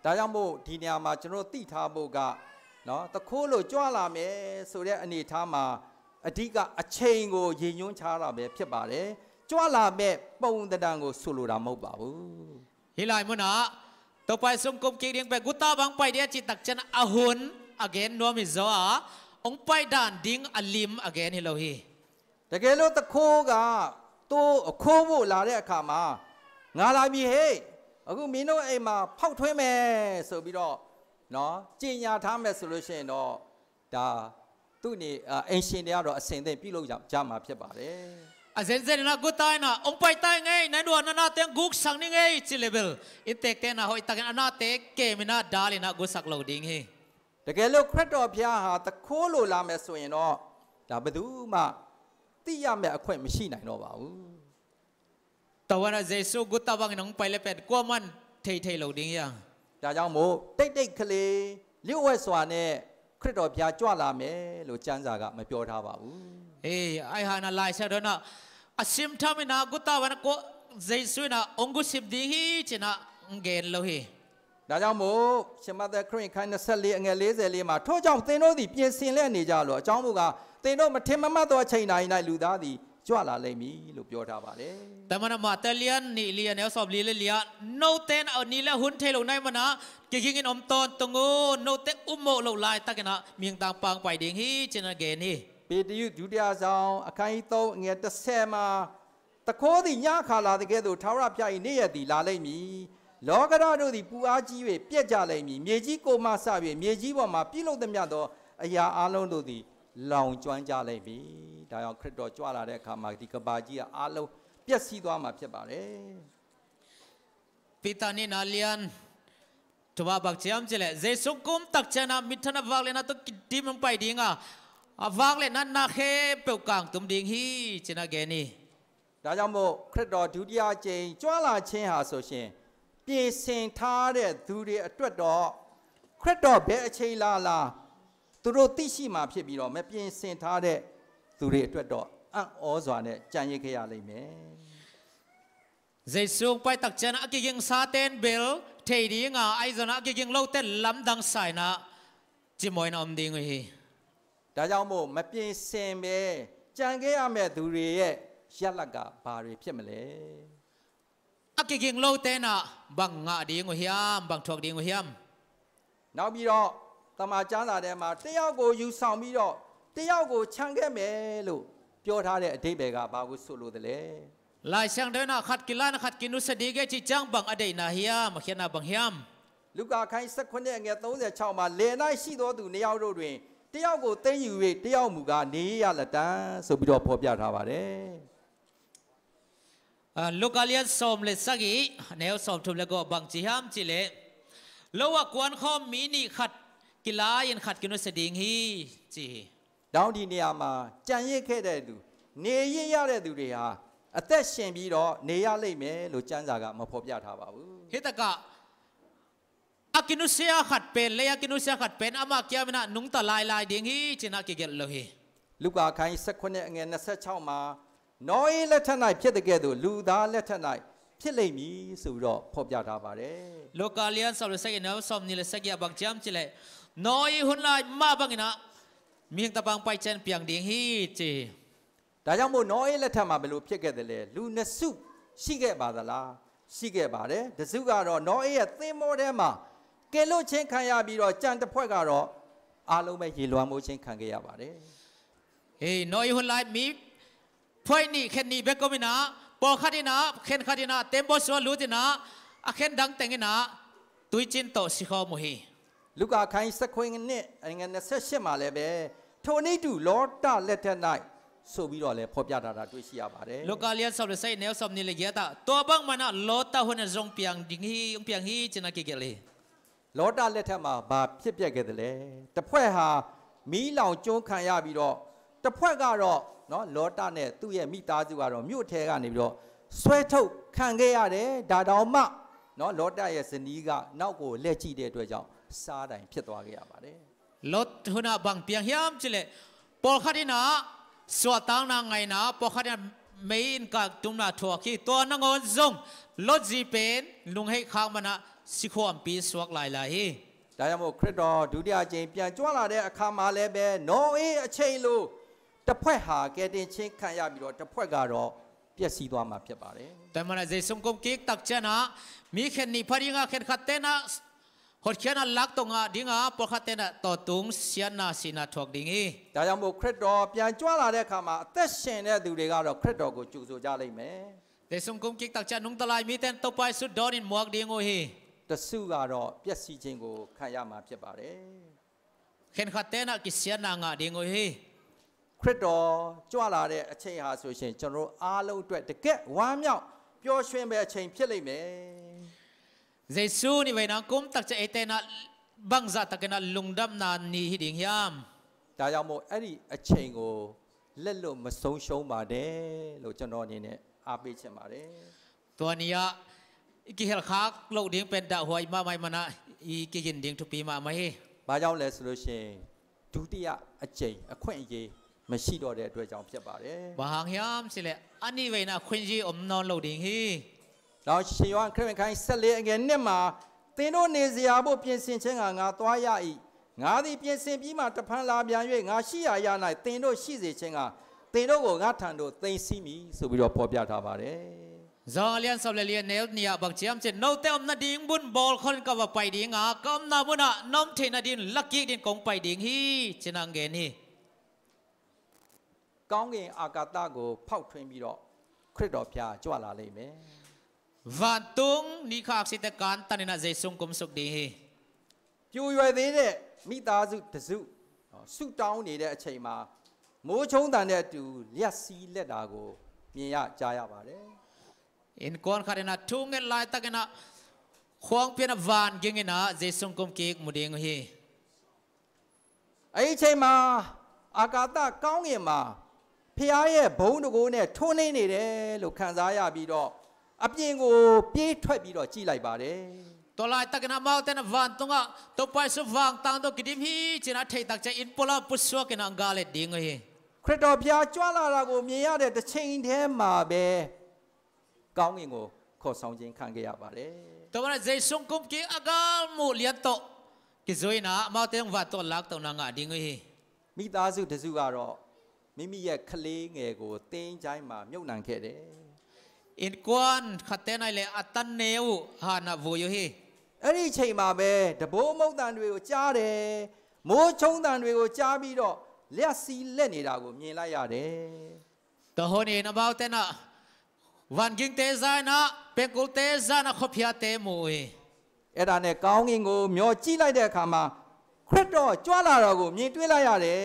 ဒါကြောင့်မို့ဒီနေရာမှာကျွန်တော်သိထားဖို့ကနော်တခိုးလို့ကြွလာမယ်ဆိုတဲ့အနေအထားမှာအဓိကအချိန်ကိုရည်ညွှန်းချတာပဲဖြစ်ပါတယ်ကြွလာမဲ့ပုံသဏ္ဍာန်ကိုဆိုလိုတာမဟုတ်ပါဘူးฮิไลมุนะต่อไปสมกุมกิริงไปกุตาบางไปเดียจิตักจันอาหุนอเกนนัวมิโซอาองไปด่านดิ่งอลิมอเกนฮิโลฮีတကယ်လို့တခိုးကသူ့အခိုးဖို့လာတဲ့အခါမှာငါလာပြီဟေးအခုမင်းတို့အိမ်မှာဖောက်ထွင်းမယ်ဆိုပြီးတော့နော်ကြင်ညာထားမယ်ဆိုလို့ရှိရင်တော့ဒါတ သူ့နေအင်ရှင်တွေကတော့အစင်သင်ပြုလုပ်ကြမှာဖြစ်ပါတယ်อาเซนเซนนะกูตายนะองไปตายไงนั่นดูนั่นน่ะเต็งกุกสังนี่ไงจิเลเบลอิเตกเตนะหอยตะกันน่ะเตกเกมินะดาลินะกูสักโลดิ้งเฮတကယ်လို့ခရစ်တော်ဘုရားဟာတခိုးလိုလာမယ်ဆိုရင်တော့ဒါဘယ်သူမှသိရမယ့်အခွင့်မရှိနိုင်တော့ပါဘူးตะวันน่ะเยซูกูตะบังนองไปเลเป็ดกว่ามันเทโลดิ้งยังဒါကြောင့်မို့တိတ်ကလေးလျှို့ဝှက်စွာနဲ့ခရစ်တော်ဘုရားကြွလာမယ်လို့ကျမ်းစာကမပြောထားပါဘူးเอ้ไอ้หานะลายซะดนะอาซิมทามินะกูตะวันก็เยซูนะองกุสิบดิ้งฮีจินะเกนโลฮีဒါကြောင့်မို့ရှင်မသက်ခရစ်ခိုင်း24အငယ်44မှာထို့ကြောင့်သင်တို့သည်ပြင်ဆင်လျက်နေကြလို့အကြောင်းမူကားသင်တို့မထင်မမှတ်သောအချိန်တိုင်း၌လူသားသည်ကြွလာလိမ့်မည်လို့ပြောထားပါတယ်แต่มันมาแต่เลียนนี่เลียนแนวสอบลีเลียโนเตนเอานี่แล้วหุ่นเทลงในมันนะเกี่ยงกินอมตอนตงูโนเตอุโมโลลายตะกันนะเมียงตางปางไปดิ้งฮีจินะเกนฮีပေတရုဒုတိယဆောင်အခန်းကြီး3အငယ်30မှာတခိုးသည်ညခါလာတဲ့ကဲ့သို့ထာဝရဘုရား၏နေ့ရက်သည်လာလိမ့်မည်လောကဓာတ်တို့သည်ပူအားကြီး၍ပြက်ကြလိမ့်မည်မြေကြီးကိုမှဆ၍မြေကြီးပေါ်မှာပြုလုပ်သမျှသောအရာအလုံးတို့သည်လောင်ကျွမ်းကြလိမ့်မည်ဒါကြောင့်ခရစ်တော်ကြွလာတဲ့အခါမှာဒီကဘာကြီးကအလုံးပျက်စီးသွားမှာဖြစ်ပါတယ်ပိတနိနာလျန်တဝဘက်ချမ်ချလေဇေဆုကုမ်တက်ချနာမိထနာဝါလေနာတတိမပိုင်ဒီငါวางเลยนั่นนาเคเปลวกางตุ่มดิ่งฮีจินาเกนี่ဒါကြောင့်မို့ခရစ်တော်ဒုတိယကျိန်ကြွလာခြင်းဟာဆိုရှင်ပြင်ဆင်ထားတဲ့သူတွေအတွက်တော့ခရစ်တော်ဘယ်အချိန်လာသူတို့သိရှိမှဖြစ်ပြီးတော့မပြင်ဆင်ထားတဲ့သူတွေအတွက်တော့အံ့ဩစွာနဲ့ကြံ့ရစ်ခဲ့ရလိမ့်မယ်เยซูไปตักเจนะกิงซาเตนเบลเทดีงาไอซนะกิงโลเตนลำดังไซนะจิมอยนอมดิ่งฮีဒါကြောင့်မို့မပြင်ဆင်ပဲကြံခဲ့ရမယ့်သူတွေရဲ့ရက်လက်ကဘာတွေဖြစ်မလဲအကိကင်းလို့တဲ့နာဘန်ငါဒီငွေဟျမ်ဘန်ထောက်ဒီငွေဟျမ်နောက်ပြီးတော့တမန်ကျမ်းစာထဲမှာတယောက်ကိုယူဆောင်ပြီးတော့တယောက်ကိုခြံခဲ့မယ်လို့ပြောထားတဲ့အဓိပ္ပာယ်ကဘာကိုဆိုလိုသလဲลายช่างเดินขัดกิลานขัดกินุสดีเกจิจังบังอดีนาเฮียมเขียนนาบังเฮียมลูกาခိုင်း19ငယ်36မှာလေ၌ရှိသောသူနှစ်ယောက်တို့တွင်တယောက်ကိုသိမ်းယူ၍တယောက်မူကားနေရလက်တန်းဆိုပြီးတော့ဖော်ပြထားပါတယ်ลูกาเลียนสมเลสกี้แนวสมทุบแล้วก็บังจิฮามจิเลแล้วว่ากวนข้อมีนี่ขัดกีฬายันขัดกินุสดีฮีจีတောင်းဒီနေရာမှာကြံရစ်ခဲ့တဲ့သူနေရရတဲ့သူတွေဟာအသက်ရှင်ပြီးတော့နေရလိမ့်မယ်လို့ကျမ်းစာကမဖော်ပြထားပါဘူးဟိတကอากินุเซียขัดเป็นเลยอากินุเซียขัดเป็นอามาเกียมินะนุงตะลายดิ่งฮีจินาเกเกลโลฮีลูกาခိုင်း19ငယ်26မှာနောအေးလက်ထက်၌ဖြစ်တဲ့ကဲ့သို့လူသားလက်ထက်၌ဖြစ်လိမ့်မည်ဆိုပြီးတော့ဖော်ပြထားပါတယ်ลูกาเลียนสอบเลสกี้แนวสอบนี่เลสกี้บังจามจิเลนอยหุ่นลายมาบังอินะเมียงตะบังไปเจนเปียงดิ่งฮีจีဒါကြောင့်မို့နောအေးလက်ထက်မှာဘယ်လိုဖြစ်ခဲ့တယ်လဲလူနှစ်စုရှိခဲ့ပါသလားရှိခဲ့ပါတယ်တစုကတော့နောအေးရဲ့သင်္ဘောထဲမှာကယ်လို့ချင်းခံရပြီးတော့ကြံတစ်ဖွဲ့ကတော့အားလုံးပဲရေလွှမ်းမိုးချင်းခံခဲ့ရပါတယ်เฮ้ยนอยหุ่นลายมีพอยนี่แค่นี้เบกก็มินะปอขัดนะเข็นขัดนะเต็มบอสว่ารู้ตินะอาเข็นดังแต่งนะตุยจินโตสิข้อมุฮีลูกาခိုင်း19နှစ်ငယ်28မှာလည်းပဲထိုနေ့တူလောတလက်ထက်၌ဆိုပြီးတော့လည်းဖော်ပြထားတာတွေ့ရှိရပါတယ်ลูกาเลียนสอบเลยใส่แนวสอบนี่เลยเกียรติตัวบังมันนะโลตาหุ่นจงเปียงดิ่งฮีจินาเกเกลีလောတလက်ထက်မှာဘာဖြစ်ပျက်ခဲ့တယ်လဲတစ်ဖွဲ့ဟာမီးလောင်ကျွန်းခံရပြီးတော့တစ်ဖွဲ့ကတော့နော်လောတနဲ့သူ့ရဲ့မိသားစုကတော့မြို့ထဲကနေပြီးတော့ဆွဲထုတ်ခံခဲ့ရတယ်ဒါတောင်မှနော်လောတရဲ့ဇနီးကနောက်ကိုလှည့်ကြည့်တဲ့အတွက်ကြောင့်စားတိုင်ဖြစ်သွားခဲ့ရပါတယ်လောတหุ่นบังเปียงเฮียมจิเลปอขัดนะสวดตังนางไงนะปอขัดไม่อินกับตุ่มนาถั่วขี้ตัวนางอนจงลดจีเป็นลุงให้ข้างมันนะสิขวมปีสวกหลายๆฮีဒါကြောင့်မို့ခရစ်တော်ဒုတိယကျင်းပြန်ကြွလာတဲ့အခါမှာလည်းပဲနောအေးအချိန်လိုတစ်ဖွဲ့ဟာကယ်တင်ချင်းခံရပြီးတော့တစ်ဖွဲ့ကတော့ပျက်စီးသွားမှာဖြစ်ပါတယ်แต่มันจะส่งกุมกิ๊กตักเจนะมีแค่นี้พอดีงาแค่ขัดเตนะหดแค่นั้นลักตรงอ่ะดิ้งอ่ะพอขัดเตนะต่อตุงเสียนาสินาถกดิ้งฮีဒါကြောင့်မို့ခရစ်တော်ပြန်ကြွလာတဲ့အခါမှာအသက်ရှင်တဲ့သူတွေကတော့ခရစ်တော်ကိုကြိုဆိုကြလိမ့်မယ်แต่ส่งกุมกิ๊กตักเจนุงตะลายมีแต่ตบไปสุดดอนินหมวกดิ้งโอฮีတစုကတော့ပျက်စီးခြင်းကိုခံရမှာဖြစ်ပါတယ်ข เห็นขัดเต้นกิเสียนางาดิ่งเฮ้คริสต์จ้าลาเดอเชียหาสุเชนจนรู้อาลูด้วยแต่แกวามยาวเปียวชวนไปเชียนเพียเลยไหมเยซูนี่เวนังกุมตักจะเอเตนะบังจัดตักนะลุงดำนานนี่หิดิ่งยามแต่ยังโมไอ้ดิเชียงโอเล่นลมมาส่งชงมาเด้ลูกจนนนี่เนี่ยอาเปเชมาเด้ตัวนี้อะกิเฮลคักลูกดิ่งเป็นดาวหวยมาไม่มานะอีกิยินดิ่งทุกปีมาไม่บางอย่างเลยสุเชนดูที่อะเชียงขวัญยีไม่ชีดอเดด้วยจังเพียบมาเด้บางยามสิเลยอันนี้เวนังขวัญยีอมนอนลูกดิ่งฮีเราเชื่อว่าเครื่องการเสลียเงินเนี่ยมาเต้นโนเนเซียบุเปลี่ยนเส้นเชิงงาตัวใหญ่งาที่เปลี่ยนเส้นปีมาจะพันลาเบียนเวงาชียายาไหนเต้นโนชีเสียเชิงเต้นโนก็งาทันโดเต้นซีมีสุบิโรพอพิจารณาบาร์จอเลียนสับเลียนเนลเนี่ยบางเชียมเช่นโนเตอมนาดิงบุญบอลคนก็ว่าไปดิ่งก็นาบุญน่ะน้อมเทนาดินลักกี้ดินกงไปดิ่งฮีเจนังเกนี่ก้องเองอากาตาก็เผาထွင်းပြီးတော့คริสต์พิจจวลาเลยไหมวันตุงนี่ข้าสิทธิ์การตันนินาเจสุงกุมสุขดีပြိုရွယ်သေးတဲ့မိသားစုတစုဆုတောင်းနေတဲ့အချိန်မှာမိုးချုံတန်တဲ့အတူလက်စီးလက်တာကိုမြင်ရကြားရပါတယ်อินกวนคาร์นาทุ่งเงินลายตะกันนะควงเพียนวันยิงนะเจสุงกุมเกกมุดิงฮีไอ้เချိန်မှာอากาศကောင်းငင်မှာဖျားရဲ့ဘုံတကိုးနဲ့ထွန်းနေနေတယ်လို့ခံစားရပြီးတော့အပြင်ကိုပြေးထွက်ပြီးတော့ကြည်လိုက်ပါတယ်ตัวลายตะกันนะมาเตนวันตุงอ่ะตัวไปสุวังตังตัวกิดิมฮีจีน่าเทตักจะอินพลาปุสวกันอังกาเลดิงฮีคริสต์พิจจวลาเราကိုမြင်ရတဲ့တစ်ချိန်တည်းမှာပဲကောင်းငင်ကိုခေါ်ဆောင်ခြင်းခံခဲ့ရပါတယ်ตัวนั้นเจสุงกุมเกอากามูเลียนโตกิจอยนะมาเตนวันตัวลักตัวนางอ่ะดิงฮีမိသားစုတစုကတော့မိမိရဲ့ကလေးငယ်ကိုတင်းချိုင်းမှာမြုပ်နှံခဲ့တယ်อินกวนขัดเต้นอะไรอัตันเนวฮานาวูยูฮีအဲ့ဒီချိန်မှာပဲတဘိုးမုတ်တန်တွေကိုကြားတယ်မိုးချုံတန်တွေကိုကြားပြီးတော့လက်စီးလက်နေတာကိုမြင်လိုက်ရတယ်ตะโหนี่นะบ่าวเต้นนะวันกิงเตซานะเป็นกุเตซานะขบยาเตมูအဲ့ဒါနဲ့ကောင်းငင်ကိုမျောကြည့်လိုက်တဲ့အခါမှာคริสต์ကြွလာတော့ကိုမြင်တွေ့လိုက်ရတယ်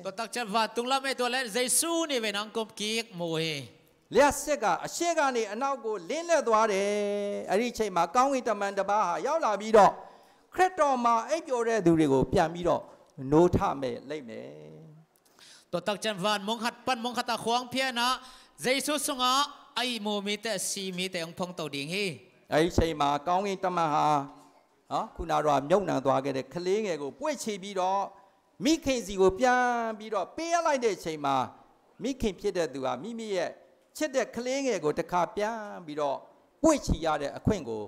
ตัวตักจะว่าตุงละไม่ตัวเล่นเยซูนี่เป็นอังกุมกิกมูလက်စစ်ကအရှေ့ကနေအနောက်ကိုလင်းလက်သွားတယ်အဲ့ဒီချိန်မှာကောင်းကင်တမန်တစ်ပါးဟာရောက်လာပြီးတော့ခရစ်တော်မှာအိပ်ပျော်တဲ့သူတွေကိုပြန်ပြီးတော့နိုးထမဲ့လိုက်မယ်ตัวตักจันวันมงหัดปันมงหัดตาควงเพียนะเยซูสงะไอโมมีแต่ซีมีแต่องพงตัวดิ่งฮีအဲ့ဒီချိန်မှာကောင်းကင်တမန်ဟာခုနကတော့မြုပ်နှံသွားခဲ့တဲ့ကလေးငယ်ကိုပွေ့ချပြီးတော့မိခင်စီကိုပြန်ပြီးတော့ပေးရလိုက်တဲ့ချိန်မှာမိခင်ဖြစ်တဲ့သူဟာမိမိရဲ့ချစ်တဲ့ကလေးငယ်ကိုတခါပြန်ပြီးတော့ပွေ့ချရတဲ့အခွင့်ကို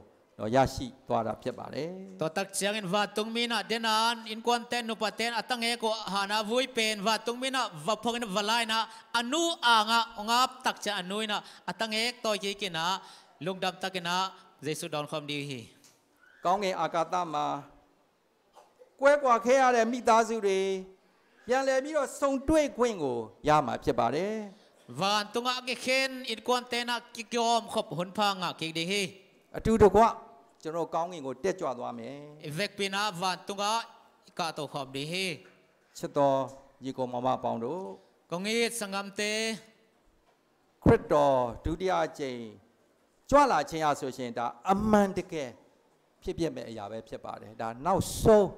ရရှိသွားတာဖြစ်ပါတယ်ตัวตักเชียงอินวาตุงมีนะเดนานอินควันเตนนุปเตนอัตังเอโกหานาวุยเป็นวาตุงมีนะวาพงอินวาไลนะอนุอ่างองาบตักจะอนุยนะอัตังเอกตัวยีกินะลุงดำตักกินะเยซูดอนความดีฮีကောင်းငင်အာကာသမှာကွဲကွာခဲ့ရတဲ့မိသားစုတွေပြန်လည်ပြီးတော့စုံတွေ့ခွင့်ကိုရမှာဖြစ်ပါတယ်วันตุงะกิเคนอินควันเตนะกิยอมขบหุนพังกิดีฮีအတူတကွကျွန်တော်ကောင်းငင်ကိုတက်ကြွသွားမယ်เวกปีนาวันตุงะกาโตความดีฮีချစ်တော်ညီကောင်မမပေါင်းတို့กงอีสังกัมเตခရစ်တော်ဒုတိယအကြိမ်ကြွလာခြင်းအဆိုရှင်ဒါအမှန်တကယ်ဖြစ်ပြမဲ့အရာပဲဖြစ်ပါတယ်ဒါနောက်ဆုံး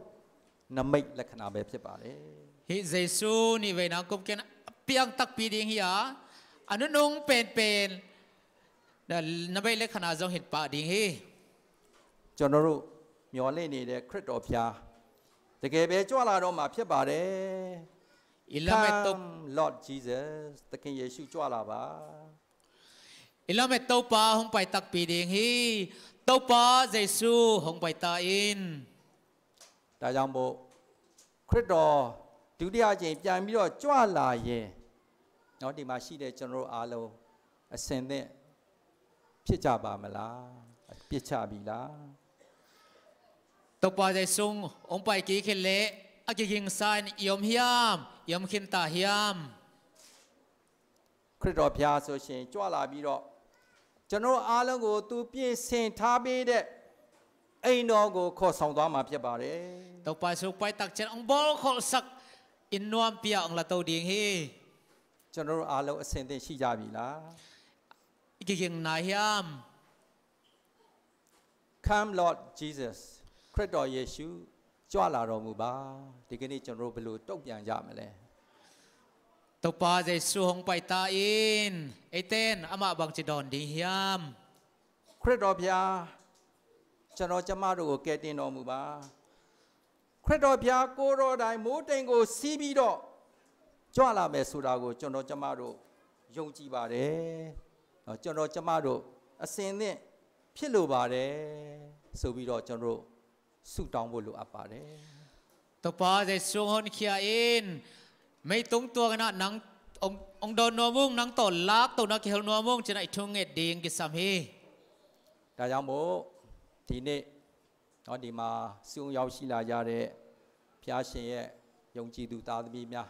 နမိတ်လက္ခဏာပဲဖြစ်ပါတယ်ဟိယေရှုနိဝေနာကုမ်ကင်เปียงตักปีดิงฮีอาอนุนงเป็นဒါနမိတ်လက္ခဏာဆုံးဟစ်ပါဒင်းဟေကျွန်တော်တို့မျော်လင့်နေတဲ့ခရစ်တော်ဖျားတကယ်ပဲကြွလာတော့မှာဖြစ်ပါတယ် Come Lord Jesus သခင်ယေရှုကြွလာပါอิลาเมตโตปาหงไปตักปีดิงฮีโตปาเยซูหงไปตาอินဒါကြောင့်မို့ခရစ်တော်ဒုတိယအကြိမ်ပြန်ပြီးတော့ကြွလာရင်နော်ဒီမှာရှိတဲ့ကျွန်တော်တို့အားလုံးအစင်နဲ့ဖြစ်ကြပါမလားပြစ်ချပြီလားโตปาเยซูหงไปกี่เคเลอากิยิงไซน์ยอมฮิยามยอมขินตาฮิยามခရစ်တော်ဖျားဆိုရှင်ကြွလာပြီးတော့ကျွန်တော်အားလုံးကိုသူပြင်ဆင်ထားပေးတဲ့ အိမ်တော်ကိုခေါ်ဆောင်သွားမှာဖြစ်ပါတယ် ต่อไปสุไปตักเจนองบอลขอสักอินนวมเปียองละตัวดิ่งเฮ ကျွန်တော်တို့အားလုံးအစဉ်သင့်ရှိကြပြီလား อีกอย่างนายาม Come Lord Jesus ခရစ်တော်ယေရှုကြွလာတော်မူပါဒီကနေ့ကျွန်တော်တို့ဘယ်လိုတုံ့ပြန်ကြမလဲ ต่อไปจะสู้หงไปตาอินไอเต้นอามาบังจิดอนดิ่งยาม ခရစ်တော်ဘုရားကျွန်တော်ကျမတို့ကိုကယ်တင်တော်မူပါခရစ်တော်ဘုရားကိုတော်တိုင်မိုးတိမ်ကိုစီးပြီးတော့ကြွလာမယ်ဆိုတာကိုကျွန်တော်ကျမတို့ယုံကြည်ပါတယ်ကျွန်တော်ကျမတို့အစဉ်သင့်ဖြစ်လိုပါတယ်ဆိုပြီးတော့ကျွန်တော်ဆုတောင်းဖို့လိုအပ်ပါတယ် ต่อไปจะสู้หงเขียอินไม่ตรงตัวกันนะนังองโดนนัวมุงนังต่อลักตัวนักเขียวนัวมุงจะได้ทุ่งเอ็ดดิ่งกิสามเฮ ဒါကြောင့်မို့ဒီနေ့ဒီမှာစုံရောက်ရှိလာကြတဲ့ဘုရားရှင်ရဲ့ယုံကြည်သူသားသမီးများ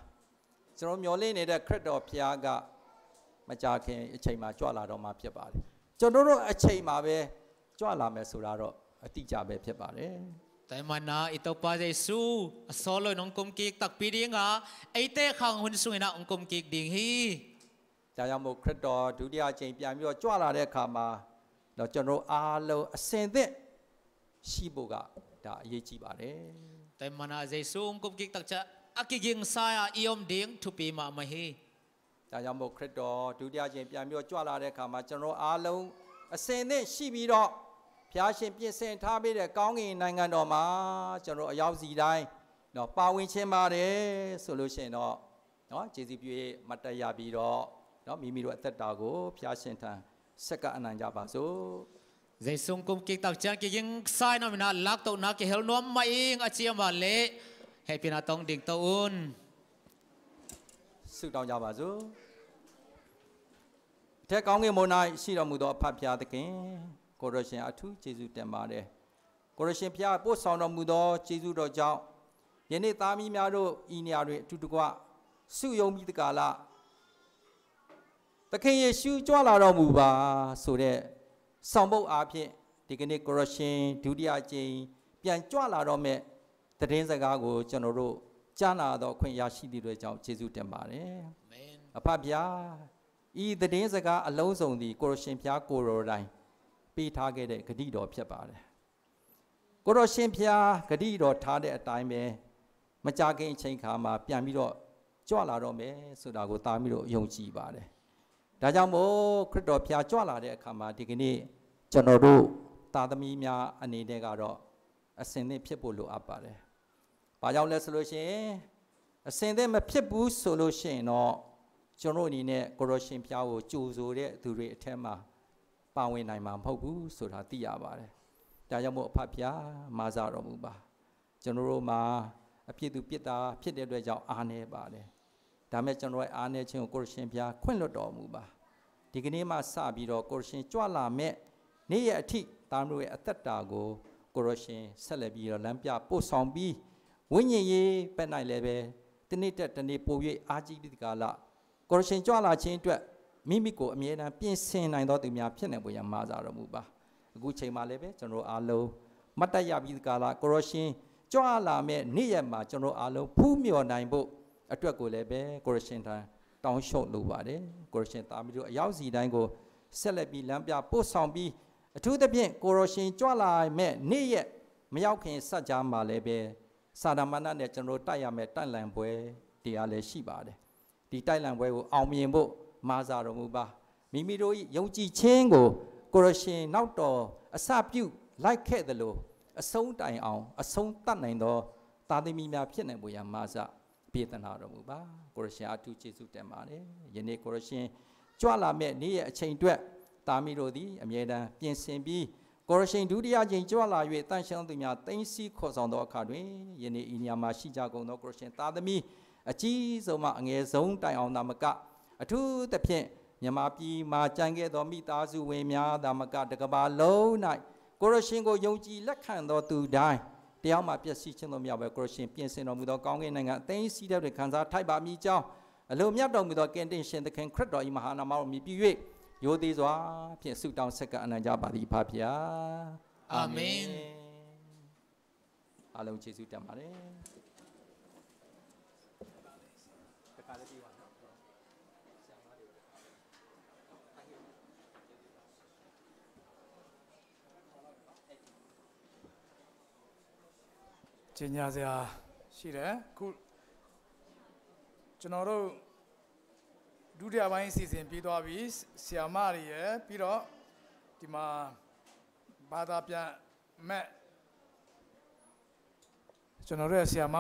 ကျွန်တော်မျှော်လင့်နေတဲ့ခရစ်တော်ဘုရားကမကြာခင်အချိန်မှာကြွလာတော့မှာဖြစ်ပါတယ်ကျွန်တော်တို့အချိန်မှာပဲကြွလာမယ်ဆိုတာတော့အတိအကျပဲဖြစ်ပါတယ် แต่มานาอิตาปาเจสูสโลนองกุมกิกตักปีดิ่งอ่ะไอเต้ขังหุ่นสุยนะองกุมกิกดิ่งฮี ဒါကြောင့်မို့ခရစ်တော်ဒုတိယအချိန်ပြန်ပြီးတော့ကြွလာတဲ့အခါမှာတော့ကျွန်တော်အားလုံးအစဉ်သင့်ရှိဖို့ကဒါအရေးကြီးပါတယ် แต่มานาเจสูองกุมกิกตักจะอากิกิงไซอาอิยอมดิ่งทุปีมาไม่ฮี ဒါကြောင့်မို့ခရစ်တော်ဒုတိယအချိန်ပြန်ပြီးတော့ကြွလာတဲ့အခါမှာကျွန်တော်အားလုံးအစဉ်သင့်ရှိပြီးတော့ဘုရားရှင်ပြင်ဆင်ထားပေးတဲ့ကောင်းကင်နိုင်ငံတော်မှာကျွန်တော်အရောက်စီတိုင်းတော့ပါဝင်ခြင်းပါတယ်ဆိုလို့ရှိရင်တော့ကျေးဇူးပြုမတ်တရပြီးတော့မိမိတို့အသက်တာကိုဘုရားရှင်ထံဆက်ကပ်အနံ့ကြပါစို့ เจสูองกุมกิกตักจะกิกิงไซนะมินาลักตัวนักเขียวนัวมาเองอาเจียมาเละให้พี่นาตองดิ่งตัวอุ่น ဆုတောင်းကြပါစို့အထက်ကောင်းကင်ဘုံ၌ရှိတော်မူသောအဖဖျားသခင်ကိုရရှင်အထူးကျေးဇူးတင်ပါတယ်ကိုရရှင်ဖျားပို့ဆောင်တော်မူသောကျေးဇူးတော်ကြောင့်ယနေ့သားမီးများတို့ဤနေရာတွင်အတူတကွဆုယုံပြီးတကာလသခင်ယေရှုကြွလာတော်မူပါဆိုတဲ့ဆောင်ပုဒ်အားဖြင့်ဒီကနေ့ကိုရရှင်ဒုတိယကြိမ်ပြန်ကြွလာတော့မဲ့သတင်းစကားကိုကျွန်တော်တို့ကြားနာတော့ခွင့်ရရှိသည့်အတွက်ကြောင့်ကျေးဇူးတင်ပါတယ်အဖဖျားဤသတင်းစကားအလုံးစုံသည်ကိုရရှင်ဖျားကိုရောတိုင်းပေးထားခဲ့တဲ့ဂတိတော်ဖြစ်ပါတယ်ကိုရရှင်ဖျားဂတိတော်ထားတဲ့အတိုင်းပဲမကြခင်အချိန်ခါမှာပြန်ပြီးတော့ကြွလာတော့မယ်ဆိုတာကိုတားပြီးတော့ယုံကြည်ပါတယ်ဒါကြောင့်မို့ခရစ်တော်ဖျားကြွလာတဲ့အခါမှာဒီကနေ့ကျွန်တော်တို့သားသမီးများအနေနဲ့ကတော့အစဉ်သင့်ဖြစ်ဖို့လိုအပ်ပါတယ်ဘာကြောင့်လဲဆိုလို့ရှိရင်အစဉ်သင့်မဖြစ်ဘူးဆိုလို့ရှိရင်တော့ကျွန်တော်အနေနဲ့ကိုရရှင်ဖျားကိုကြိုဆိုတဲ့သူတွေအထက်မှာပါဝင်နိုင်မှာမဟုတ်ဘူးဆိုတာသိရပါတယ်ဒါကြောင့်မို့အဖဖျားမာစားတော်မူပါကျွန်တော်တို့မှာအဖြစ်သူပြစ်တာဖြစ်တဲ့အတွက်ကြောင့်အားနေပါတယ်ဒါမဲ့ကျွန်တော်ရဲ့အားနေခြင်းကိုကိုရရှင်ဖျားခွင့်လွှတ်တော်မူပါဒီကနေ့မှစပြီးတော့ကိုရရှင်ကြွလာမဲ့နေ့ရက်အထိသားတို့ရဲ့အသက်တာကိုကိုရရှင်ဆက်လက်ပြီးတော့လမ်းပြပို့ဆောင်ပြီးဝိညာဉ်ရေးဘက်၌လည်းပဲတနေ့တက်တနေ့ပို့၍အားကြီးပြီးဒီကလာကိုရရှင်ကြွလာခြင်းအတွက်မိမိကိုအမြဲတမ်းပြင်ဆင်နိုင်သောသူများဖြစ်နေပေါ်ရမှာစားတော်မူပါအခုချိန်မှာလည်းပဲကျွန်တော်အားလုံးမတ်တရပြီးဒီကလာကိုရရှင်ကြွလာမဲ့နေ့ရက်မှာကျွန်တော်အားလုံးဖူးမြော်နိုင်ဖို့အတွက်ကိုလည်းပဲကိုရရှင်ထံတောင်းလျှောက်လိုပါတယ်ကိုရရှင်သားမီးတို့အရောက်စီတိုင်းကိုဆက်လက်ပြီးလမ်းပြပို့ဆောင်ပြီးအထူးသဖြင့်ကိုရရှင်ကြွလာမဲ့နေ့ရက်မရောက်ခင်စัจ जा မှာလည်းပဲစာဒမဏနဲ့ကျွန်တော်တိုက်ရမယ်တိုက်လံပွဲတရားလည်းရှိပါတယ်ဒီတိုက်လံပွဲကိုအောင်မြင်ဖို့မာစာတော်မူပါမိမိတို့ယုံကြည်ခြင်းကိုကိုရရှင်နောက်တော်အစပြုလိုက်ခဲ့သလိုအဆုံးတိုင်အောင်အဆုံးတတ်နိုင်သောသားသမီးများဖြစ်နေပေါ်ရမာစာပြေသနာတော်မူပါကိုရရှင်အထူးကျေးဇူးတင်ပါတယ်ယနေ့ကိုရရှင်ကြွလာမဲ့နေ့ရဲ့အချိန်အတွက်သားမီးတို့သည်အမြဲတမ်းပြင်ဆင်ပြီးကိုရရှင်ဒုတိယကြိမ်ကြွလာ၍တန်ရှင်းသူများသိမ်းဆည်းခေါ်ဆောင်သောအခါတွင်ယနေ့ဤနေရာမှာရှိကြကုန်သောကိုရရှင်သားသမီးအကြီးဆုံးမှအငယ်ဆုံးတိုင်အောင်သာမကအထူးသဖြင့်မြန်မာပြည်မှာကြံခဲ့သောမိသားစုဝင်များသာမကတကဘာလုံး၌ကိုရရှင်ကိုယုံကြည်လက်ခံသောသူတိုင်းတယောက်မှပျက်စီးခြင်းတို့မြောက်ပဲကိုရရှင်ပြင်ဆင်တော်မူသောကောင်းကင်နိုင်ငံအသိစီးတဲ့တွင်ခံစားထိုက်ပါမည်ကြောင်းအလိုမြတ်တော်မူသောကင်တင်ရှင်သခင်ခရစ်တော်၏မဟာနာမတော်မြည်ပြု၍ရိုသေစွာဖြင့်ဆုတောင်းဆက်ကပ်အနံ့ကြပါသည်ဖပါဗျာအာမင် အားလုံးကျေးဇူးတင်ပါတယ် ကျင်ညာစရာရှိတယ်ခုကျွန်တော်တို့ဒုတိယပိုင်းအစီအစဉ်ပြီးသွားပြီဆရာမတွေရယ်ပြီးတော့ဒီမှာဘာသာပြန်မဲ့ကျွန်တော်တို့ရဲ့ဆရာမ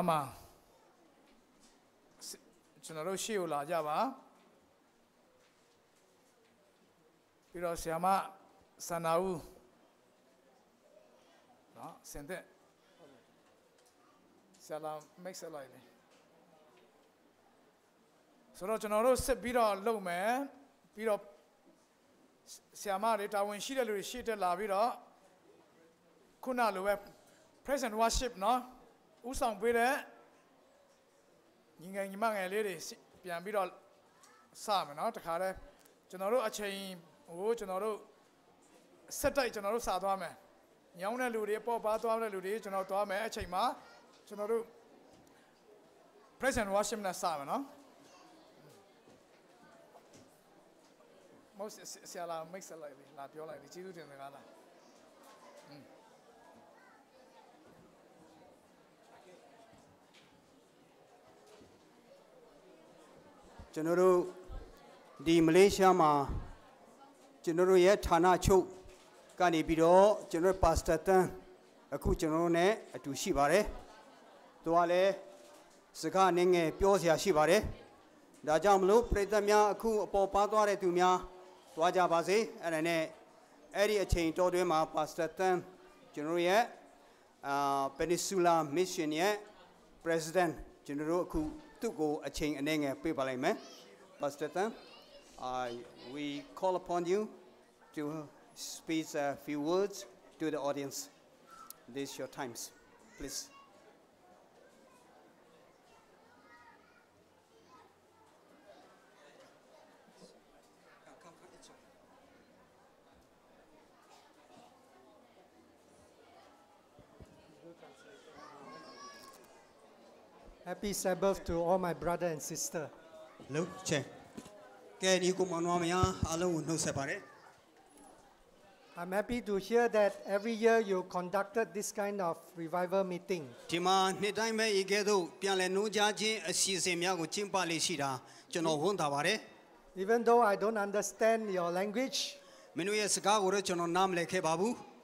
ကျွန်တော်တို့ရှေ့ကိုလာကြပါပြီးတော့ဆရာမစန္ဒာဦးနော်စင်တဲ့ ဆရာလာ mix လိုက်လေဆိုတော့ကျွန်တော်တို့စစ်ပြီးတော့လုပ်မယ်ပြီးတော့ဆရာမတွေတာဝန်ရှိတဲ့လူတွေရှေ့တက်လာပြီးတော့ခုနလိုပဲ present worship နော်ဥဆောင်ပေးတဲ့ညီငယ်ညီမငယ်လေးတွေပြန်ပြီးတော့စမယ်နော်တခါတည်းကျွန်တော်တို့အချိန်ဟိုကျွန်တော်တို့ဆက်တိုက်ကျွန်တော်တို့စသွားမယ်ညောင်းတဲ့လူတွေပေါ့ပါသွားတဲ့လူတွေကျွန်တော်သွားမယ်အချိန်မှာကျွန်တော်တို့ present worship နဲ့စမယ်နော်မောဆရာလာ mix လိုက်လေလာပြောလိုက်လေကျေးဇူးတင်စကားလားကျွန်တော်တို့ဒီမလေးရှားမှာကျွန်တော်တို့ရဲ့ဌာနချုပ်ကနေပြီးတော့ကျွန်တော်ပါစတာတန်အခုကျွန်တော်တို့ ਨੇ အတူရှိပါတယ်သူကလည်းစကားနည်းငယ်ပြောစရာရှိပါတယ်ဒါကြောင့်မလို့ပြည်သက်များအခုအပေါ်ပါသွားတဲ့သူများသွားကြပါစေအဲ့ဒါနဲ့အဲ့ဒီအချိန်တော်တွင်မှာပါစတာတန်ကျွန်တော်ရဲ့Peninsula Mission ရဲ့ President ကျွန်တော်တို့အခုသူ့ကိုအချိန်အနည်းငယ်ပေးပါလိုက်မယ် Pastor Tan we call upon you to speak a few words to the audience this is your times please Happy Sabbath to all my brother and sister. Hello, Che. I'm happy to hear that every year you conducted this kind of revival meeting. Even though I don't understand your language,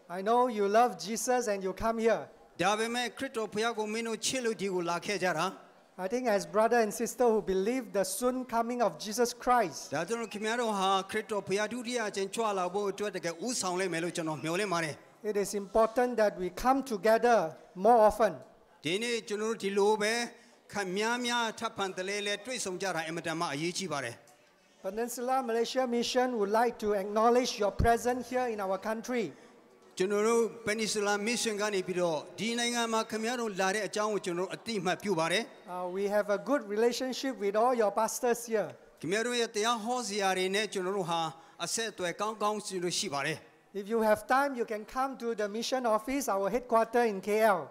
I know you love Jesus and you come here. I think as brother and sister who believe the soon coming of Jesus Christ, it is important that we come together more often. Peninsula Malaysia Mission would like to acknowledge your presence here in our country. Peninsula Mission we have a good relationship with all your pastors here. If you have time, you can come to the mission office, our headquarters in KL.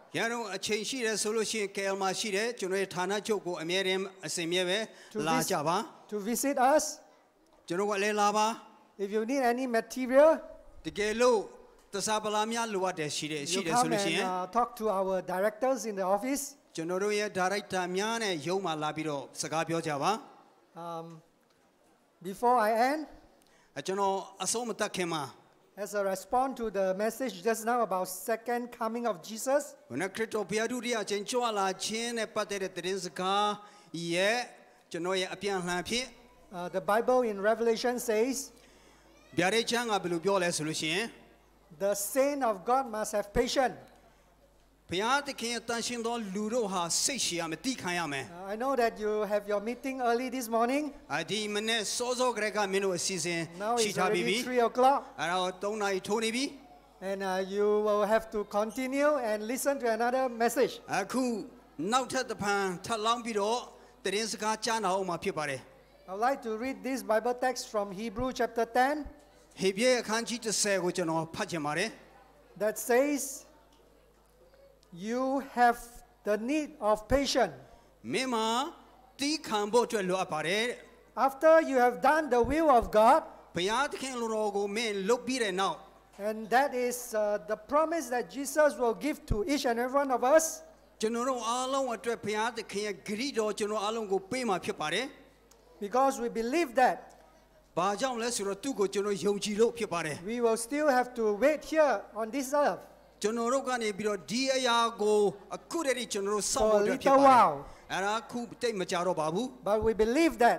To visit us. If you need any material, you come and talk to our directors in the office. Before I end, as a response to the message just now about second coming of Jesus, the Bible in Revelation says, the saint of God must have patience. I know that you have your meeting early this morning. Now it's already 3 o'clock. And you will have to continue and listen to another message. I would like to read this Bible text from Hebrew chapter 10. That says, you have the need of patience. မင်းမှာတီးခံဖို့အတွက်လိုအပ်ပါတယ် After you have done the will of God, ဘုရားသခင်လိုတော်ကိုမင်းလုပ်ပြီးတဲ့နောက် and that is the promise that Jesus will give to each and every one of us. ကျွန်တော်တို့အားလုံးအတွက်ဘုရားသခင်ရဲ့ဂရုတော်ကျွန်တော်အားလုံးကိုပေးမှာဖြစ်ပါတယ် Because we believe that ဘာကြောင့်လဲဆိုတော့သူ့ကိုကျွန်တော်ယုံကြည်လို့ဖြစ်ပါတယ် we will still have to wait here on this earth ကျွန်တော်တို့ကနေပြီးတော့ဒီအရာကိုအခုတည်းကျွန်တော်တို့စောင့် for ဖို့ a အတွက်ဖြစ် little ပါတယ် while. အဲ့ဒါခုတိတ်မကြတော့ပါဘူး But we believe that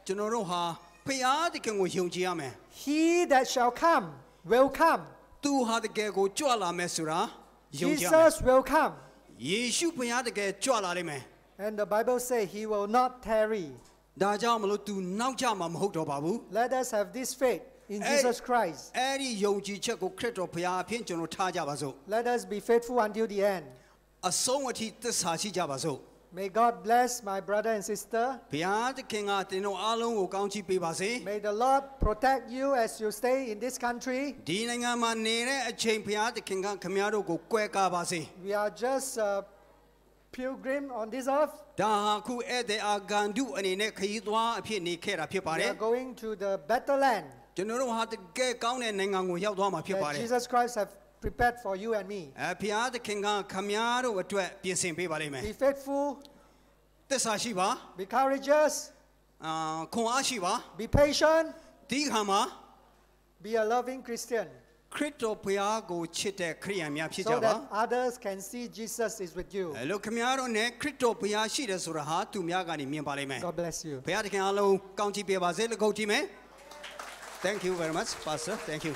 ကျွန်တော်တို့ဟာဘုရားသခင်ကိုယုံကြည်ရမယ် He that shall come will come. သူဟာတကယ်ကိုကြွလာမယ်ဆိုတာယုံကြည်ရမယ် Jesus will come. ယေရှုဘုရားတကယ်ကြွလာလိမ့်မယ် And the Bible says he will not tarry. ဒါကြောင့်မလို့သူနောက်ကျမှာမဟုတ်တော့ပါဘူး Let us have this faith in Jesus Christ. အဲ့ဒီယုံကြည်ချက်ကိုခရစ်တော်ဘုရားအဖင်ကျွန်တော်ထားကြပါစို့ Let us be faithful until the end. အဆုံးအထိသစ္စာရှိကြပါစို့ May God bless my brother and sister. ဘုရားသခင်ကတင်တို့အားလုံးကိုကောင်းချီးပေးပါစေ May the Lord protect you as you stay in this country. ဒီနိုင်ငံမှာနေတဲ့အချိန်ဘုရားသခင်ကခမည်းတော်ကိုကွယ်ကာပါစေ We are just pilgrim on this earth. ဒါဟာခုဧည့်သည်အာဂန္ဓုအနေနဲ့ခရီးသွားအဖြစ်နေခဲ့တာဖြစ်ပါတ We ယ် are going to the better land ကျွန်တော်တို့ဟာတကယ်ကောင်းတဲ့နိုင်ငံကိုရောက်သွားမှာဖြစ်ပါတ that ယ် Jesus Christ have prepared for you and me. ဘုရားသခင်ကခမည်းတော်အတွက်ပြင်ဆင်ပေးပါလိမ့်မယ် Be faithful, သစ္စာရှိပါ be courageous, ခွန်အားရှိပါ be patient, ဒီခါမှာ be a loving Christian, ခရစ်တော်ဘုရားကိုချစ်တဲ့ခရိယန်များဖြစ်ကြ so ပါ that others can see Jesus is with you. အဲ့လိုခမည်းတော်နဲ့ခရစ်တော်ဘုရားရှိတယ်ဆိုတာဟာသူများကနေမြင်ပါလိမ့်မယ် God bless you. ဘုရားသခင်အားလုံးကောင်းချီးပေးပါစေလို့ဂုဏ်ကြည့်မယ် Thank you very much Pastor Thank you